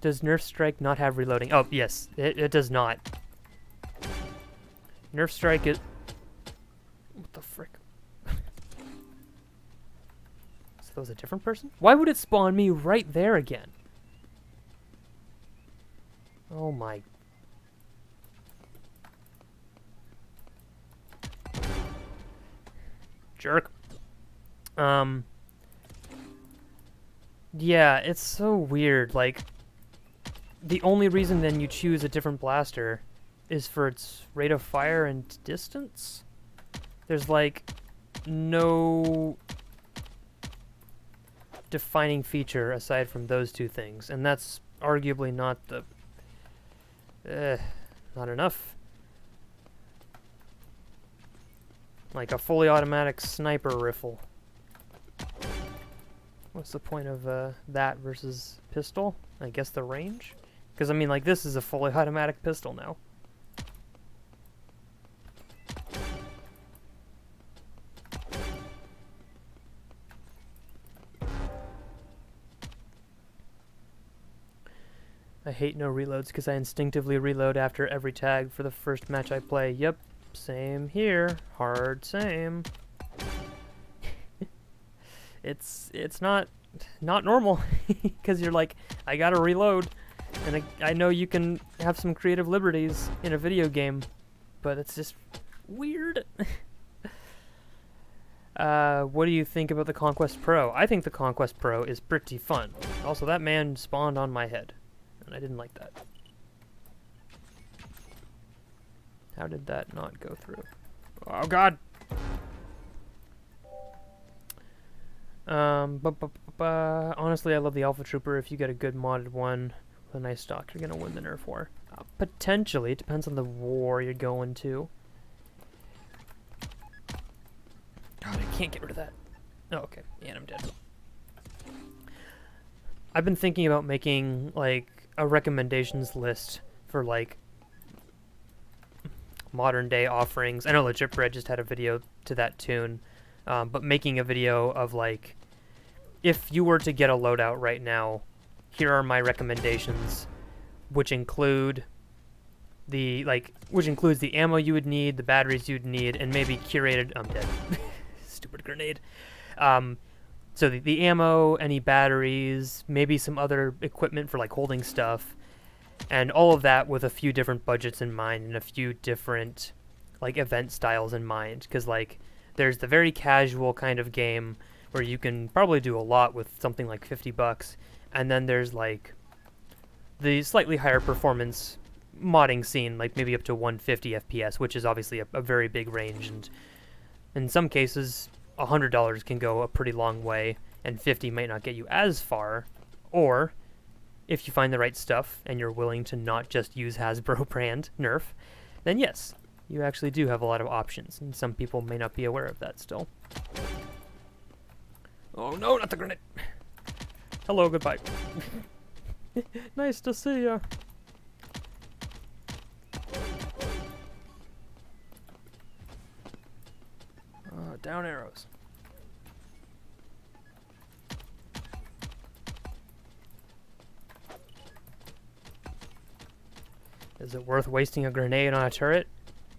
Does Nerf Strike not have reloading? Oh, yes, it does not. Nerf Strike is... What the frick? So that was a different person? Why would it spawn me right there again? Oh my... Jerk. Yeah, it's so weird. Like, the only reason then you choose a different blaster is for its rate of fire and distance? There's, like, no defining feature aside from those two things, and that's arguably not the... not enough. Like a fully automatic sniper rifle. What's the point of that versus pistol? I guess the range? Because, I mean, like, this is a fully automatic pistol now. I hate no reloads because I instinctively reload after every tag for the first match I play. Yep, same here. Hard same. It's not normal because you're like, I gotta reload, and I know you can have some creative liberties in a video game, but it's just weird. What do you think about the Conquest Pro? I think the Conquest Pro is pretty fun. Also, that man spawned on my head, and I didn't like that. How did that not go through? Oh god! Honestly, I love the Alpha Trooper. If you get a good modded one with a nice stock, you're gonna win the Nerf war. Potentially, it depends on the war you're going to. God, I can't get rid of that. Oh, okay. And I'm dead. I've been thinking about making, like, a recommendations list for, like, modern day offerings. I know Legit Bread just had a video to that tune, but making a video of, like, if you were to get a loadout right now, here are my recommendations, which include the, like, which includes the ammo you would need, the batteries you'd need, and maybe curated... I'm dead. Stupid grenade. So the ammo, any batteries, maybe some other equipment for, like, holding stuff, and all of that with a few different budgets in mind and a few different, like, event styles in mind. Because, like, there's the very casual kind of game where you can probably do a lot with something like 50 bucks. And then there's like the slightly higher performance modding scene, like maybe up to 150 FPS, which is obviously a very big range. And in some cases, $100 can go a pretty long way, and 50 might not get you as far. Or if you find the right stuff and you're willing to not just use Hasbro brand Nerf, then yes, you actually do have a lot of options, and some people may not be aware of that still. Oh no, not the grenade! Hello, goodbye. Nice to see ya. Down arrows. Is it worth wasting a grenade on a turret?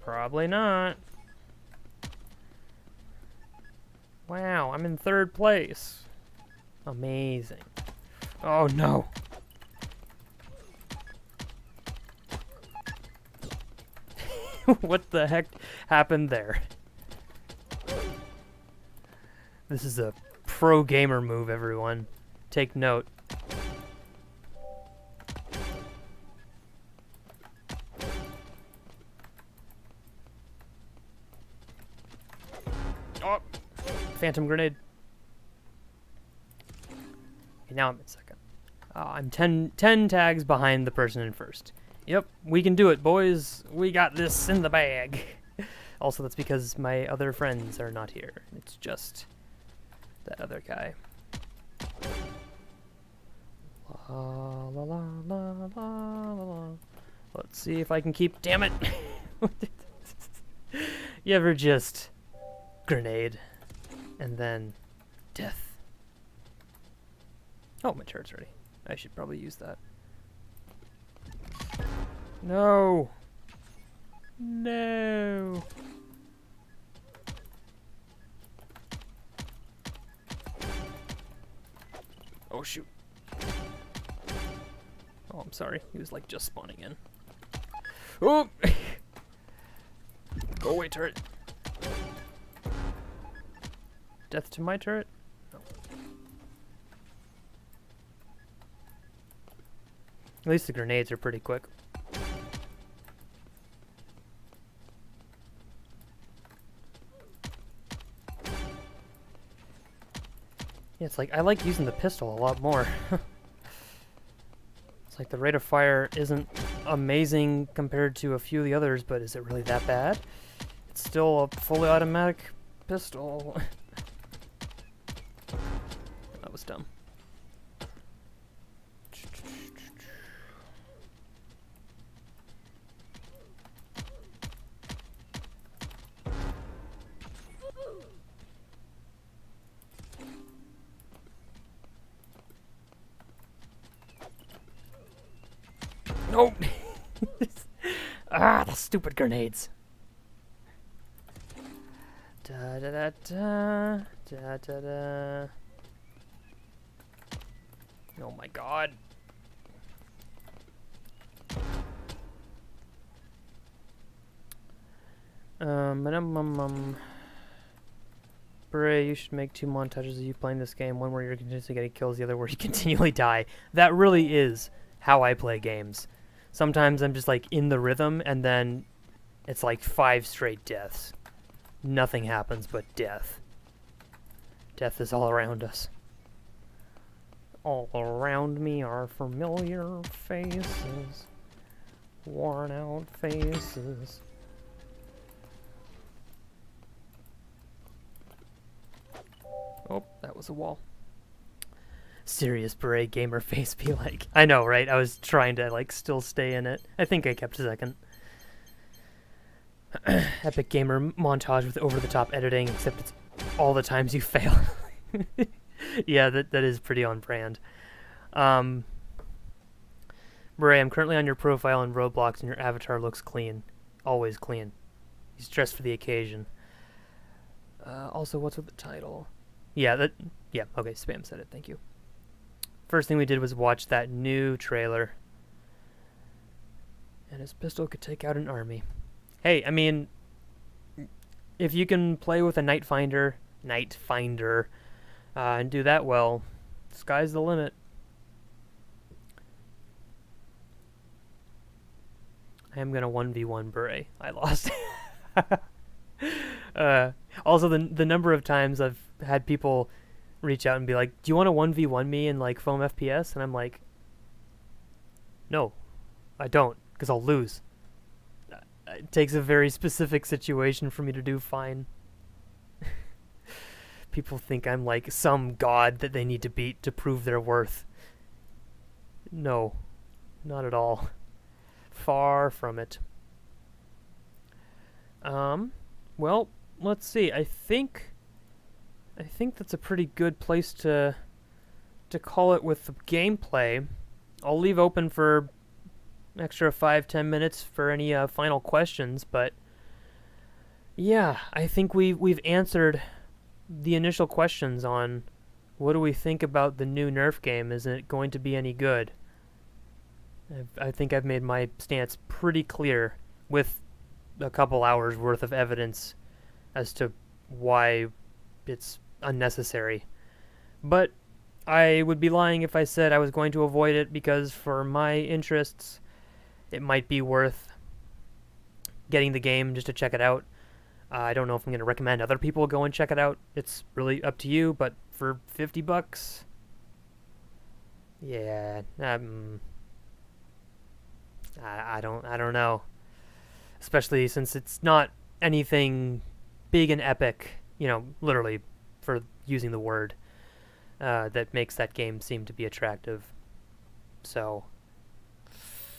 Probably not. Wow, I'm in 3rd place. Amazing. Oh no. What the heck happened there? This is a pro gamer move, everyone. Take note. Oh! Phantom grenade. Okay, now I'm in 2nd. Oh, I'm 10 tags behind the person in 1st. Yep, we can do it, boys. We got this in the bag. Also, that's because my other friends are not here. It's just that other guy. La la la la la la. Let's see if I can keep. Damn it! You ever just grenade and then death? Oh, my turret's ready. I should probably use that. No! No! Oh shoot. Oh, I'm sorry. He was like just spawning in. Oh! Go away, turret. Death to my turret? No. At least the grenades are pretty quick. Yeah, it's like, I like using the pistol a lot more. It's like the rate of fire isn't amazing compared to a few of the others, but is it really that bad? It's still a fully automatic pistol. That was dumb. Nope. Ah, the stupid grenades. Da da da da da da da. Oh my god. Beret, you should make 2 montages of you playing this game. One where you're continuously getting kills, the other where you continually die. That really is how I play games. Sometimes I'm just like in the rhythm, and then it's like 5 straight deaths. Nothing happens but death. Death is all around us. All around me are familiar faces, worn out faces. Oh, that was a wall. Serious Beret gamer face be like. I know, right? I was trying to like still stay in it. I think I kept 2nd. Epic gamer montage with over-the-top editing, except it's all the times you fail. Yeah, that is pretty on brand. Beret, I'm currently on your profile in Roblox, and your avatar looks clean. Always clean. He's dressed for the occasion. Also, what's with the title? Yeah, okay, Spam said it, thank you. First thing we did was watch that new trailer. And his pistol could take out an army. Hey, I mean, if you can play with a Night Finder, and do that well, sky's the limit. I am gonna 1v1 Beret. I lost. Also, the number of times I've had people reach out and be like, "Do you want to 1v1 me in like foam FPS?" And I'm like, "No, I don't, because I'll lose." It takes a very specific situation for me to do fine. People think I'm like some god that they need to beat to prove their worth. No, not at all. Far from it. Well, let's see. I think that's a pretty good place to call it with the gameplay. I'll leave open for extra 5-10 minutes for any final questions, but yeah, I think we've answered the initial questions on what do we think about the new Nerf game. Is it going to be any good? I think I've made my stance pretty clear with a couple hours worth of evidence as to why it's unnecessary. But I would be lying if I said I was going to avoid it, because for my interests, it might be worth getting the game just to check it out. I don't know if I'm going to recommend other people go and check it out. It's really up to you, but for $50, yeah, I don't know. Especially since it's not anything big and epic, literally, for using the word, that makes that game seem to be attractive. So,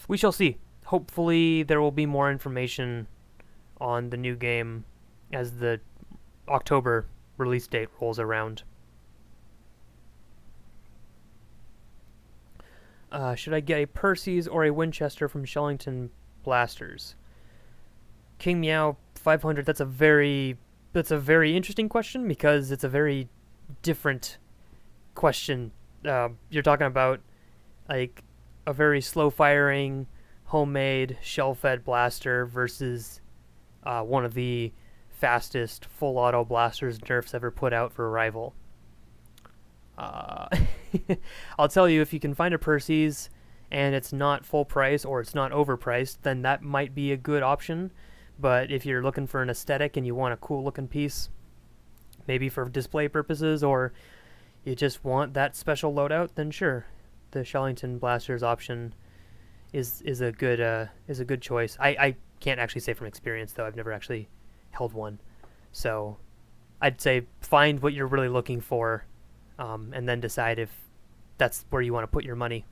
we shall see. Hopefully there will be more information on the new game as the October release date rolls around. Should I get a Percy's or a Winchester from Shellington Blasters? King Meow 500, that's a very interesting question, because it's a very different question. You're talking about like a very slow firing, homemade, shell-fed blaster versus one of the fastest full auto blasters Nerf's ever put out for a rival. I'll tell you, if you can find a Percy's and it's not full price or it's not overpriced, then that might be a good option. But if you're looking for an aesthetic and you want a cool looking piece, maybe for display purposes, or you just want that special loadout, then sure, the Shellington Blasters option is a good choice. I can't actually say from experience, though. I've never actually held one, so I'd say find what you're really looking for, and then decide if that's where you want to put your money.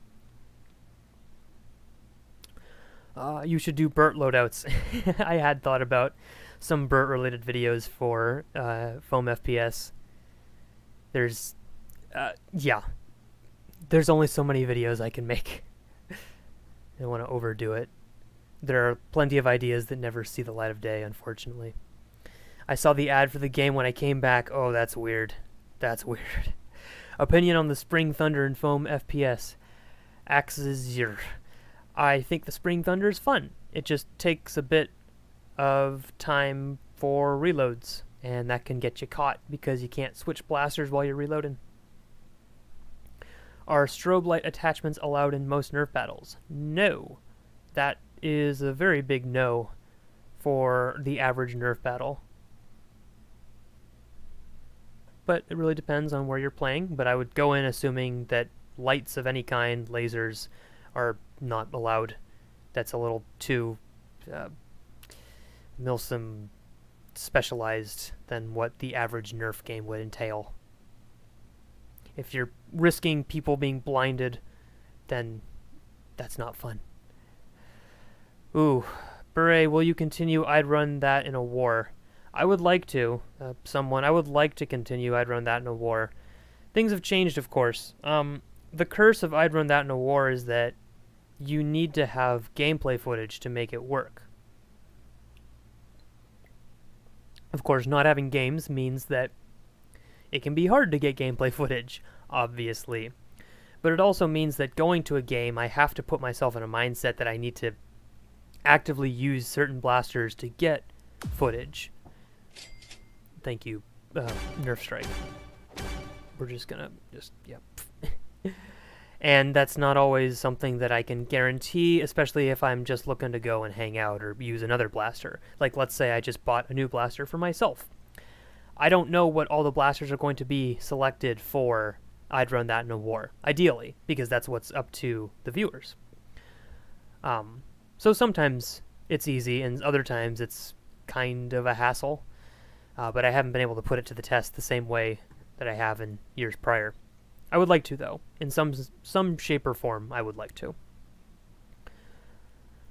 You should do Bert loadouts. I had thought about some Bert related videos for foam FPS. There's only so many videos I can make. I don't want to overdo it. There are plenty of ideas that never see the light of day, unfortunately. I saw the ad for the game when I came back. Oh, that's weird. That's weird. Opinion on the Spring Thunder and foam FPS. Axizir. I think the Spring Thunder is fun. It just takes a bit of time for reloads, and that can get you caught because you can't switch blasters while you're reloading. Are strobe light attachments allowed in most Nerf battles? No. That is a very big no for the average Nerf battle. But it really depends on where you're playing, but I would go in assuming that lights of any kind, lasers, are not allowed. That's a little too Milsim specialized than what the average Nerf game would entail. If you're risking people being blinded, then that's not fun. Ooh, Beret, will you continue I'd Run That in a War? I would like to. I would like to continue I'd Run That in a War. Things have changed, of course. The curse of I'd Run That in a War is that you need to have gameplay footage to make it work. Of course, not having games means that it can be hard to get gameplay footage, obviously. But it also means that going to a game, I have to put myself in a mindset that I need to actively use certain blasters to get footage. Thank you, Nerf Strike. we're just gonna yep. And that's not always something that I can guarantee, especially if I'm just looking to go and hang out or use another blaster. Like, let's say I just bought a new blaster for myself. I don't know what all the blasters are going to be selected for I'd Run That in a War, ideally, because that's what's up to the viewers. So sometimes it's easy, and other times it's kind of a hassle, but I haven't been able to put it to the test the same way that I have in years prior. I would like to, though. In some shape or form, I would like to.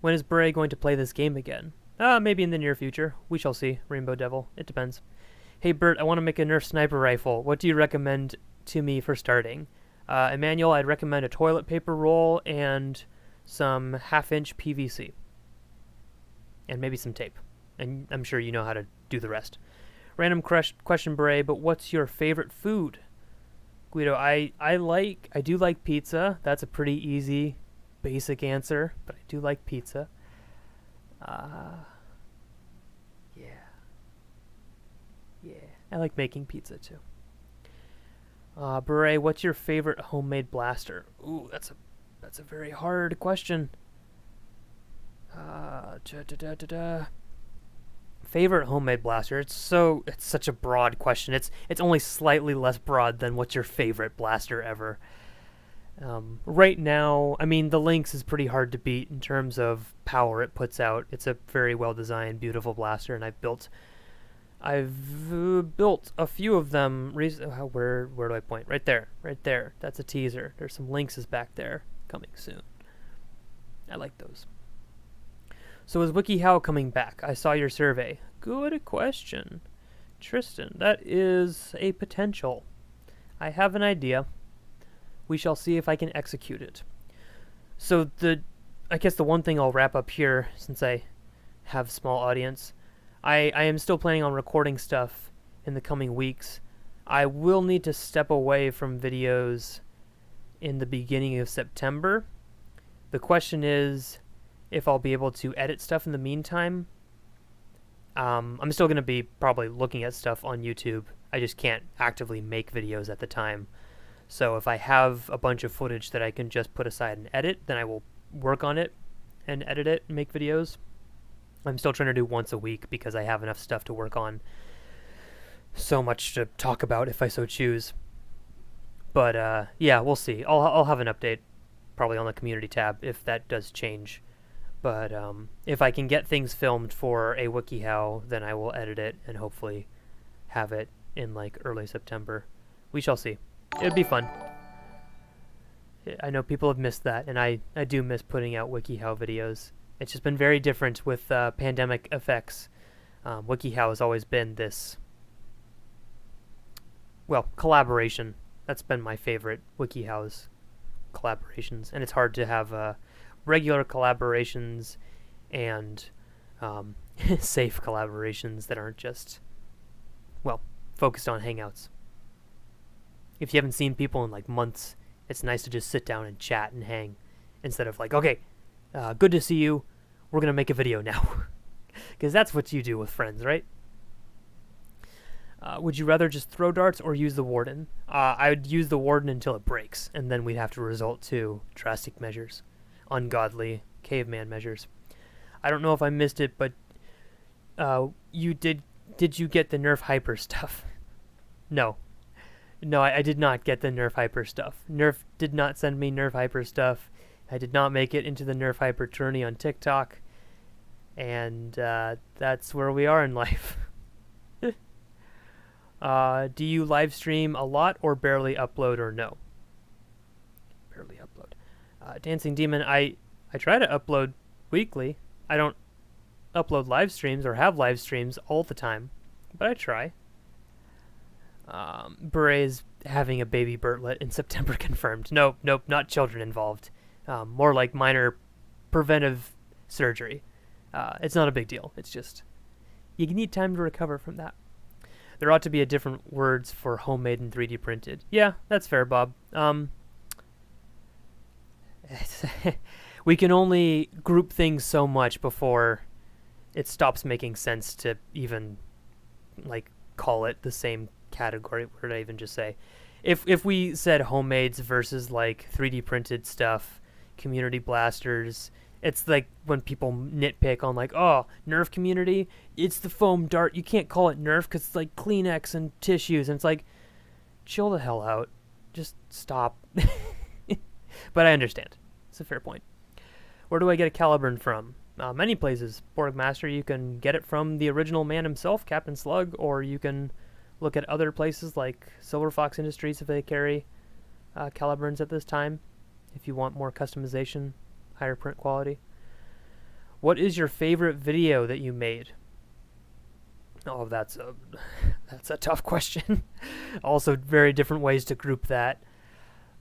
When is Beret going to play this game again? Maybe in the near future. We shall see, Rainbow Devil. It depends. Hey, Bert, I want to make a Nerf sniper rifle. What do you recommend to me for starting? Emmanuel, I'd recommend a toilet paper roll and some half-inch PVC. And maybe some tape. And I'm sure you know how to do the rest. Random question, Beret, but what's your favorite food? Guido, I do like pizza. That's a pretty easy, basic answer, but I do like pizza. Yeah, I like making pizza too. Beret, what's your favorite homemade blaster? Ooh, that's a very hard question. Favorite homemade blaster? It's such a broad question. It's only slightly less broad than what's your favorite blaster ever. Right now, I mean, the Lynx is pretty hard to beat in terms of power it puts out. It's a very well designed, beautiful blaster, and I've built a few of them. Where do I point? Right there. That's a teaser. There's some Lynxes back there coming soon. I like those. So is WikiHow coming back? I saw your survey. Good question. Tristan, that is a potential. I have an idea. We shall see if I can execute it. So I guess the one thing I'll wrap up here, since I have a small audience, I am still planning on recording stuff in the coming weeks. I will need to step away from videos in the beginning of September. The question is if I'll be able to edit stuff in the meantime. I'm still going to be probably looking at stuff on YouTube. I just can't actively make videos at the time. So if I have a bunch of footage that I can just put aside and edit, then I will work on it and edit it and make videos. I'm still trying to do once a week because I have enough stuff to work on. So much to talk about if I so choose. But yeah, we'll see. I'll have an update probably on the community tab if that does change. But if I can get things filmed for a WikiHow, then I will edit it and hopefully have it in like early September. We shall see. It'd be fun. I know people have missed that, and I do miss putting out WikiHow videos. It's just been very different with pandemic effects. WikiHow has always been this, well, collaboration. That's been my favorite, WikiHow's collaborations. And it's hard to have regular collaborations and safe collaborations that aren't just, well, focused on Hangouts. If you haven't seen people in like months, it's nice to just sit down and chat and hang instead of like, okay, good to see you. We're going to make a video now. Because that's what you do with friends, right? Would you rather just throw darts or use the Warden? I would use the Warden until it breaks, and then we'd have to resort to drastic measures. Ungodly caveman measures. I don't know if I missed it, but did you get the Nerf Hyper stuff? No. No, I did not get the Nerf Hyper stuff. Nerf did not send me Nerf Hyper stuff. I did not make it into the Nerf Hyper tourney on TikTok. And that's where we are in life. Do you live stream a lot or barely upload or no? Barely upload. Dancing Demon, I try to upload weekly. I don't upload live streams or have live streams all the time, but I try. Beret is having a baby Bertlet in September confirmed. Nope, not children involved. More like minor preventive surgery. It's not a big deal. It's just, you need time to recover from that. There ought to be a different words for homemade and 3D printed. Yeah, that's fair, Bob. We can only group things so much before it stops making sense to even, like, call it the same category. What did I even just say? if we said homemades versus like 3D printed stuff, community blasters, it's like when people nitpick on like, oh, Nerf community, it's the foam dart. You can't call it Nerf because it's like Kleenex and tissues, and it's like, chill the hell out, just stop. But I understand. It's a fair point. Where do I get a Caliburn from? Many places. Borgmaster, you can get it from the original man himself, Captain Slug, or you can look at other places like Silver Fox Industries if they carry Caliburns at this time, if you want more customization, higher print quality. What is your favorite video that you made? Oh, that's a tough question. Also, very different ways to group that.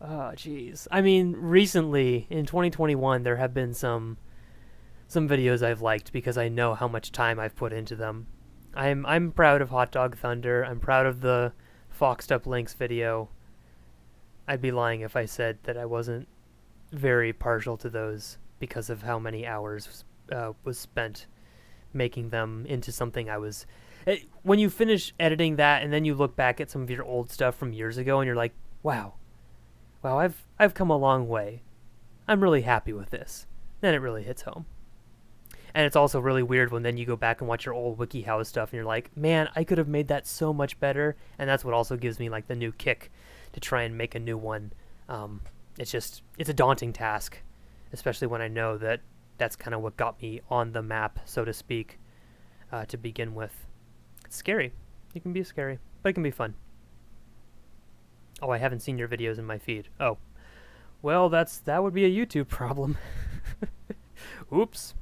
Oh, jeez. I mean, recently, in 2021, there have been some videos I've liked because I know how much time I've put into them. I'm proud of Hot Dog Thunder. I'm proud of the Foxed Up Links video. I'd be lying if I said that I wasn't very partial to those because of how many hours was spent making them into something I was... When you finish editing that and then you look back at some of your old stuff from years ago and you're like, wow, I've come a long way. I'm really happy with this. Then it really hits home. And it's also really weird when then you go back and watch your old WikiHow stuff and you're like, man, I could have made that so much better. And that's what also gives me like the new kick to try and make a new one. It's a daunting task, especially when I know that that's kind of what got me on the map, so to speak, to begin with. It's scary. It can be scary, but it can be fun. Oh, I haven't seen your videos in my feed. Oh, well, that would be a YouTube problem. Oops.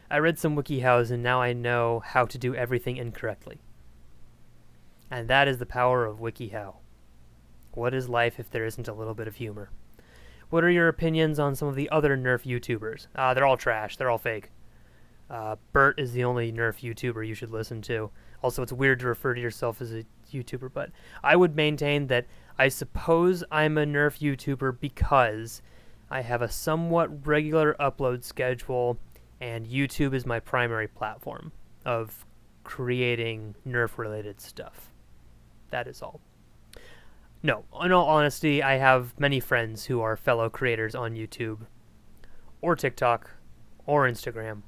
I read some WikiHows and now I know how to do everything incorrectly. And that is the power of WikiHow. What is life if there isn't a little bit of humor? What are your opinions on some of the other Nerf YouTubers? They're all trash. They're all fake. Bert is the only Nerf YouTuber you should listen to. Also, it's weird to refer to yourself as a YouTuber, but I would maintain that I suppose I'm a Nerf YouTuber because I have a somewhat regular upload schedule and YouTube is my primary platform of creating Nerf-related stuff. That is all. No, in all honesty, I have many friends who are fellow creators on YouTube, or TikTok, or Instagram.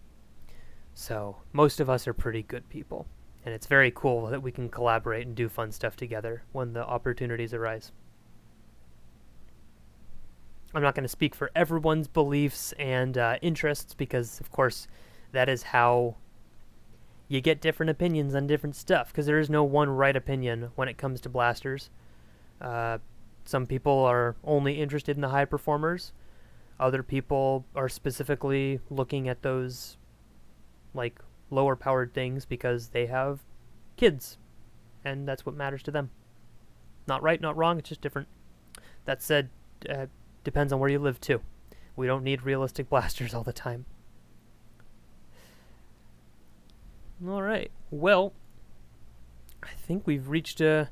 So, most of us are pretty good people. And it's very cool that we can collaborate and do fun stuff together when the opportunities arise. I'm not going to speak for everyone's beliefs and interests because, of course, that is how you get different opinions on different stuff, because there is no one right opinion when it comes to blasters. Some people are only interested in the high performers. Other people are specifically looking at those like lower powered things because they have kids and that's what matters to them. Not right, not wrong, it's just different. That said, depends on where you live too. We don't need realistic blasters all the time. All right. Well, I think we've reached a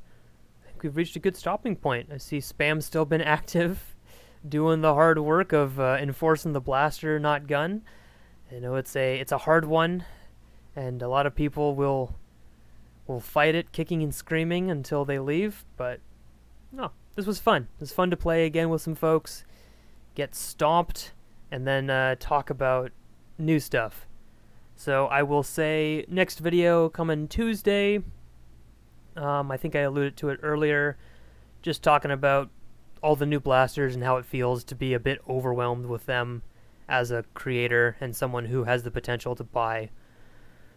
good stopping point. I see Spam's still been active, doing the hard work of enforcing the blaster, not gun. I know it's a hard one, and a lot of people will fight it, kicking and screaming until they leave. But no, this was fun. It was fun to play again with some folks, get stomped, and then talk about new stuff. So I will say next video coming Tuesday. I think I alluded to it earlier, just talking about all the new blasters and how it feels to be a bit overwhelmed with them as a creator and someone who has the potential to buy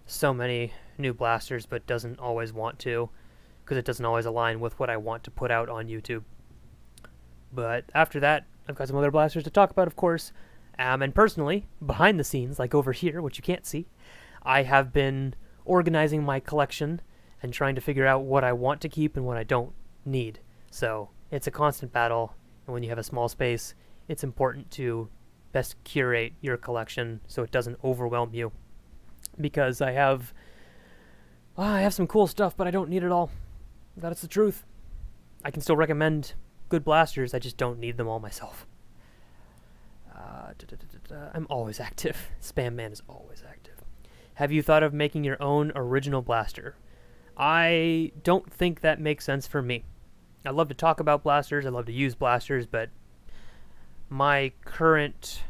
so many new blasters but doesn't always want to, because it doesn't always align with what I want to put out on YouTube. But after that, I've got some other blasters to talk about, of course. And personally, behind the scenes, like over here, which you can't see, I have been organizing my collection and trying to figure out what I want to keep and what I don't need. So it's a constant battle, and when you have a small space, it's important to best curate your collection so it doesn't overwhelm you. Because I have some cool stuff, but I don't need it all. That's the truth. I can still recommend good blasters, I just don't need them all myself. I'm always active. Spam Man is always active. Have you thought of making your own original blaster? I don't think that makes sense for me. I love to talk about blasters, I love to use blasters, but my current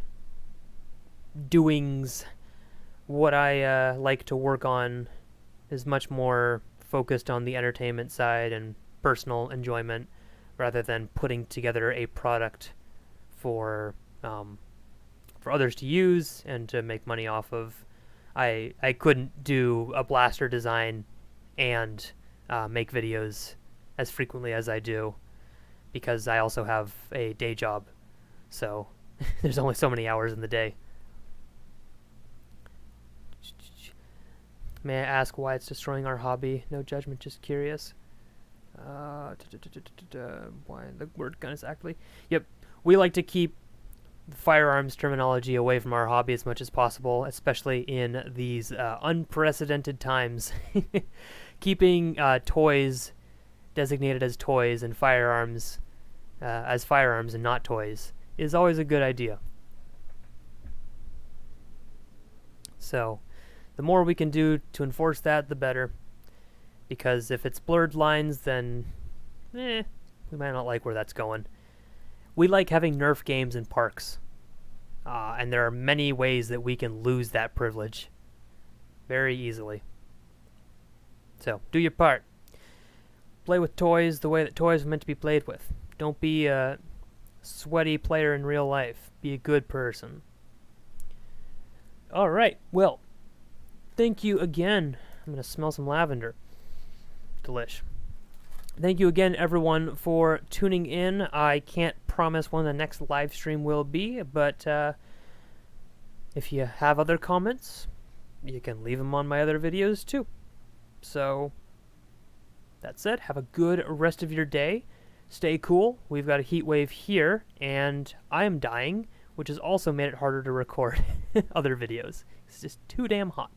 doings, what I like to work on, is much more focused on the entertainment side and personal enjoyment rather than putting together a product for others to use and to make money off of. I couldn't do a blaster design and make videos as frequently as I do because I also have a day job. So there's only so many hours in the day. May I ask why it's destroying our hobby? No judgment, just curious. Why the word gun is actually... Yep, we like to keep firearms terminology away from our hobby as much as possible, especially in these unprecedented times. Keeping toys designated as toys and firearms as firearms and not toys is always a good idea. So, the more we can do to enforce that, the better. Because if it's blurred lines, then we might not like where that's going. We like having Nerf games in parks. And there are many ways that we can lose that privilege very easily. So, do your part. Play with toys the way that toys are meant to be played with. Don't be a sweaty player in real life. Be a good person. Alright, well, thank you again. I'm going to smell some lavender. Delish. Thank you again, everyone, for tuning in. I can't promise when the next live stream will be, but if you have other comments, you can leave them on my other videos, too. So, that said, have a good rest of your day. Stay cool. We've got a heat wave here, and I am dying, which has also made it harder to record other videos. It's just too damn hot.